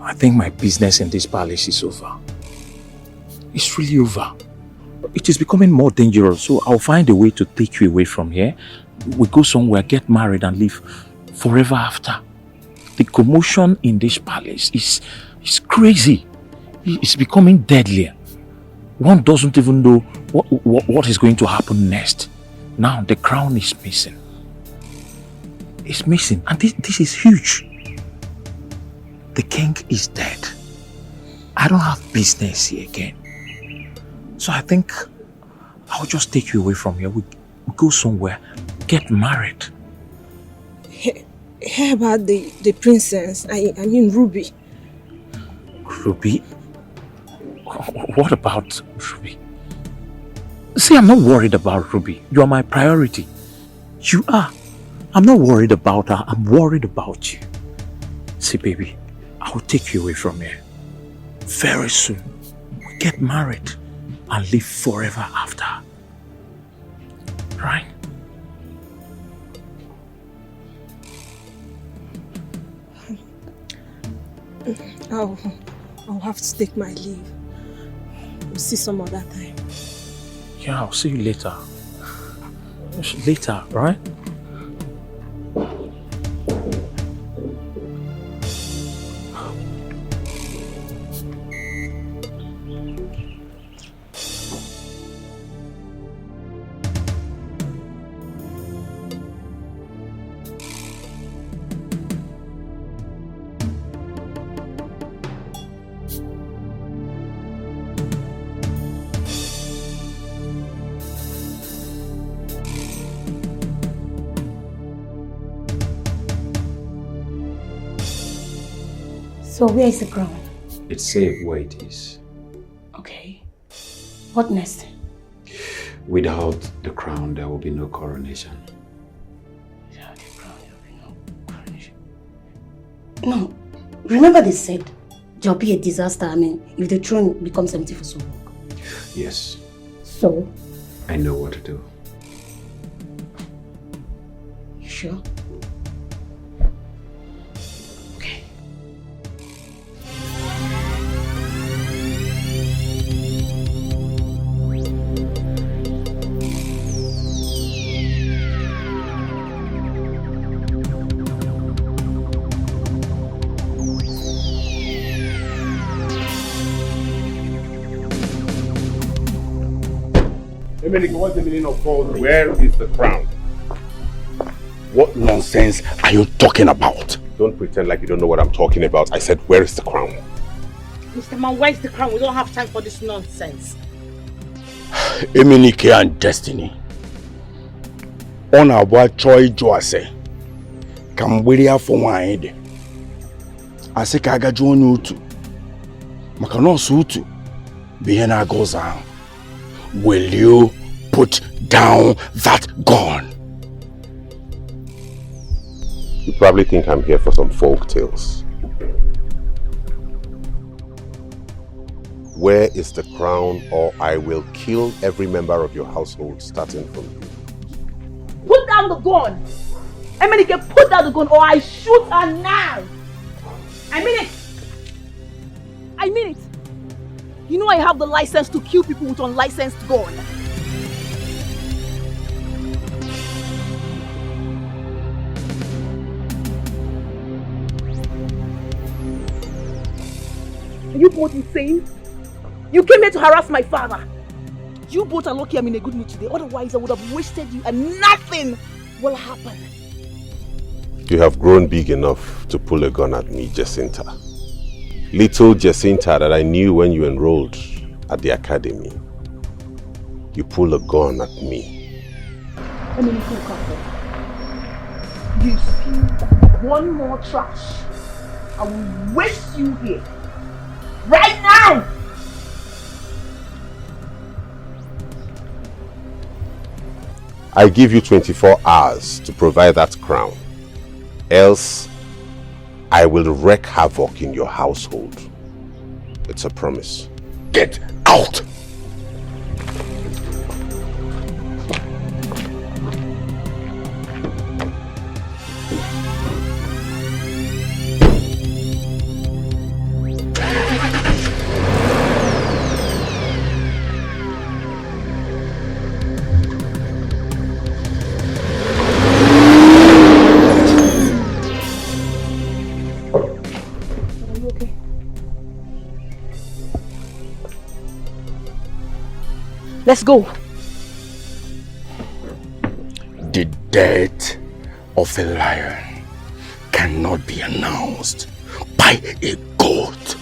I think my business in this palace is over. It's really over. It is becoming more dangerous, so I'll find a way to take you away from here. We go somewhere, get married and live forever after. The commotion in this palace is crazy. It's becoming deadlier. One doesn't even know what is going to happen next. Now the crown is missing. It's missing, and this is huge. The king is dead. I don't have business here again. So I think I'll just take you away from here. We go somewhere, get married. How about the princess? I mean Ruby. Ruby? What about Ruby? See, I'm not worried about Ruby. You are my priority. You are. I'm not worried about her. I'm worried about you. See, baby, I will take you away from here. Very soon, we get married and live forever after. Right? I'll have to take my leave. We'll see some other time. Yeah, I'll see you later. Later, right? So where is the crown? It's safe where it is. Okay. What next? Without the crown, there will be no coronation. Without the crown, there will be no coronation. No. Remember they said there will be a disaster, if the throne becomes empty for so long. Yes. So? I know what to do. You sure? Okay. What's the meaning of all this? Where is the crown? What nonsense are you talking about? Don't pretend like you don't know what I'm talking about. I said, where is the crown? Mr. Man, where's the crown? We don't have time for this nonsense. Eminike and Destiny. On our Choi Joase. Kamwiria for wine. I say Kaga John Utu. Makano Sutu. Biena goes on. Will you put down that gun? You probably think I'm here for some folk tales. Where is the crown, or I will kill every member of your household, starting from you. Put down the gun! Emenike, put down the gun or I shoot her now! I mean it! I mean it! You know I have the license to kill people with unlicensed gun. Are you both insane? You came here to harass my father. You both are lucky I'm in a good mood today. Otherwise, I would have wasted you and nothing will happen. You have grown big enough to pull a gun at me, Jacinta. Little Jacinta that I knew when you enrolled at the academy. You pull a gun at me. I mean, you spew one more trash, I will waste you here. Right now! I give you 24 hours to provide that crown. Else, I will wreak havoc in your household. It's a promise. Get out! Let's go. The death of a lion cannot be announced by a goat.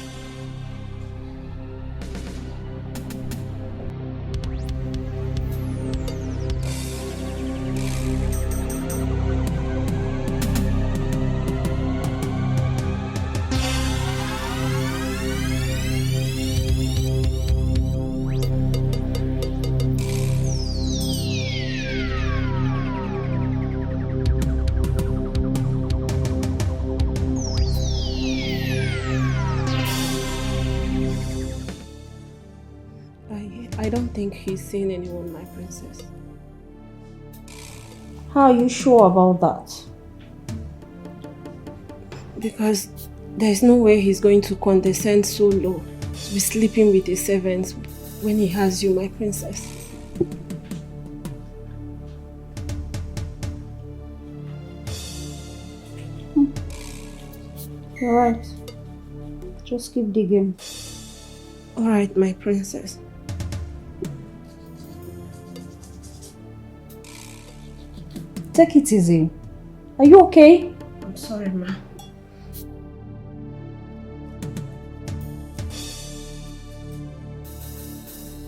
I don't think he's seen anyone, my princess. How are you sure about that? Because there's no way he's going to condescend so low to be sleeping with his servants when he has you, my princess. You're right. Just keep digging. Alright, my princess. Take it easy. Are you okay? I'm sorry, ma.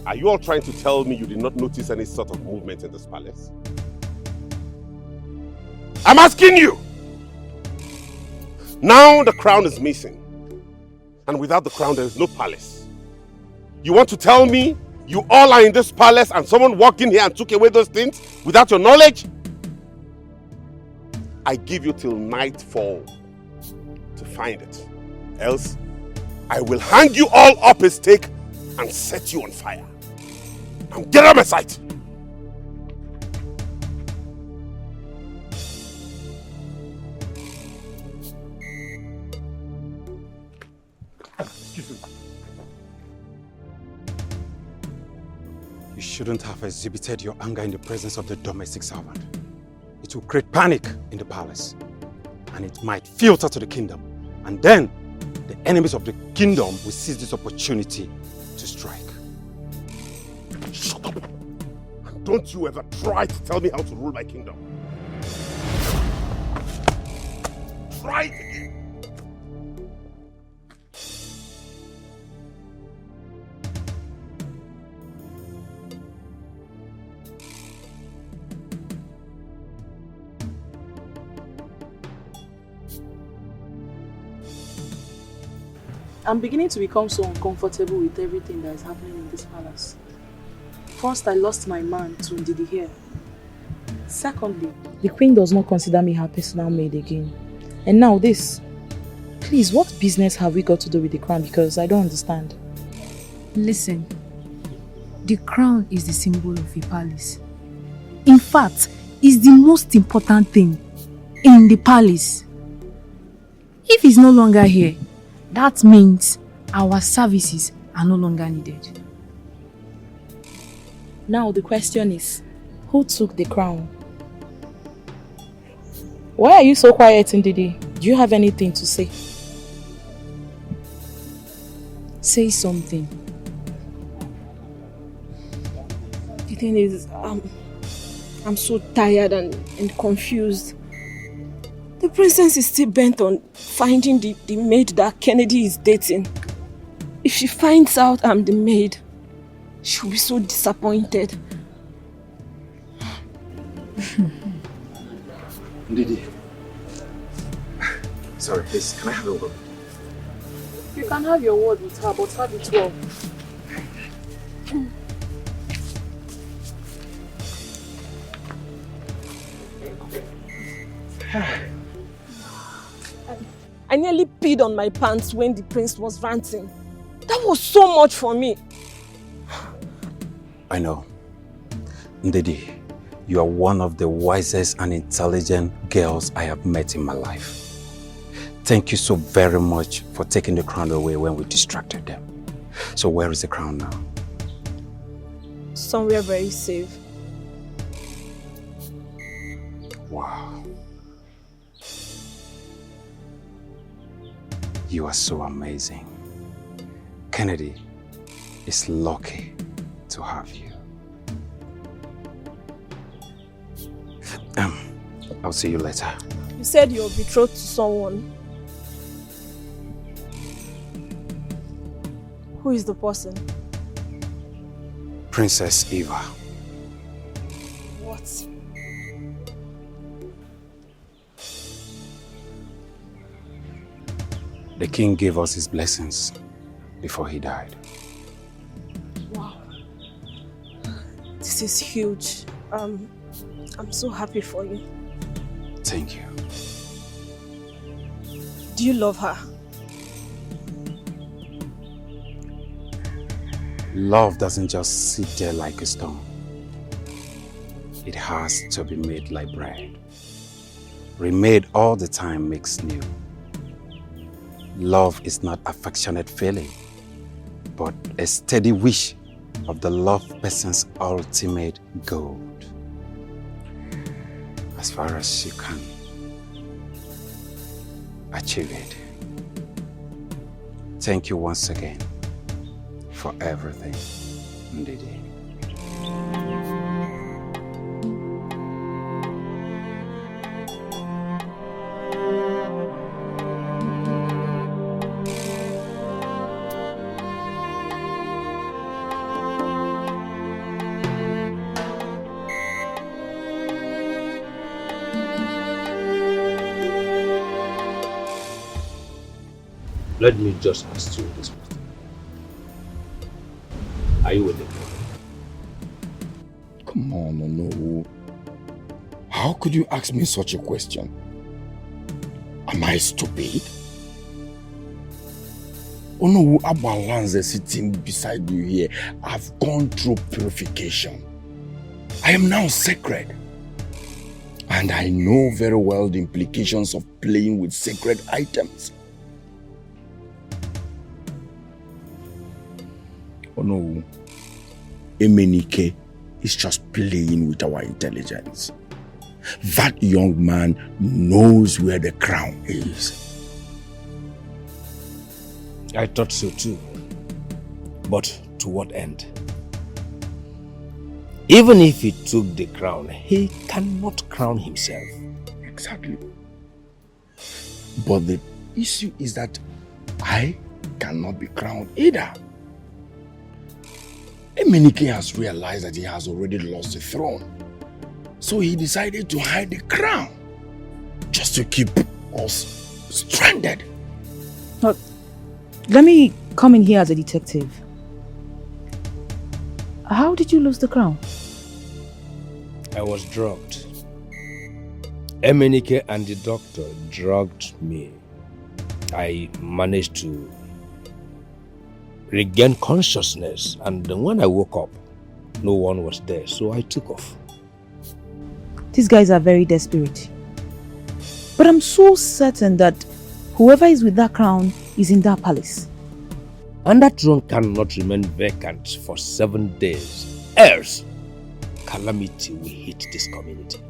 Are you all trying to tell me you did not notice any sort of movement in this palace? I'm asking you! Now the crown is missing. And without the crown, there is no palace. You want to tell me you all are in this palace and someone walked in here and took away those things without your knowledge? I give you till nightfall to find it. Else, I will hang you all up a stake and set you on fire. Now get out of my sight! Excuse me. You shouldn't have exhibited your anger in the presence of the domestic servant. It will create panic in the palace, and it might filter to the kingdom. And then, the enemies of the kingdom will seize this opportunity to strike. Shut up! And don't you ever try to tell me how to rule my kingdom. Try it again. I'm beginning to become so uncomfortable with everything that is happening in this palace. First, I lost my man to Ndidi here. Secondly, the queen does not consider me her personal maid again. And now this. Please, what business have we got to do with the crown? Because I don't understand. Listen, the crown is the symbol of a palace. In fact, it's the most important thing in the palace. If he's no longer here, that means our services are no longer needed. Now the question is, who took the crown? Why are you so quiet, Ndidi? Do you have anything to say? Say something. The thing is, I'm so tired and confused. The princess is still bent on finding the maid that Kennedy is dating. If she finds out I'm the maid, she'll be so disappointed. Ndidi. Sorry, please, can I have a word? You can have your word with her, but have it well. I nearly peed on my pants when the prince was ranting. That was so much for me. I know. Ndidi, you are one of the wisest and intelligent girls I have met in my life. Thank you so very much for taking the crown away when we distracted them. So where is the crown now? Somewhere very safe. Wow. You are so amazing. Kennedy is lucky to have you. I'll see you later. You said you're betrothed to someone. Who is the person? Princess Eva. What? The king gave us his blessings before he died. Wow. This is huge. I'm so happy for you. Thank you. Do you love her? Love doesn't just sit there like a stone. It has to be made like bread. Remade all the time makes new. Love is not affectionate feeling, but a steady wish of the loved person's ultimate goal. As far as she can achieve it. Thank you once again for everything, Ndidi. Let me just ask you this question. Are you with me? Come on, no. How could you ask me such a question? Am I stupid? Oh no, Abalanze sitting beside you here. I've gone through purification. I am now sacred. And I know very well the implications of playing with sacred items. Oh no, Emenike is just playing with our intelligence. That young man knows where the crown is. I thought so too. But to what end? Even if he took the crown, he cannot crown himself. Exactly. But the issue is that I cannot be crowned either. Emenike has realized that he has already lost the throne. So he decided to hide the crown. Just to keep us stranded. Let me come in here as a detective. How did you lose the crown? I was drugged. Emenike and the doctor drugged me. I managed to regain consciousness, and when I woke up, no one was there, so I took off. These guys are very desperate. But I'm so certain that whoever is with that crown is in that palace. And that throne cannot remain vacant for 7 days. Else, calamity will hit this community.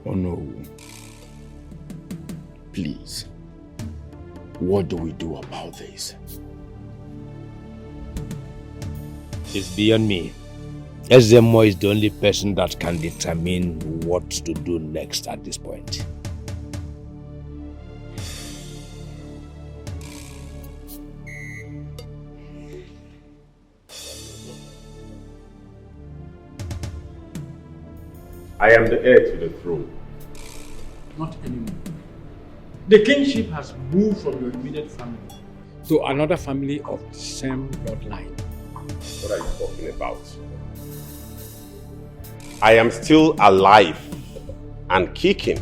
Oh no. Please. What do we do about this? It's beyond me. Ezemo is the only person that can determine what to do next at this point. I am the heir to the throne. Not anymore. The kingship has moved from your immediate family to another family of the same bloodline. What are you talking about? I am still alive and kicking.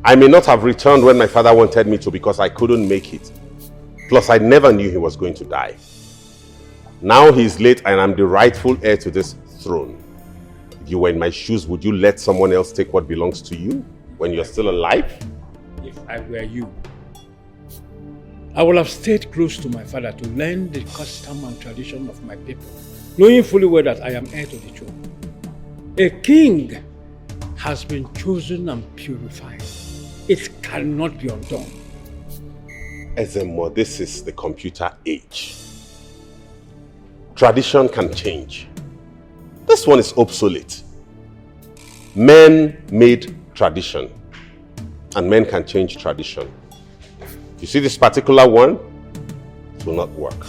I may not have returned when my father wanted me to because I couldn't make it. Plus, I never knew he was going to die. Now he's late and I'm the rightful heir to this throne. If you were in my shoes, would you let someone else take what belongs to you when you're still alive? If I were you, I would have stayed close to my father to learn the custom and tradition of my people, knowing fully well that I am heir to the throne. A king has been chosen and purified. It cannot be undone. Ezemo, this is the computer age. Tradition can change. This one is obsolete. Men made tradition, and men can change tradition. You see this particular one? It will not work.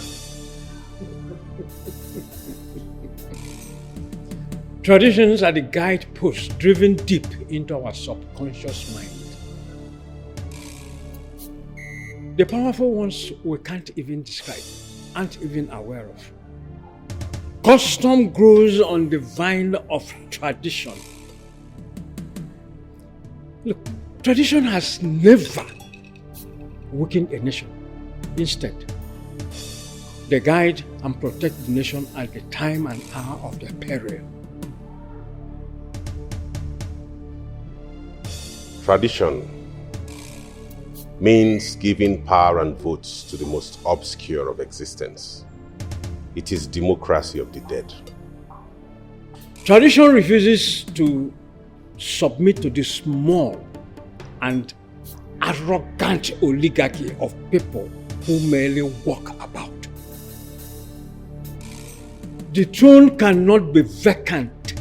Traditions are the guideposts driven deep into our subconscious mind. The powerful ones we can't even describe, aren't even aware of. Custom grows on the vine of tradition. Look, tradition has never weakened a nation. Instead, they guide and protect the nation at the time and hour of their peril. Tradition means giving power and votes to the most obscure of existence. It is democracy of the dead. Tradition refuses to submit to the small and arrogant oligarchy of people who merely walk about. The throne cannot be vacant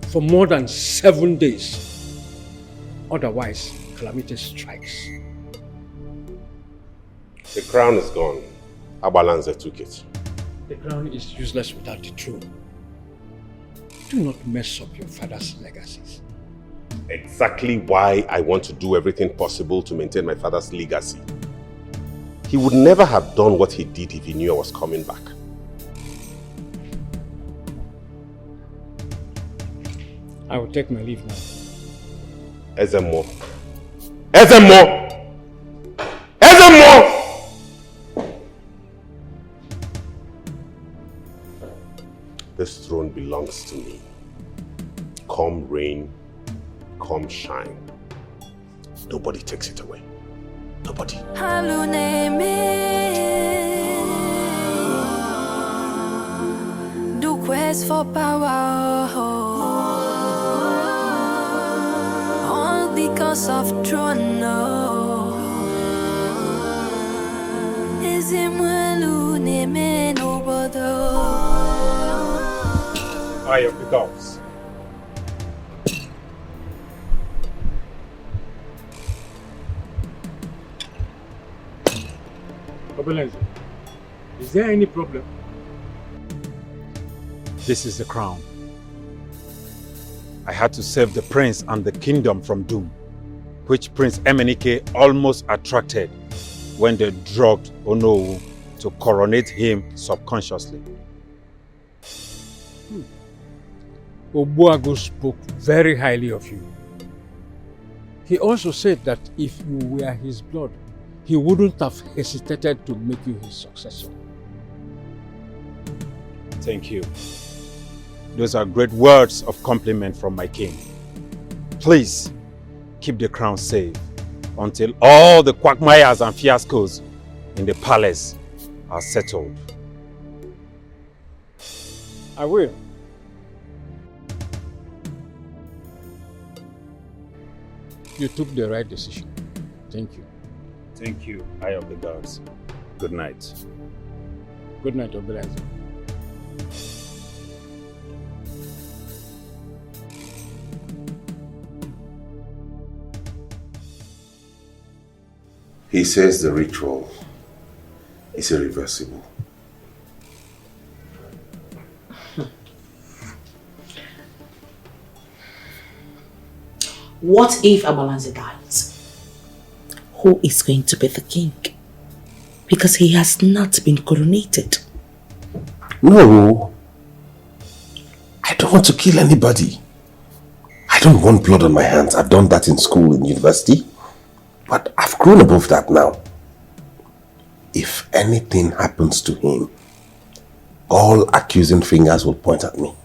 for more than 7 days. Otherwise, calamity strikes. The crown is gone. Abalanze took it. The crown is useless without the throne. Do not mess up your father's legacies. Exactly why I want to do everything possible to maintain my father's legacy. He would never have done what he did if he knew I was coming back. I will take my leave now. Ezemo! Ezemo! Ezemo! This throne belongs to me. Come rain, come shine. Nobody takes it away. Nobody. Do quest for power, all because of throne. Is it Eye of the gods. Obelenze, is there any problem? This is the crown. I had to save the prince and the kingdom from doom, which Prince Emenike almost attracted when they drugged Onowu to coronate him subconsciously. Obuagu spoke very highly of you. He also said that if you were his blood, he wouldn't have hesitated to make you his successor. Thank you. Those are great words of compliment from my king. Please, keep the crown safe until all the quagmires and fiascos in the palace are settled. I will. You took the right decision. Thank you. Thank you, Eye of the Gods. Good night. Good night, Obelenze. He says the ritual is irreversible. What if Abalanze dies? Who is going to be the king? Because he has not been coronated. No. I don't want to kill anybody. I don't want blood on my hands. I've done that in school and university. But I've grown above that now. If anything happens to him, all accusing fingers will point at me.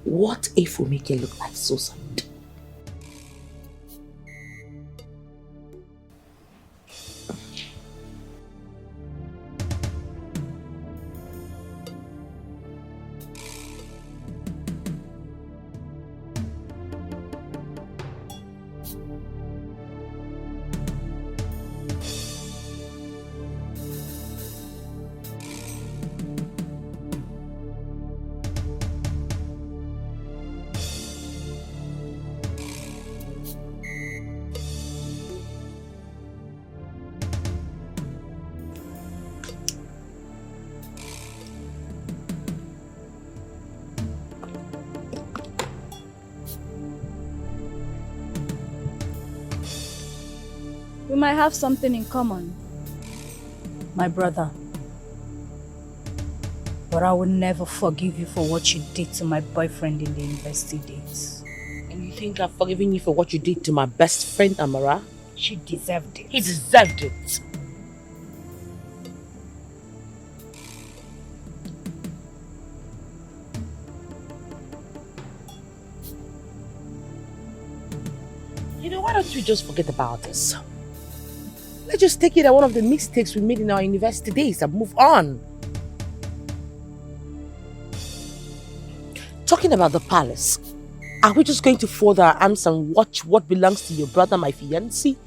What if we make it look like suicide? We might have something in common. My brother. But I will never forgive you for what you did to my boyfriend in the university days. And you think I've forgiven you for what you did to my best friend, Amara? She deserved it. He deserved it. You know, why don't we just forget about this? Let's just take it as one of the mistakes we made in our university days and move on. Talking about the palace, are we just going to fold our arms and watch what belongs to your brother, my fiancé,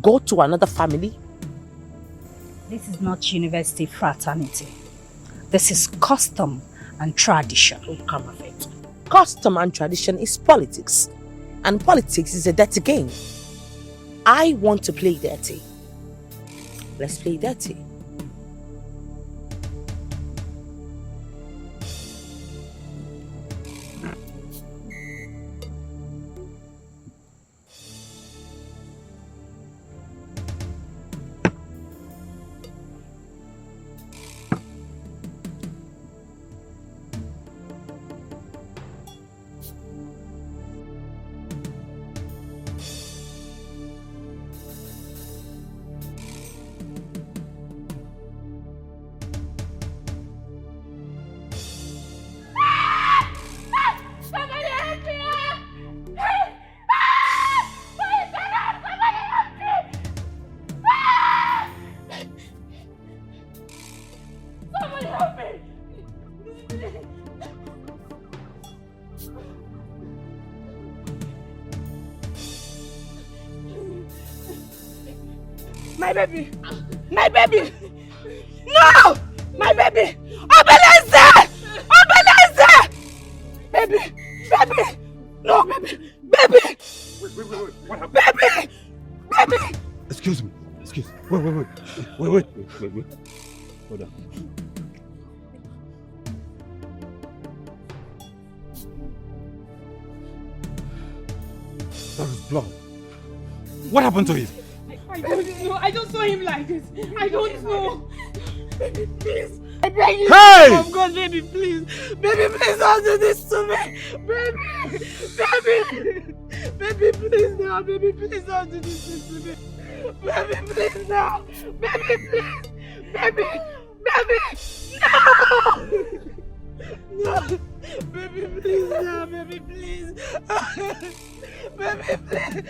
go to another family? This is not university fraternity. This is custom and tradition. Oh, come of it. Custom and tradition is politics. And politics is a dirty game. I want to play dirty. Let's play dirty. My baby! My baby! No! My baby! Obeleze! Obeleze! Baby! Baby! No, baby! Baby! Wait. What happened? Baby! Baby! Excuse me. Wait. Hold on. That was blood. What happened to him? I don't know. I just saw him like this. I don't know. Baby, please. I beg you. Hey! Oh God, baby, please. Baby, please don't do this to me. Baby, please now. Baby, please don't do this to me. Baby, please now. Baby, please. Baby, no. No. Baby, please now. Baby, please. Baby, please.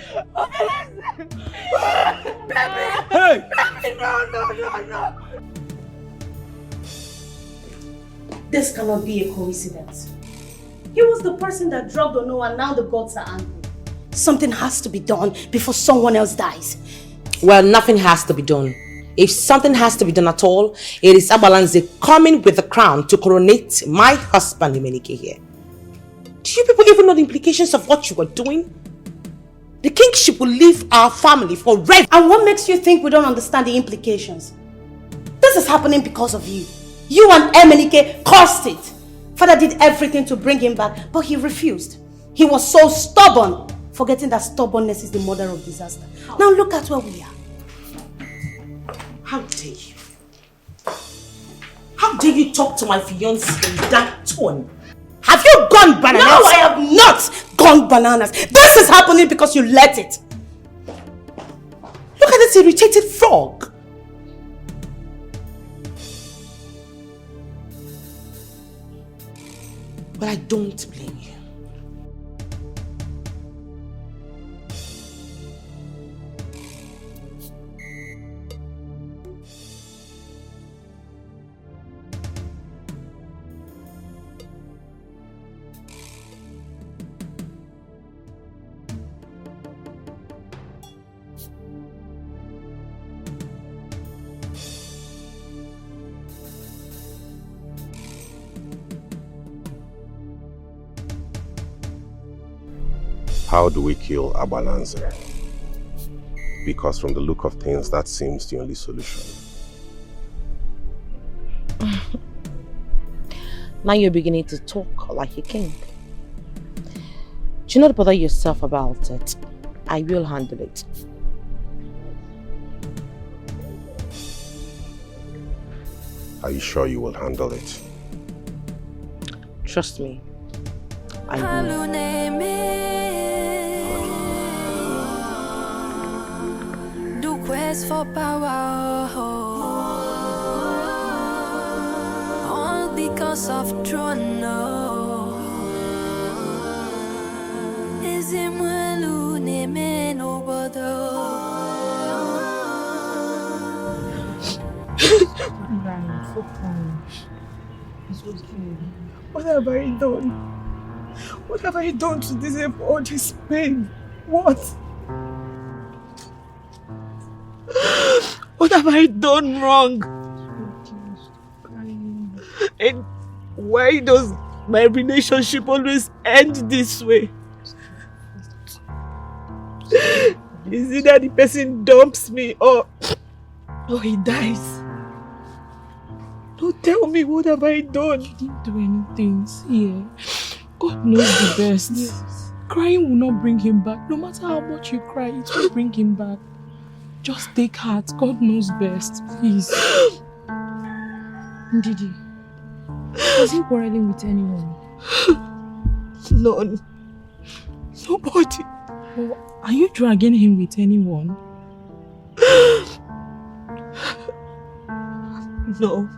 Baby. Hey! Baby, no. This cannot be a coincidence. He was the person that drugged Ono and now the gods are angry. Something has to be done before someone else dies. Well, nothing has to be done. If something has to be done at all, it is Abalanze coming with the crown to coronate my husband Imenike here. Do you people even know the implications of what you are doing? The kingship will leave our family forever. And what makes you think we don't understand the implications? This is happening because of you. You and Emenike caused it. Father did everything to bring him back, but he refused. He was so stubborn, forgetting that stubbornness is the mother of disaster. Now look at where we are. How dare you? How dare you talk to my fiancé in that tone? Have you gone bananas? No, I have not gone bananas. This is happening because you let it. Look at this irritated frog. But I don't blame you. How do we kill Abalanze? Because from the look of things, that seems the only solution. Now you're beginning to talk like a king. Do not bother yourself about it. I will handle it. Are you sure you will handle it? Trust me. I will. Do quest for power, all because of throne. Is him well name no bother. So fine. It's okay. What have I done? What have I done to deserve all this pain? What? What have I done wrong? And why does my relationship always end this way? Is it that the person dumps me or he dies? Don't tell me, what have I done? You didn't do anything. See, God knows the best. Yes. Crying will not bring him back. No matter how much you cry, it will bring him back. Just take heart. God knows best. Please. Ndidi, was he quarreling with anyone? None. Nobody. Well, are you dragging him with anyone? No.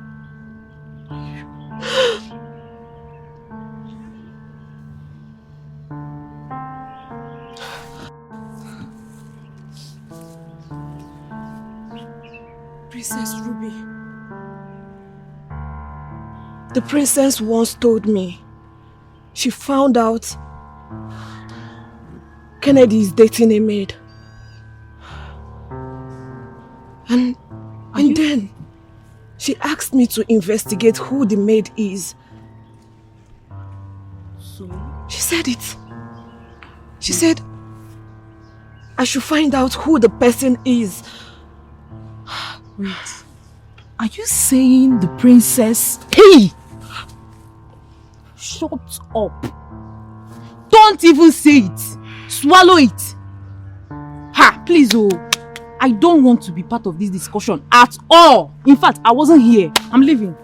Princess Ruby. The princess once told me she found out Kennedy is dating a maid. And then she asked me to investigate who the maid is. So? She said it. She said I should find out who the person is. Wait. Are you saying the princess? Hey! Shut up. Don't even say it. Swallow it. Ha! Please, oh. I don't want to be part of this discussion at all. In fact, I wasn't here. I'm leaving.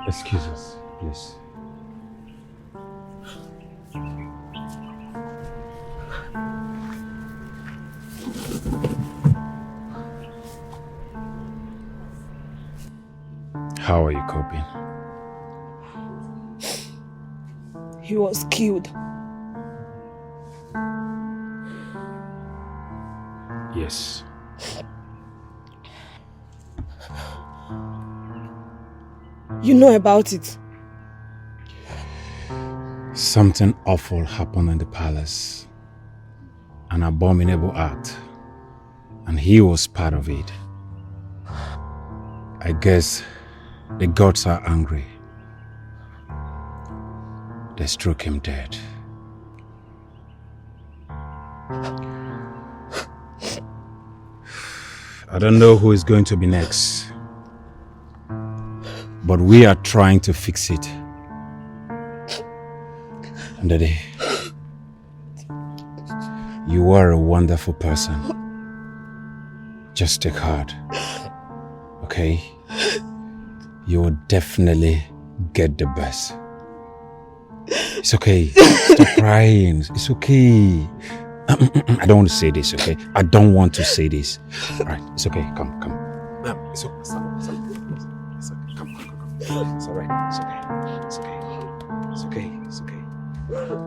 Excuse us, please. How are you coping? He was killed. Yes. You know about it? Something awful happened in the palace. An abominable act. And he was part of it. I guess the gods are angry. They struck him dead. I don't know who is going to be next. But we are trying to fix it. And Daddy, you are a wonderful person. Just take heart. Okay? You will definitely get the best. It's okay. Stop crying. It's okay. I don't want to say this, okay? I don't want to say this. Alright, it's okay. Come. It's okay. It's okay. Come. It's alright. It's okay. It's okay. It's okay.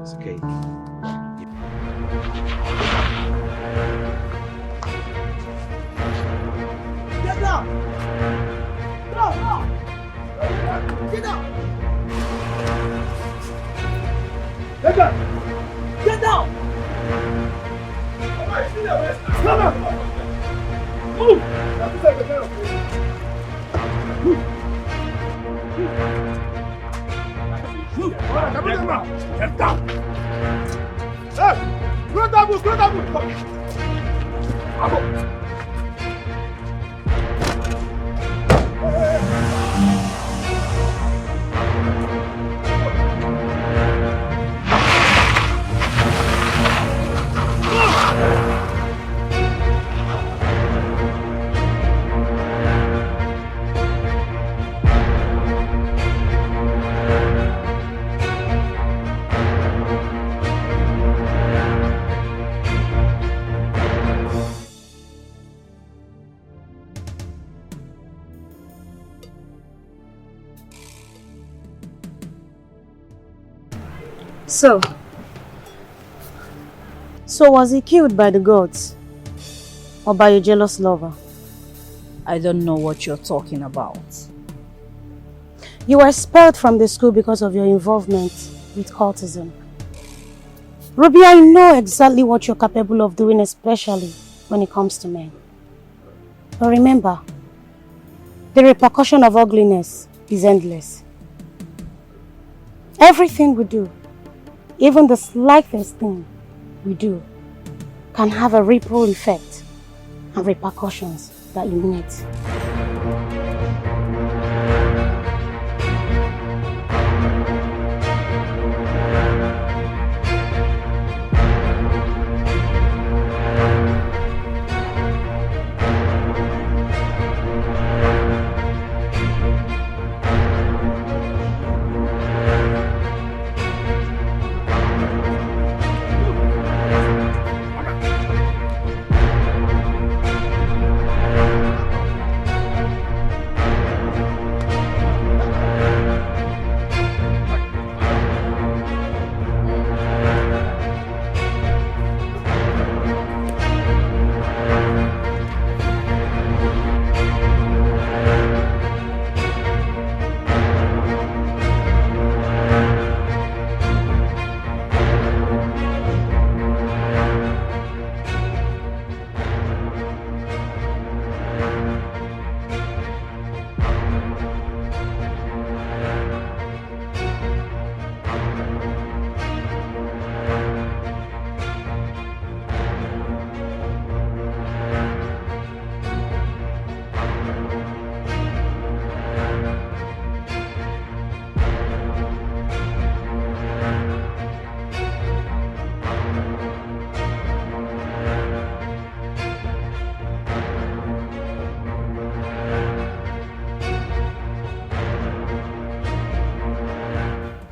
It's okay. Get down! Get down! Get down! Get down! Come on! Move! Get down! Hey! Go down! So was he killed by the gods? Or by a jealous lover? I don't know what you're talking about. You were expelled from the school because of your involvement with cultism. Ruby, I know exactly what you're capable of doing, especially when it comes to men. But remember, the repercussion of ugliness is endless. Everything we do, even the slightest thing we do, can have a ripple effect and repercussions that you need.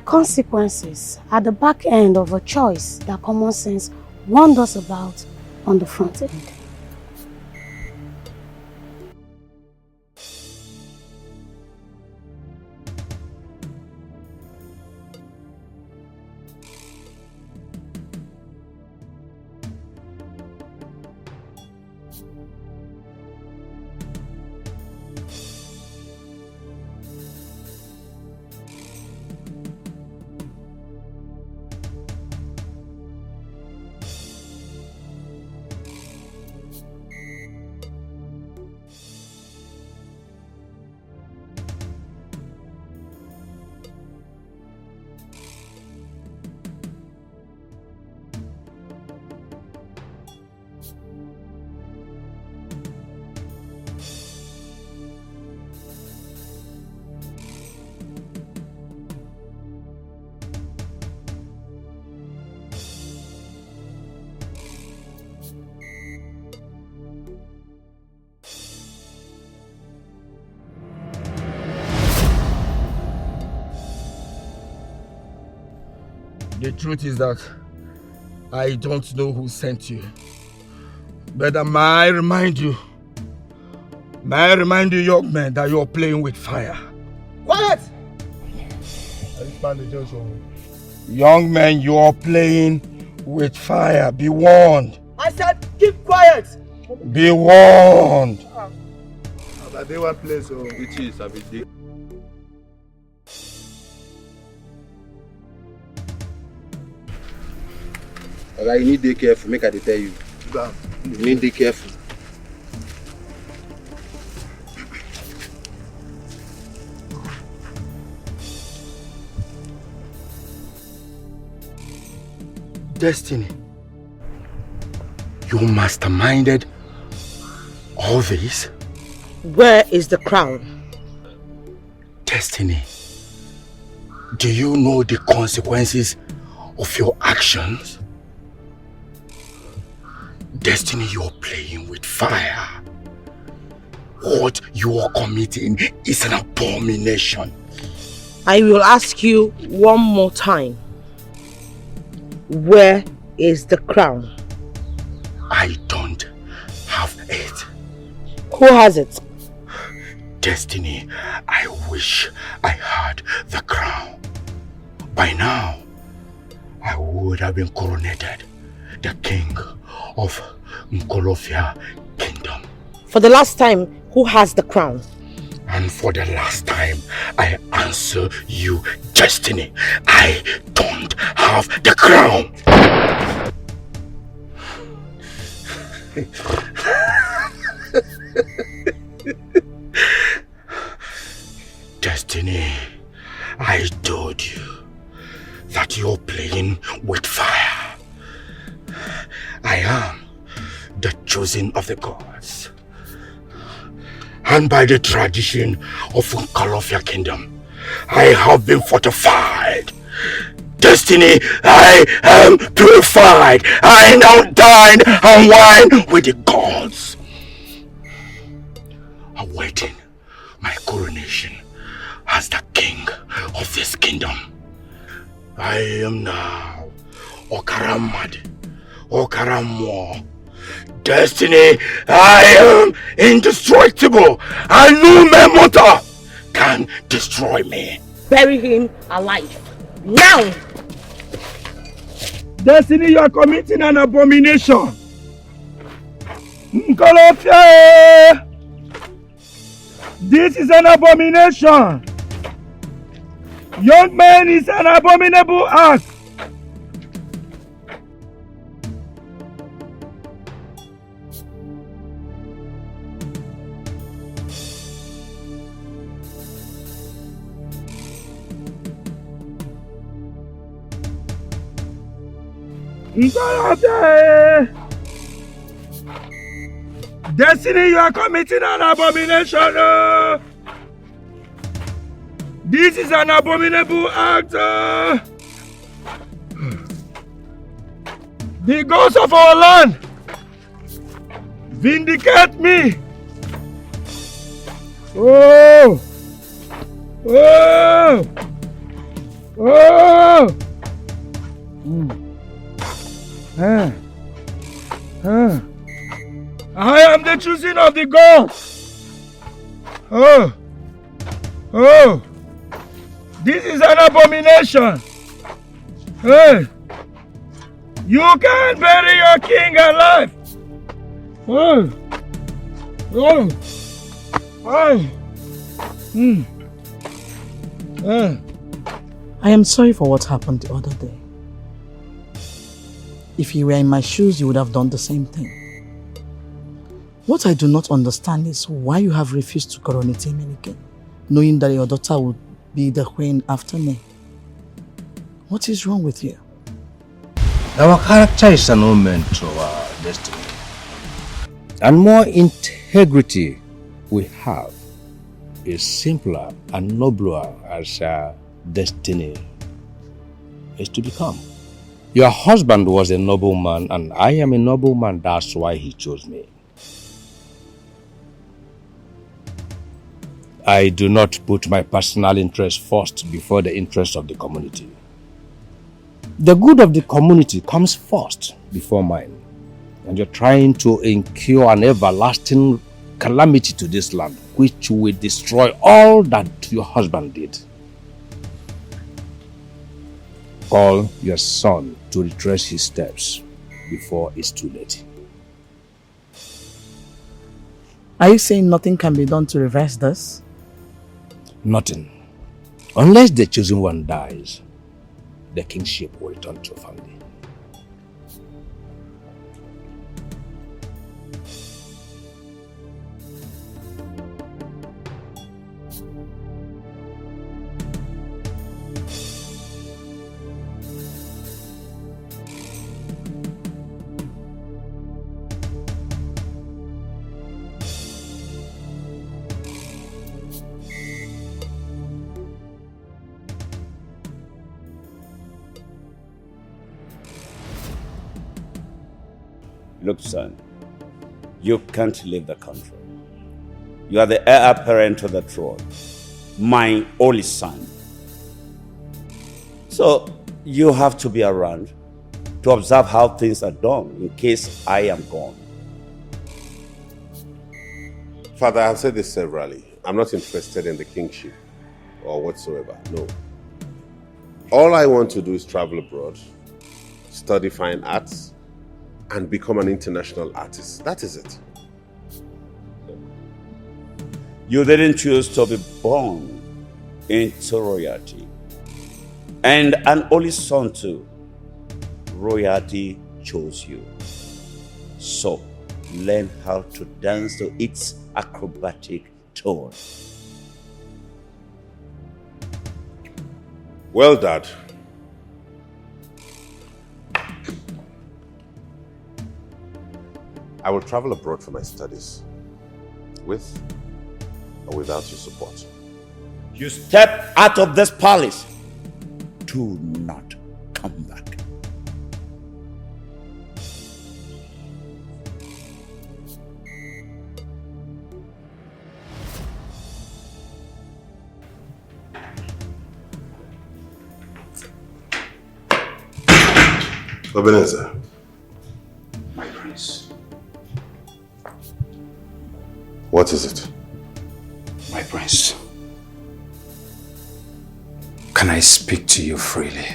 Consequences are the back end of a choice that common sense warned us about on the front end. The truth is that I don't know who sent you. But may I remind you, young men, that you're playing with fire. Quiet! Young men, you're playing with fire. Be warned. I said, keep quiet! Be warned. They were place, which is a bit. Okay, you need to be careful, make I tell you. You need to be careful. Destiny, you masterminded all this? Where is the crown? Destiny, do you know the consequences of your actions? Destiny, you're playing with fire. What you are committing is an abomination. I will ask you one more time. Where is the crown? I don't have it. Who has it? Destiny, I wish I had the crown. By now, I would have been coronated the king of Nkolofia Kingdom. For the last time, who has the crown? And for the last time, I answer you, Destiny. I don't have the crown. Destiny, I told you that you're playing with fire. I am the chosen of the gods. And by the tradition of Unkalofia Kingdom, I have been fortified. Destiny, I am purified. I now dine and wine with the gods, awaiting my coronation as the king of this kingdom. I am now Okaramad, Okarammo. Destiny, I am indestructible, and no mere mortal can destroy me. Bury him alive. Now! Destiny, you are committing an abomination. Nkolofia! This is an abomination. Young man is an abominable act. Destiny, you are committing an abomination. This is an abominable act. The gods of our land, vindicate me. Oh! Oh! Oh! I am the choosing of the gods. Oh! Oh! This is an abomination. Hey! You can't bury your king alive. Oh! Oh! Oh! I am sorry for what happened the other day. If you were in my shoes, you would have done the same thing. What I do not understand is why you have refused to coronate him again, knowing that your daughter would be the queen after me. What is wrong with you? Our character is an omen to our destiny. And more integrity we have is simpler and nobler as our destiny is to become. Your husband was a noble man and I am a noble man, that's why he chose me. I do not put my personal interest first before the interest of the community. The good of the community comes first before mine. And you're trying to incur an everlasting calamity to this land, which will destroy all that your husband did. Call your son to retrace his steps before it's too late. Are you saying nothing can be done to reverse this? Nothing. Unless the chosen one dies, the kingship will return to your family. Look, son, you can't leave the country. You are the heir apparent to the throne, my only son. So you have to be around to observe how things are done in case I am gone. Father, I've said this severally. I'm not interested in the kingship or whatsoever, no. All I want to do is travel abroad, study fine arts, and become an international artist. That is it. You didn't choose to be born into royalty. And an only son too. Royalty chose you. So, learn how to dance to its acrobatic tone. Well, Dad. I will travel abroad for my studies, with or without your support. You step out of this palace. Do not come back. Ebenezer. My prince. What is it? My prince. Can I speak to you freely?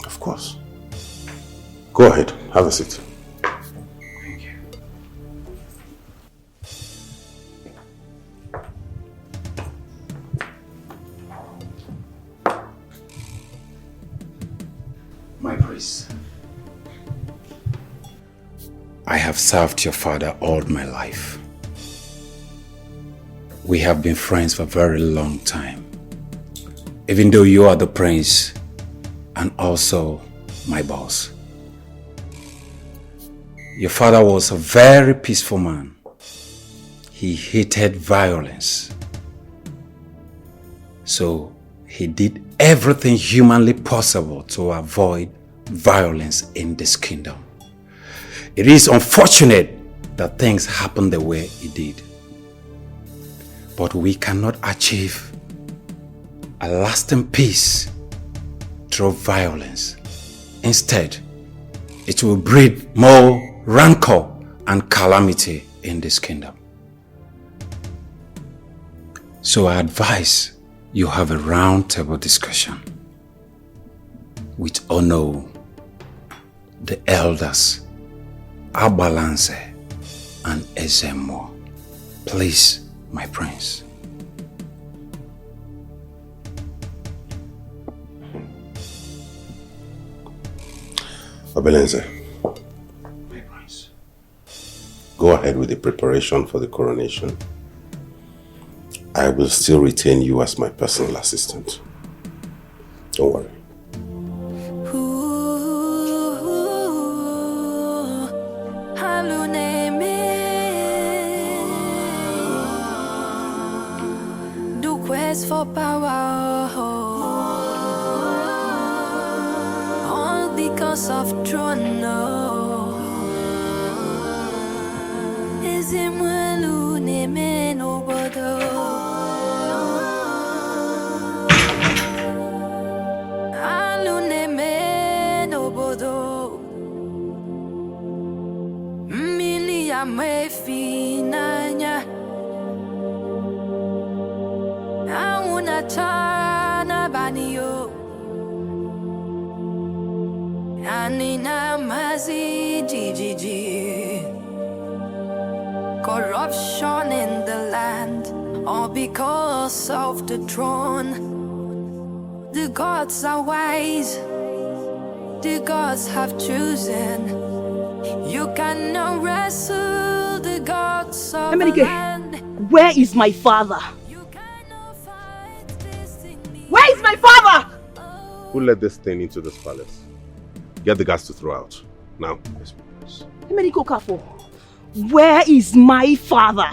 Of course. Go ahead, have a seat. Thank you. My prince. I have served your father all my life. We have been friends for a very long time. Even though you are the prince and also my boss. Your father was a very peaceful man. He hated violence. So he did everything humanly possible to avoid violence in this kingdom. It is unfortunate that things happened the way it did. But we cannot achieve a lasting peace through violence. Instead, it will breed more rancor and calamity in this kingdom. So I advise you have a round-table discussion with Ono, the elders, Abalance, and Ezemo. Please, my prince. Ebenezer. My prince. Go ahead with the preparation for the coronation. I will still retain you as my personal assistant. Don't worry. For power, all because of throne. Is it malu neme no bodo? Alu neme no bodo. Milia me finanya. Chana banio Anina mazi GGG. Corruption in the land, all because of the throne. The gods are wise, the gods have chosen. You cannot wrestle the gods of the land. Where is my father? Where is my father? Who let this thing into this palace? Get the guards to throw out. Now. Yes, please. Emeniko Kafo, where is my father?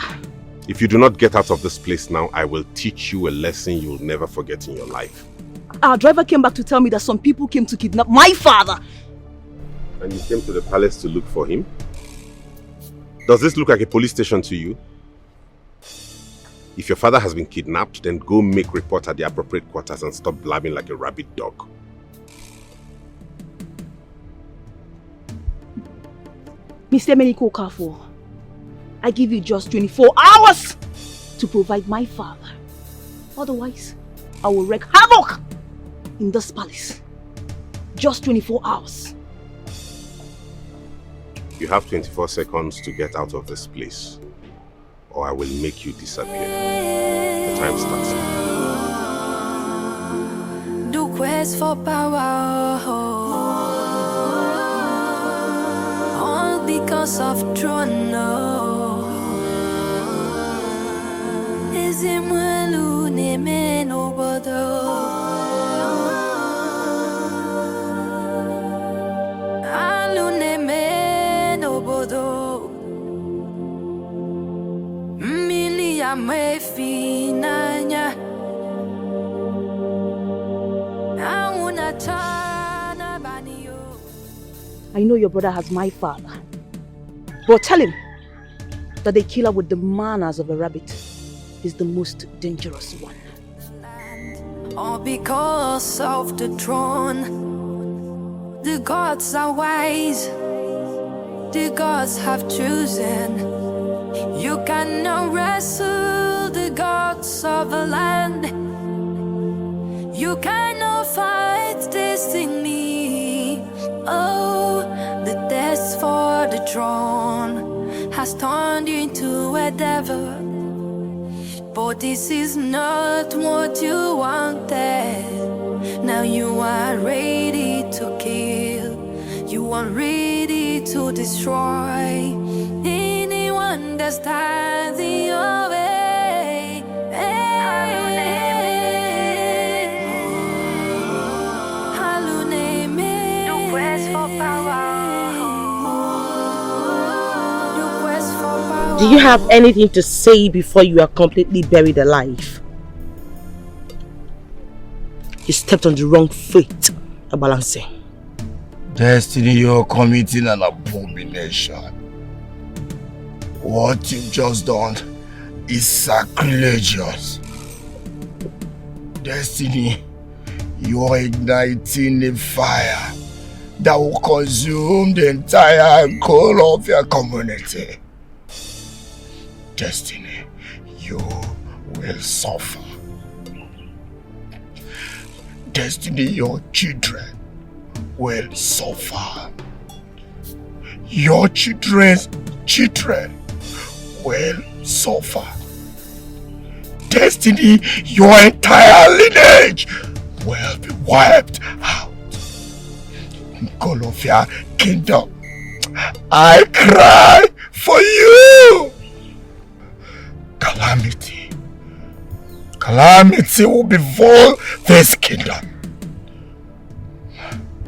If you do not get out of this place now, I will teach you a lesson you will never forget in your life. Our driver came back to tell me that some people came to kidnap my father. And you came to the palace to look for him? Does this look like a police station to you? If your father has been kidnapped, then go make report at the appropriate quarters and stop blabbing like a rabid dog. Mr. Meniko Kafo, I give you just 24 hours to provide my father. Otherwise, I will wreak havoc in this palace. Just 24 hours. You have 24 seconds to get out of this place, or I will make you disappear. The time starts now. Do quest for power, all because of throne. Is it malu neme no bodo? I know your brother has my father, but tell him that the killer with the manners of a rabbit is the most dangerous one. All because of the throne. The gods are wise. The gods have chosen. You cannot wrestle the gods of a land. You cannot fight destiny. Oh, the test for the throne has turned you into a devil. But this is not what you wanted. Now you are ready to kill. You are ready to destroy anyone that stands in your way. Do you have anything to say before you are completely buried alive? You stepped on the wrong foot, Abalanse. Destiny, you're committing an abomination. What you've just done is sacrilegious. Destiny, you're igniting a fire that will consume the entire goal of your community. Destiny, you will suffer. Destiny, your children will suffer. Your children's children will suffer. Destiny, your entire lineage will be wiped out. God of your kingdom, I cry for you. Calamity. Calamity will befall this kingdom.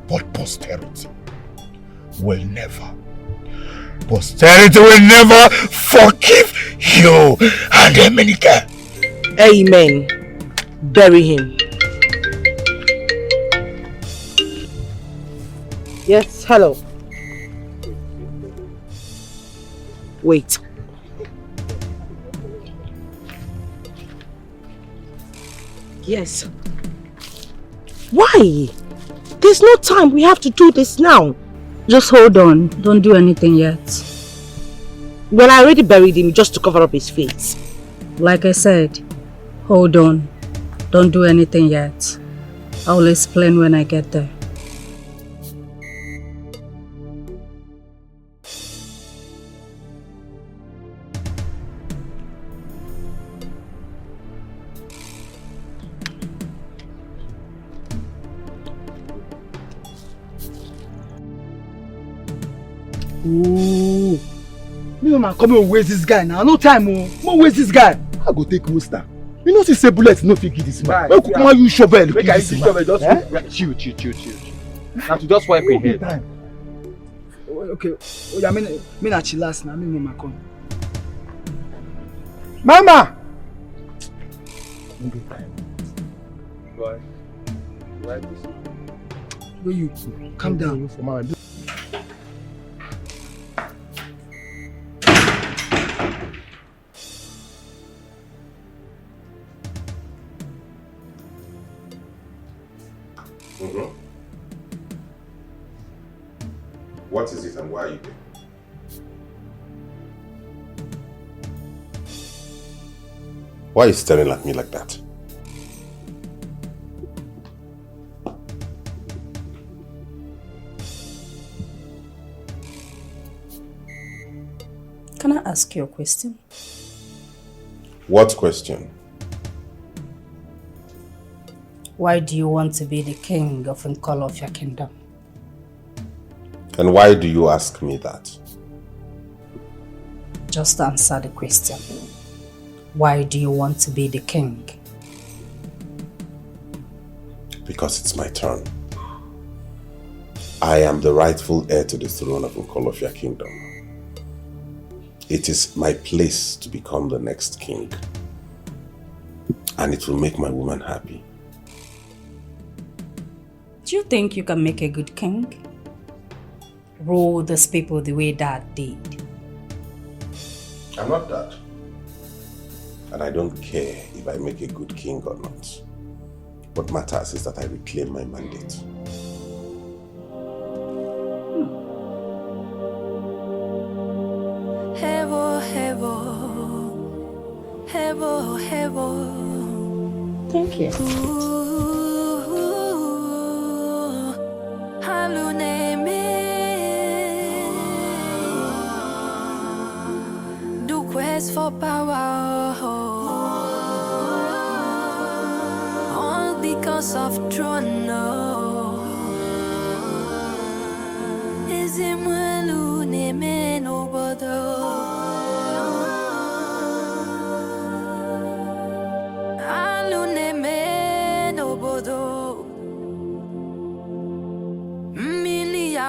But posterity will never forgive you and Emenike. Amen. Bury him. Yes, hello. Wait. Yes. Why? There's no time. We have to do this now. Just hold on. Don't do anything yet. Well, I already buried him just to cover up his face. Like I said, hold on. Don't do anything yet. I'll explain when I get there. Ooh. Me man, come and waste this guy now. No time, no waste this guy. I go take roaster. You know, say bullets no fit kill this man. Why come on use shovel? Make I use shovel just chill. Now to just wipe your head. Okay. Oh yeah, me na chillax now. Me mama come. Mama. No get time. Boy. Why this? Where you? Calm down. For mama. What is it and why are you there? Why are you staring at me like that? Can I ask you a question? What question? Why do you want to be the king of Nkolo of your kingdom? And why do you ask me that? Just answer the question. Why do you want to be the king? Because it's my turn. I am the rightful heir to the throne of Nkolofia Kingdom. It is my place to become the next king. And it will make my woman happy. Do you think you can make a good king? Rule these people the way Dad did. I'm not that. And I don't care if I make a good king or not. What matters is that I reclaim my mandate. Hevo, hevo, hevo, hevo. Thank you. Haluneme, do quest for power, all because of throne. Is him haluneme no bodo.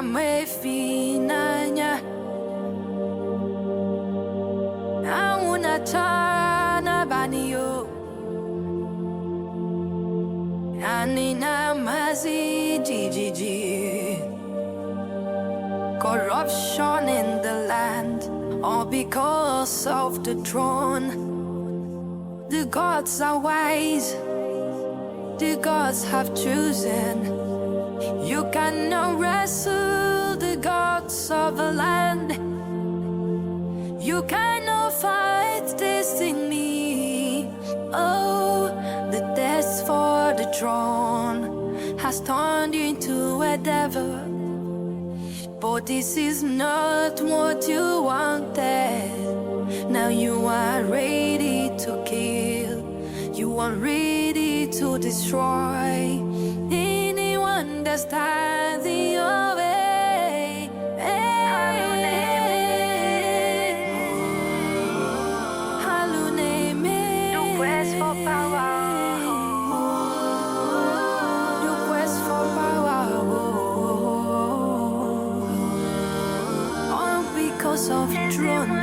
Me finanya auna chana banio anina mazi gigi corruption in the land all because of the throne. The gods are wise, the gods have chosen. You cannot wrestle the gods of the land. You cannot fight destiny. Oh, the test for the throne has turned you into a devil. But this is not what you wanted. Now you are ready to kill. You are ready to destroy. Understand the way. Haluneme, no quest for power. No quest for power. All because of throne.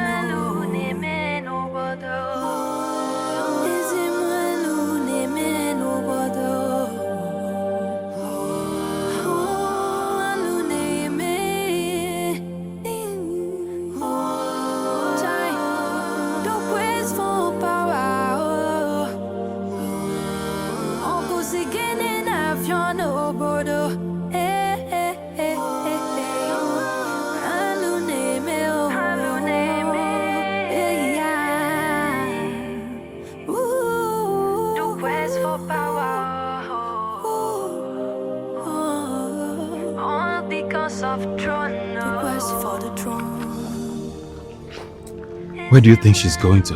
Where do you think she's going to?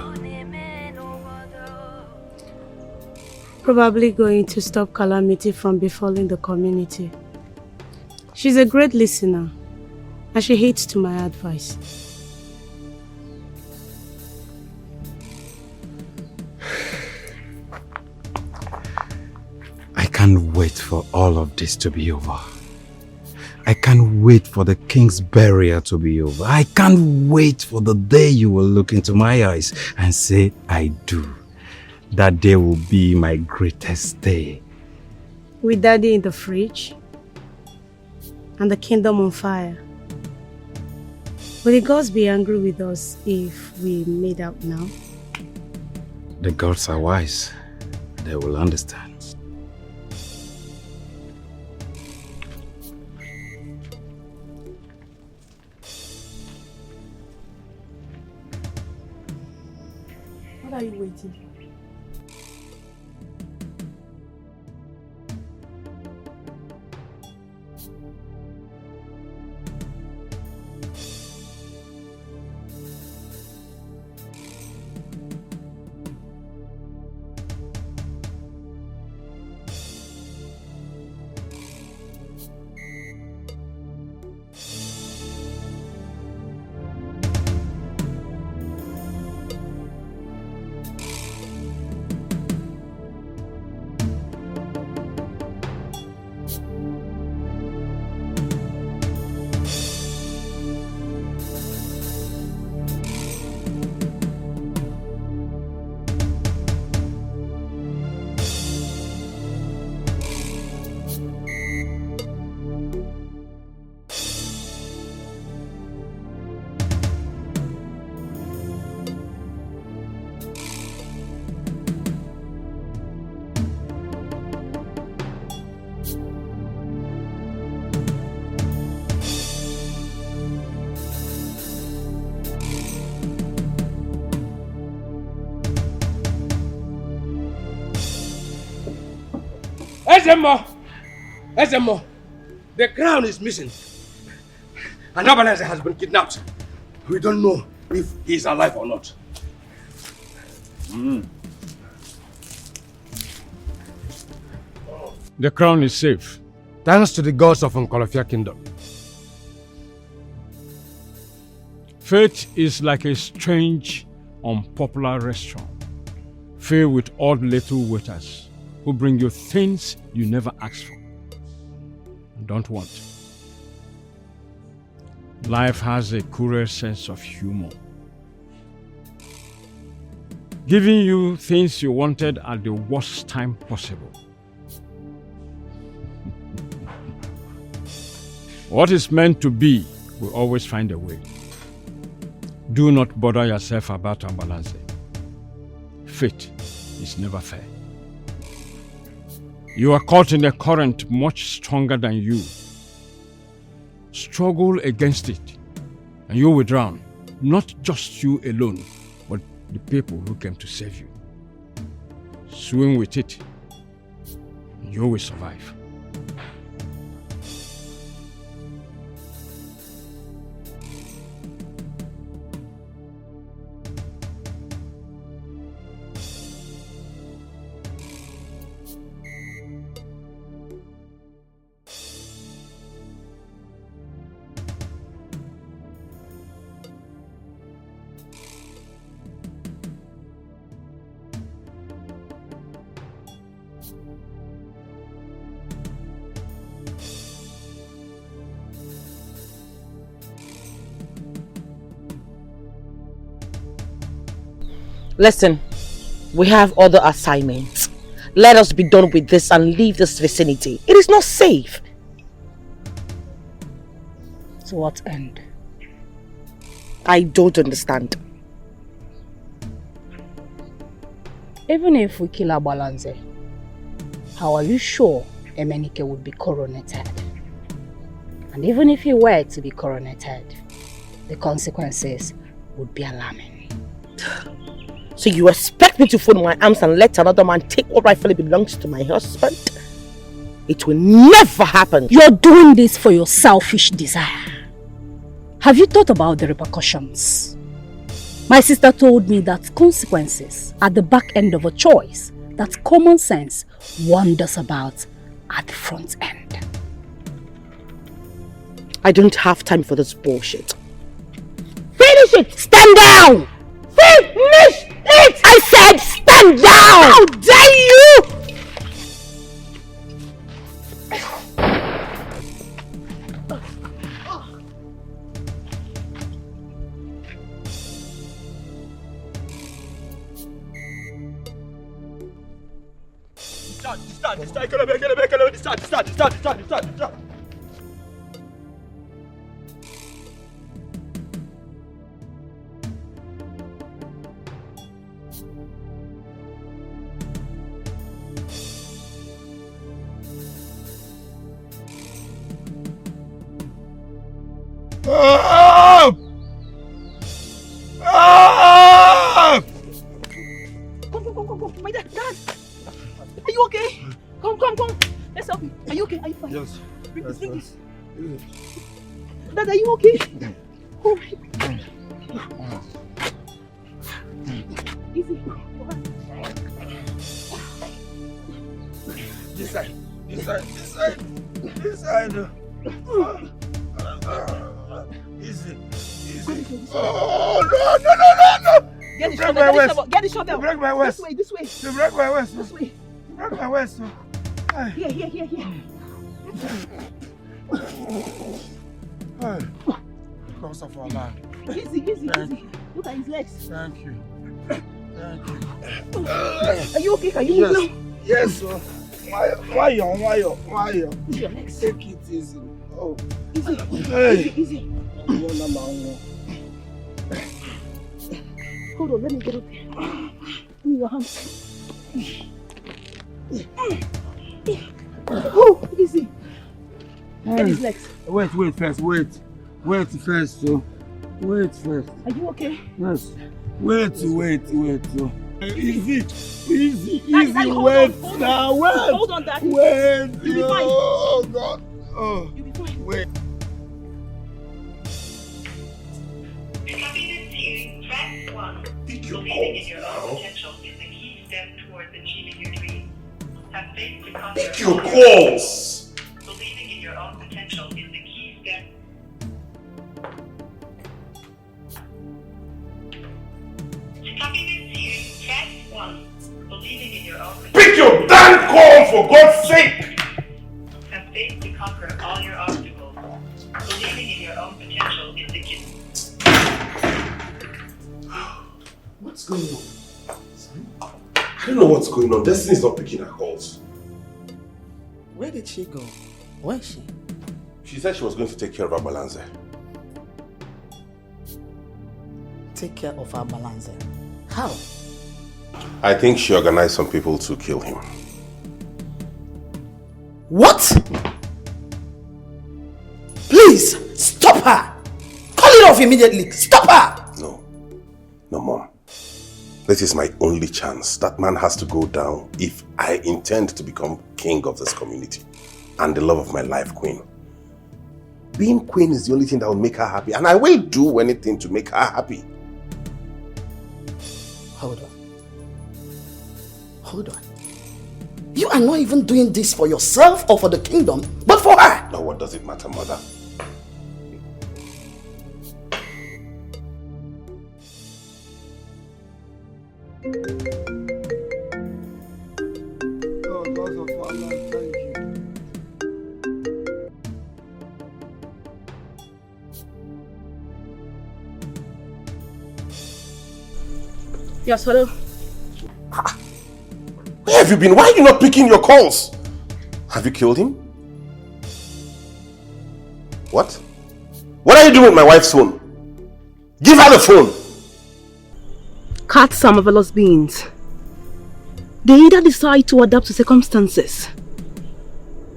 Probably going to stop calamity from befalling the community. She's a great listener, and she heeds to my advice. I can't wait for all of this to be over. I can't wait for the king's burial to be over. I can't wait for the day you will look into my eyes and say, I do. That day will be my greatest day. With Daddy in the fridge and the kingdom on fire. Will the gods be angry with us if we made out now? The gods are wise. They will understand. What are you waiting for? Ezemo, the crown is missing. And Abalanze has been kidnapped. We don't know if he is alive or not. The crown is safe. Thanks to the gods of Nkolofia Kingdom. Fate is like a strange, unpopular restaurant filled with odd little waiters who bring you things you never asked for and don't want. Life has a cruel sense of humor, giving you things you wanted at the worst time possible. What is meant to be will always find a way. Do not bother yourself about Ambalanze. Fate is never fair. You are caught in a current much stronger than you. Struggle against it, and you will drown. Not just you alone, but the people who came to save you. Swim with it, and you will survive. Listen, we have other assignments. Let us be done with this and leave this vicinity. It is not safe. To what end? I don't understand. Even if we kill Abalanze, how are you sure Emenike would be coronated? And even if he were to be coronated, the consequences would be alarming. So you expect me to fold my arms and let another man take what rightfully belongs to my husband? It will never happen. You're doing this for your selfish desire. Have you thought about the repercussions? My sister told me that consequences are the back end of a choice that common sense wanders about at the front end. I don't have time for this bullshit. Finish it! Stand down! Finish it! I said stand down! How dare you! Start. Come. My dad. Are you okay? Come. Let's help you. Are you okay? Are you fine? Yes. Bring this. Dad, are you okay? All right. Easy. This side. Easy. Oh, no. Get the shovel. Break my waist. This way. You break my waist. This way. Break my waist. Here. Because of our land. Easy. Look at his legs. Thank you. Are you okay? Can you move now? Yes, sir. Why you? Use your legs. Take it easy. Oh. Easy. Hey. Easy. Hold on, let me get up here. Give me your hands. Oh, easy. Get his legs. Wait first. Wait first. Are you okay? Yes. Wait. Easy, wait now, wait. Hold on, Daddy. Wait. You'll be fine. Oh, God. Oh, you'll be fine. Wait. Pick your calls now. Pick your calls. Believing in your own potential is the key step. To copy this tune, press 1. Believing in your own potential. Pick your damn call, for God's sake! Have faith to conquer all your obstacles. Believing in your own potential is the key. What's going on? I don't know what's going on. Destiny's not picking her calls. Where did she go? Where is she? She said she was going to take care of her balance. Take care of her balance. How? I think she organized some people to kill him. What? Please, stop her! Call it off immediately! Stop her! No, Mom. This is my only chance. That man has to go down if I intend to become king of this community and the love of my life, Queen. Being queen is the only thing that will make her happy, and I will do anything to make her happy. Hold on. You are not even doing this for yourself or for the kingdom, but for her. Now what does it matter, Mother? Yes, hello? Where have you been? Why are you not picking your calls? Have you killed him? What? What are you doing with my wife's phone? Give her the phone! Cats are marvelous beings. They either decide to adapt to circumstances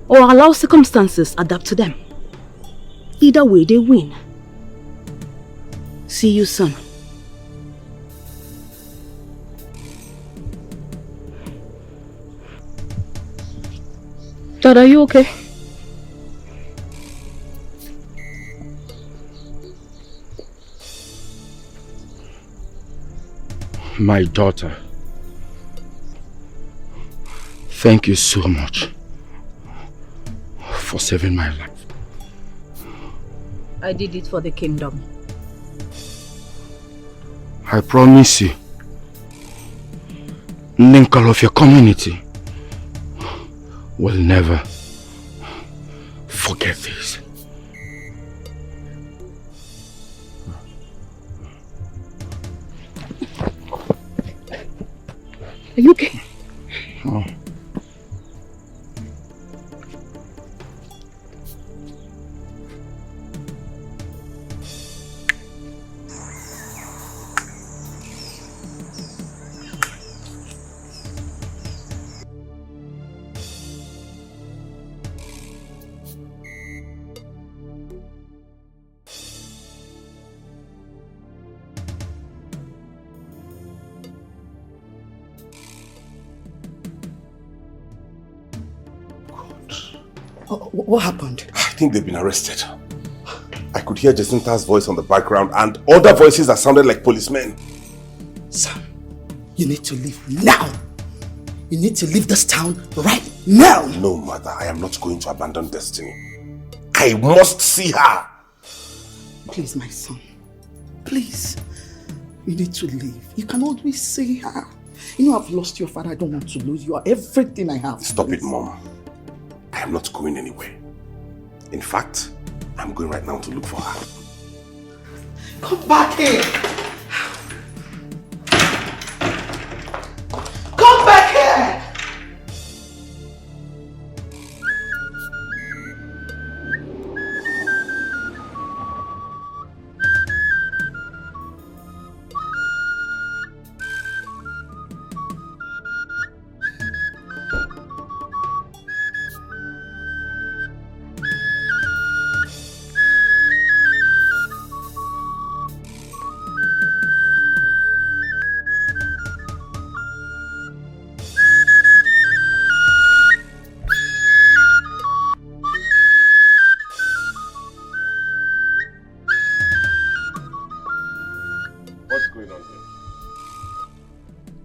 or allow circumstances adapt to them. Either way, they win. See you soon. Dad, are you okay? My daughter, thank you so much for saving my life. I did it for the kingdom. I promise you, Ninkal of your community will never forget this. Are you okay? Oh. What happened? I think they've been arrested. I could hear Jacinta's voice on the background and other voices that sounded like policemen. Sam, you need to leave now. You need to leave this town right now. No, Mother, I am not going to abandon Destiny. I must see her. Please, my son. Please. You need to leave. You can always see her. You know I've lost your father. I don't want to lose you. You are everything I have. Stop it, Mom. I am not going anywhere. In fact, I'm going right now to look for her. Come back here! Come back here!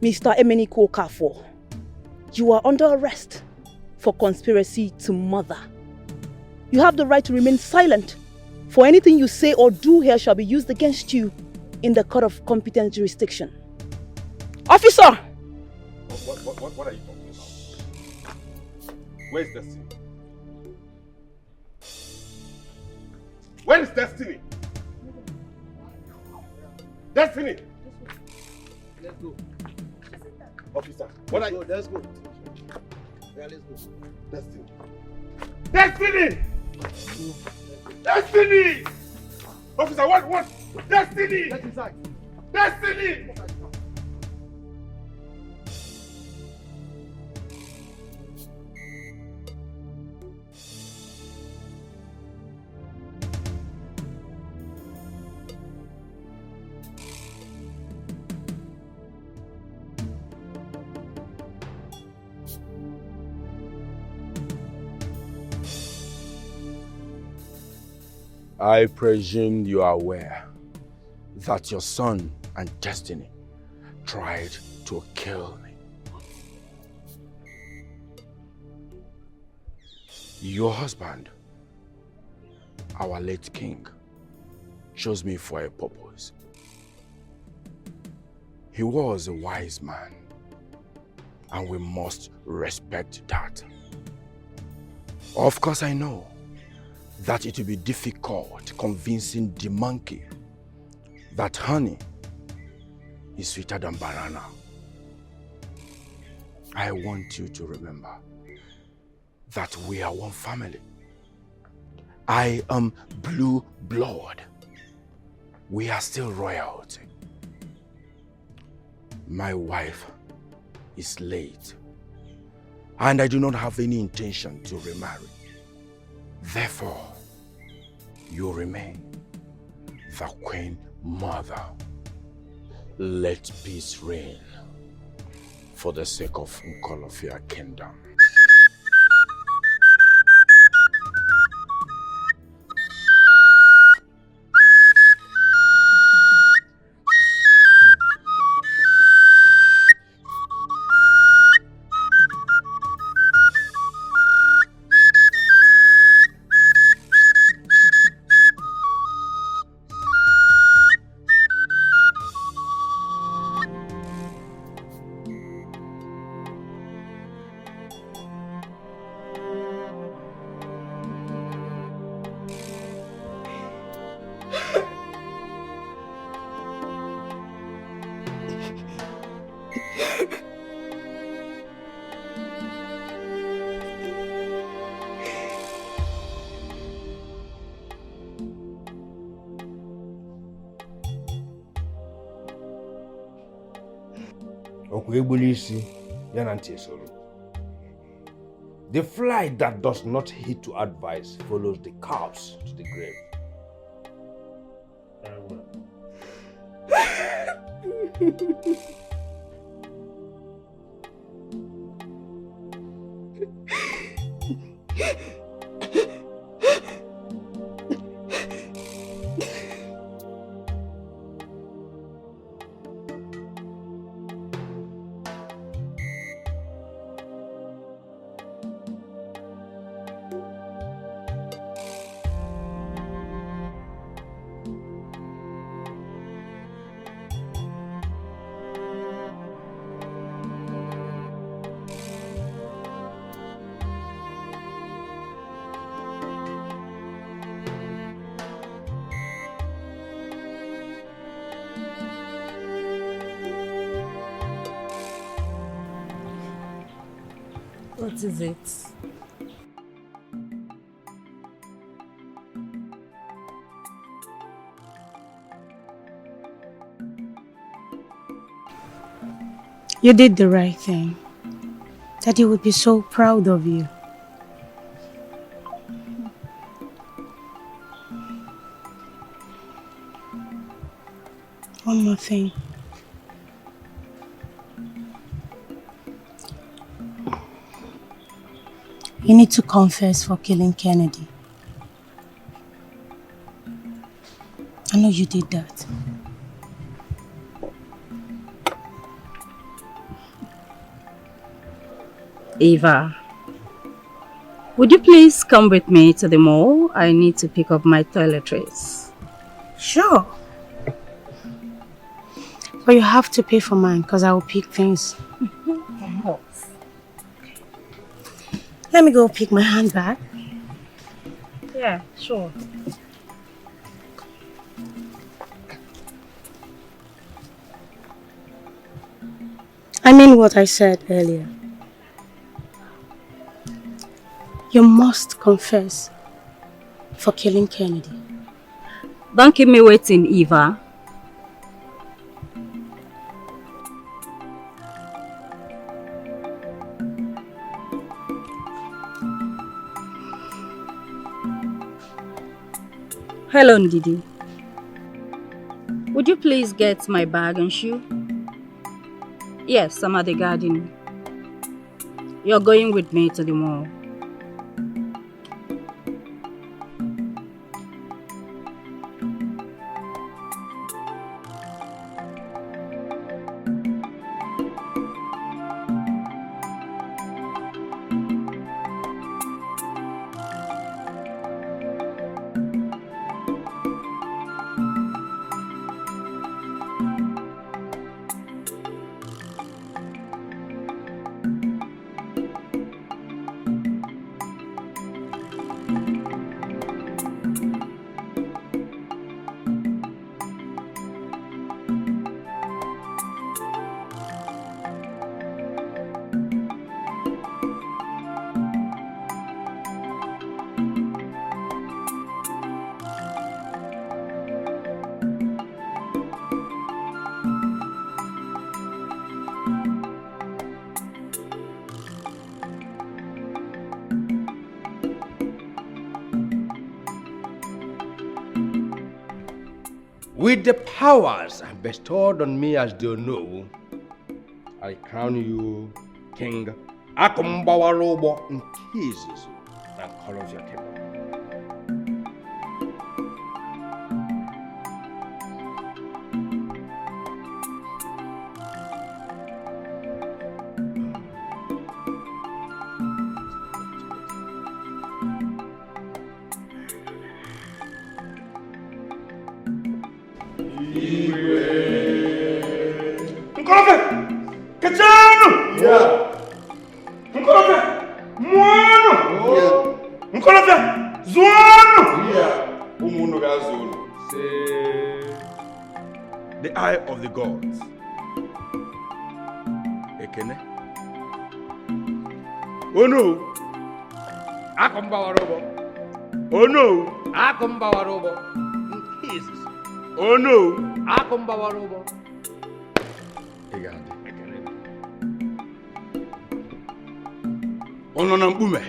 Mr. Emeniko Okafor, you are under arrest for conspiracy to murder. You have the right to remain silent, for anything you say or do here shall be used against you in the court of competent jurisdiction. Officer! What are you talking about? Where's Destiny? Where is Destiny? Destiny! Let's go. Officer, what are you? Let's go. Yeah, let's go. Destiny! Destiny! Destiny! Officer, what? Destiny! Get inside. Destiny! I presume you are aware that your son and Destiny tried to kill me. Your husband, our late king, chose me for a purpose. He was a wise man, and we must respect that. Of course, I know that it will be difficult convincing the monkey that honey is sweeter than banana. I want you to remember that we are one family. I am blue blood. We are still royalty. My wife is late, and I do not have any intention to remarry. Therefore, you remain the Queen Mother. Let peace reign for the sake of Nkolofia Kingdom. The fly that does not heed to advice follows the corpse to the grave. What is it? You did the right thing. Daddy would be so proud of you. One more thing. You need to confess for killing Kennedy. I know you did that. Eva, would you please come with me to the mall? I need to pick up my toiletries. Sure. But you have to pay for mine because I will pick things. Let me go pick my handbag. Yeah, sure. I mean what I said earlier. You must confess for killing Kennedy. Don't keep me waiting, Eva. Hello, Ndidi. Would you please get my bag and shoe? Yes, I'm at the garden. You're going with me to the mall. With the powers bestowed on me as they know, I crown you King Akumbawarobo in Jesus and call of your kingdom. The eye of the gods. Ekene. Oh no. Akumbawarobo. Oh no. Akumbawarobo. Jesus. Oh no. Akumbawarobo. Egande. Ekene. Ono na mbume.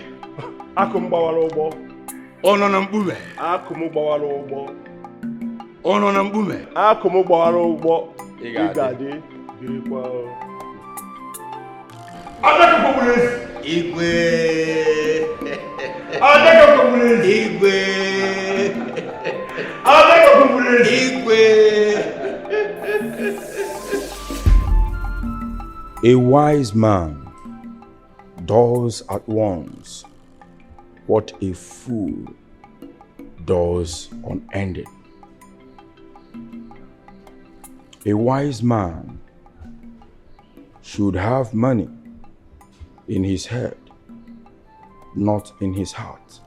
Akumbawarobo. Ono na mbume. Akumbawarobo. Ono na mbume. Akumbawarobo. Igade. Birikwa. Adaka Komules. Igwe. Adaka Komules. Igwe. Adaka Komules. Igwe. A wise man does at once what a fool does unending. A wise man should have money in his head, not in his heart.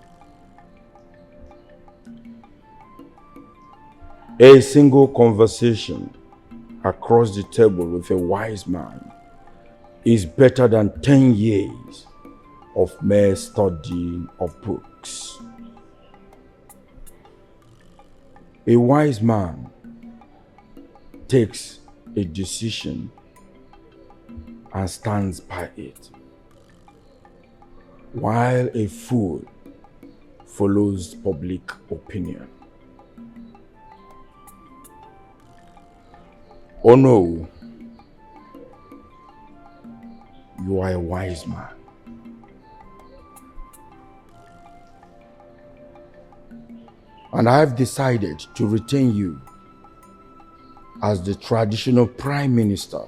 A single conversation across the table with a wise man is better than 10 years of mere studying of books. A wise man takes a decision and stands by it, while a fool follows public opinion. Oh no, you are a wise man. And I have decided to retain you as the traditional Prime Minister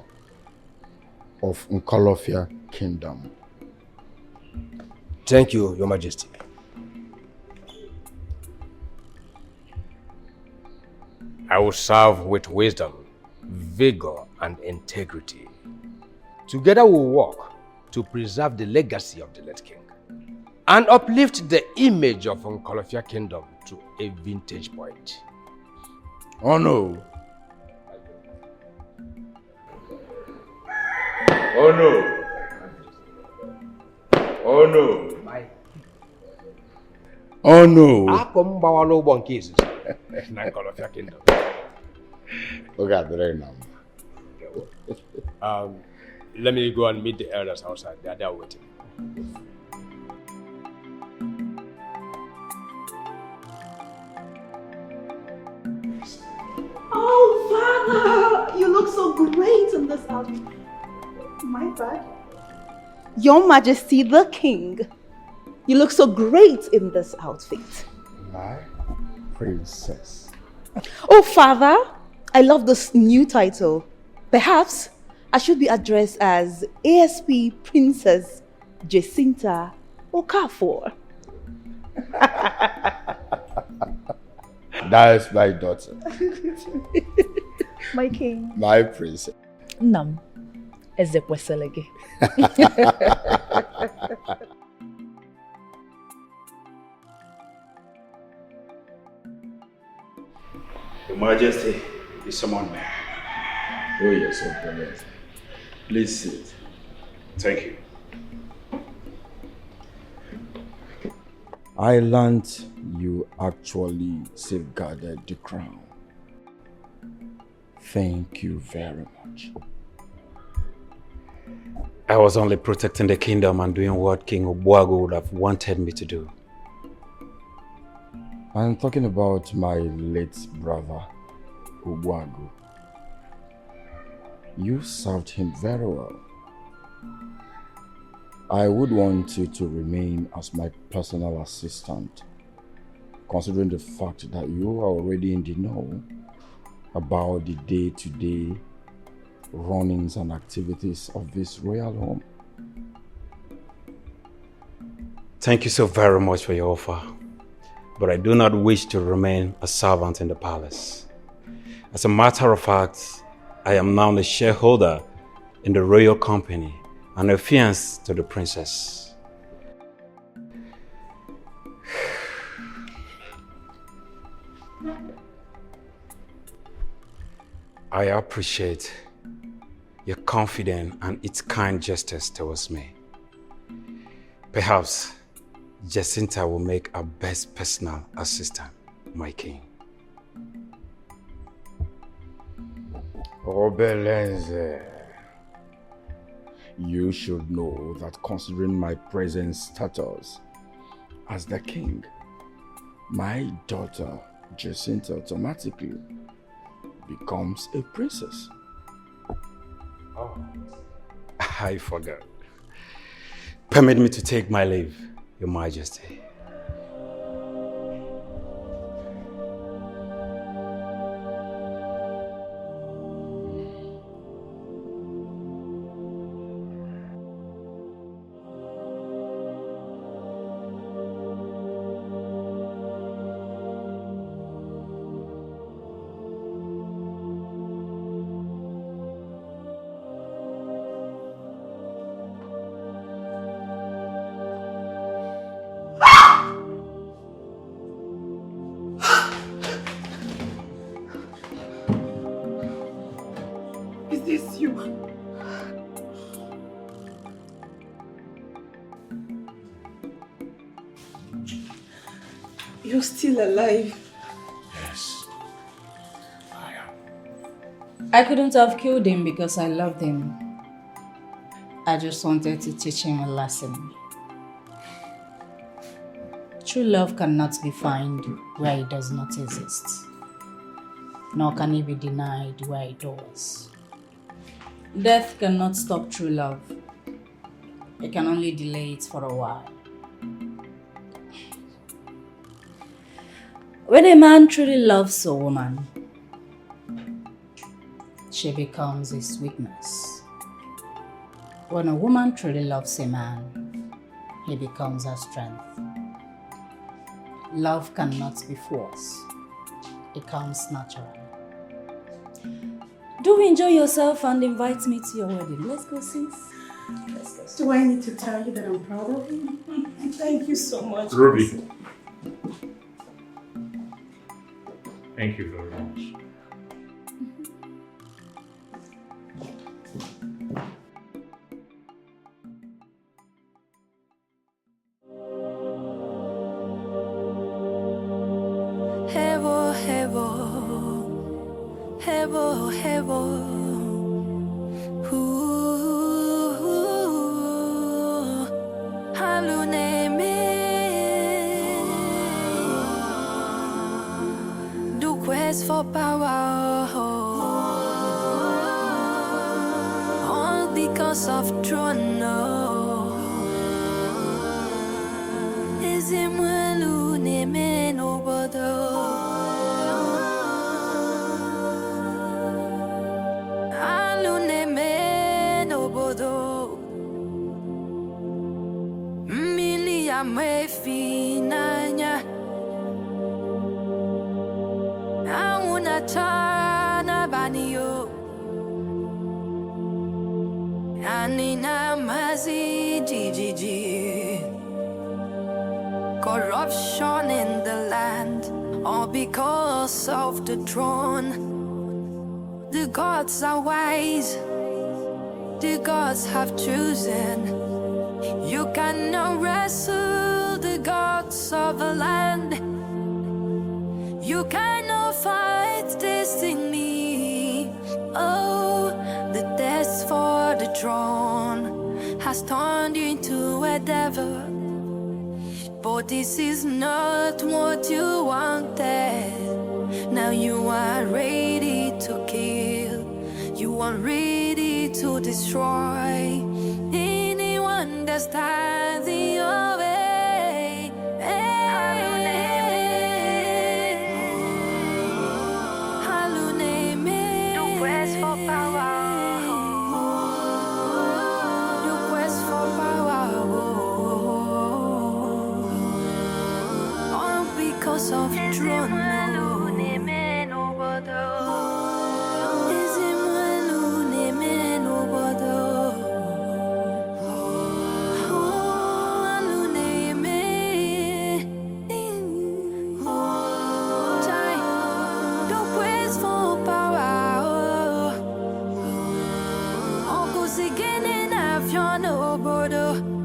of Nkolofia Kingdom. Thank you, Your Majesty. I will serve with wisdom, vigor, and integrity. Together we will work to preserve the legacy of the late king and uplift the image of Nkolofia Kingdom to a vintage point. Oh no. Oh no. Oh no. Oh no. Akom bawalo bon cases. Nkolofia Kingdom. Okay, now. Let me go and meet the elders outside. They are there waiting. Oh, Father! You look so great in this outfit. My bad. Your Majesty the King. You look so great in this outfit. My princess. Oh, Father, I love this new title. Perhaps I should be addressed as ASP Princess Jacinta Okafor. That's my daughter. My king. My princess. Nam. Ezekweselege. Your Majesty, you summoned me. Oh yes, yes. Please sit. Thank you. I learned you actually safeguarded the crown. Thank you very much. I was only protecting the kingdom and doing what King Obuago would have wanted me to do. I'm talking about my late brother, Obuago. You served him very well. I would want you to remain as my personal assistant, considering the fact that you are already in the know about the day-to-day runnings and activities of this royal home. Thank you so very much for your offer, but I do not wish to remain a servant in the palace. As a matter of fact, I am now a shareholder in the royal company and a fiancé to the princess. I appreciate your confidence and its kind gestures towards me. Perhaps Jacinta will make our best personal assistant, my king. Obelenze, you should know that considering my present status as the king, my daughter Jacinta automatically becomes a princess. Oh, I forgot. Permit me to take my leave, Your Majesty. Is this you? You're still alive. Yes, I am. I couldn't have killed him because I loved him. I just wanted to teach him a lesson. True love cannot be found where it does not exist, nor can it be denied where it does. Death cannot stop true love. It can only delay it for a while. When a man truly loves a woman, she becomes his weakness. When a woman truly loves a man, he becomes our strength. Love cannot be forced. It comes naturally. Do enjoy yourself and invite me to your wedding. Let's go, sis. Let's go. Do I need to tell you that I'm proud of you? Thank you so much. Ruby. Thank you very much. Hevo, hevo, hevo, hevo. Halune me. Do quest for power. All because of throne. Is it malune me no bodo? Mefinanya Auna chana banio Anina mazi jijiji Corruption in the land all because of the throne. The gods are wise, the gods have chosen. You cannot wrestle the gods of the land. You cannot fight destiny. Oh, the test for the throne has turned you into a devil. But this is not what you wanted. Now you are ready to kill. You are ready to destroy. Understanding your way. Halune me. You quest for power. You quest for power. All because of throne. Border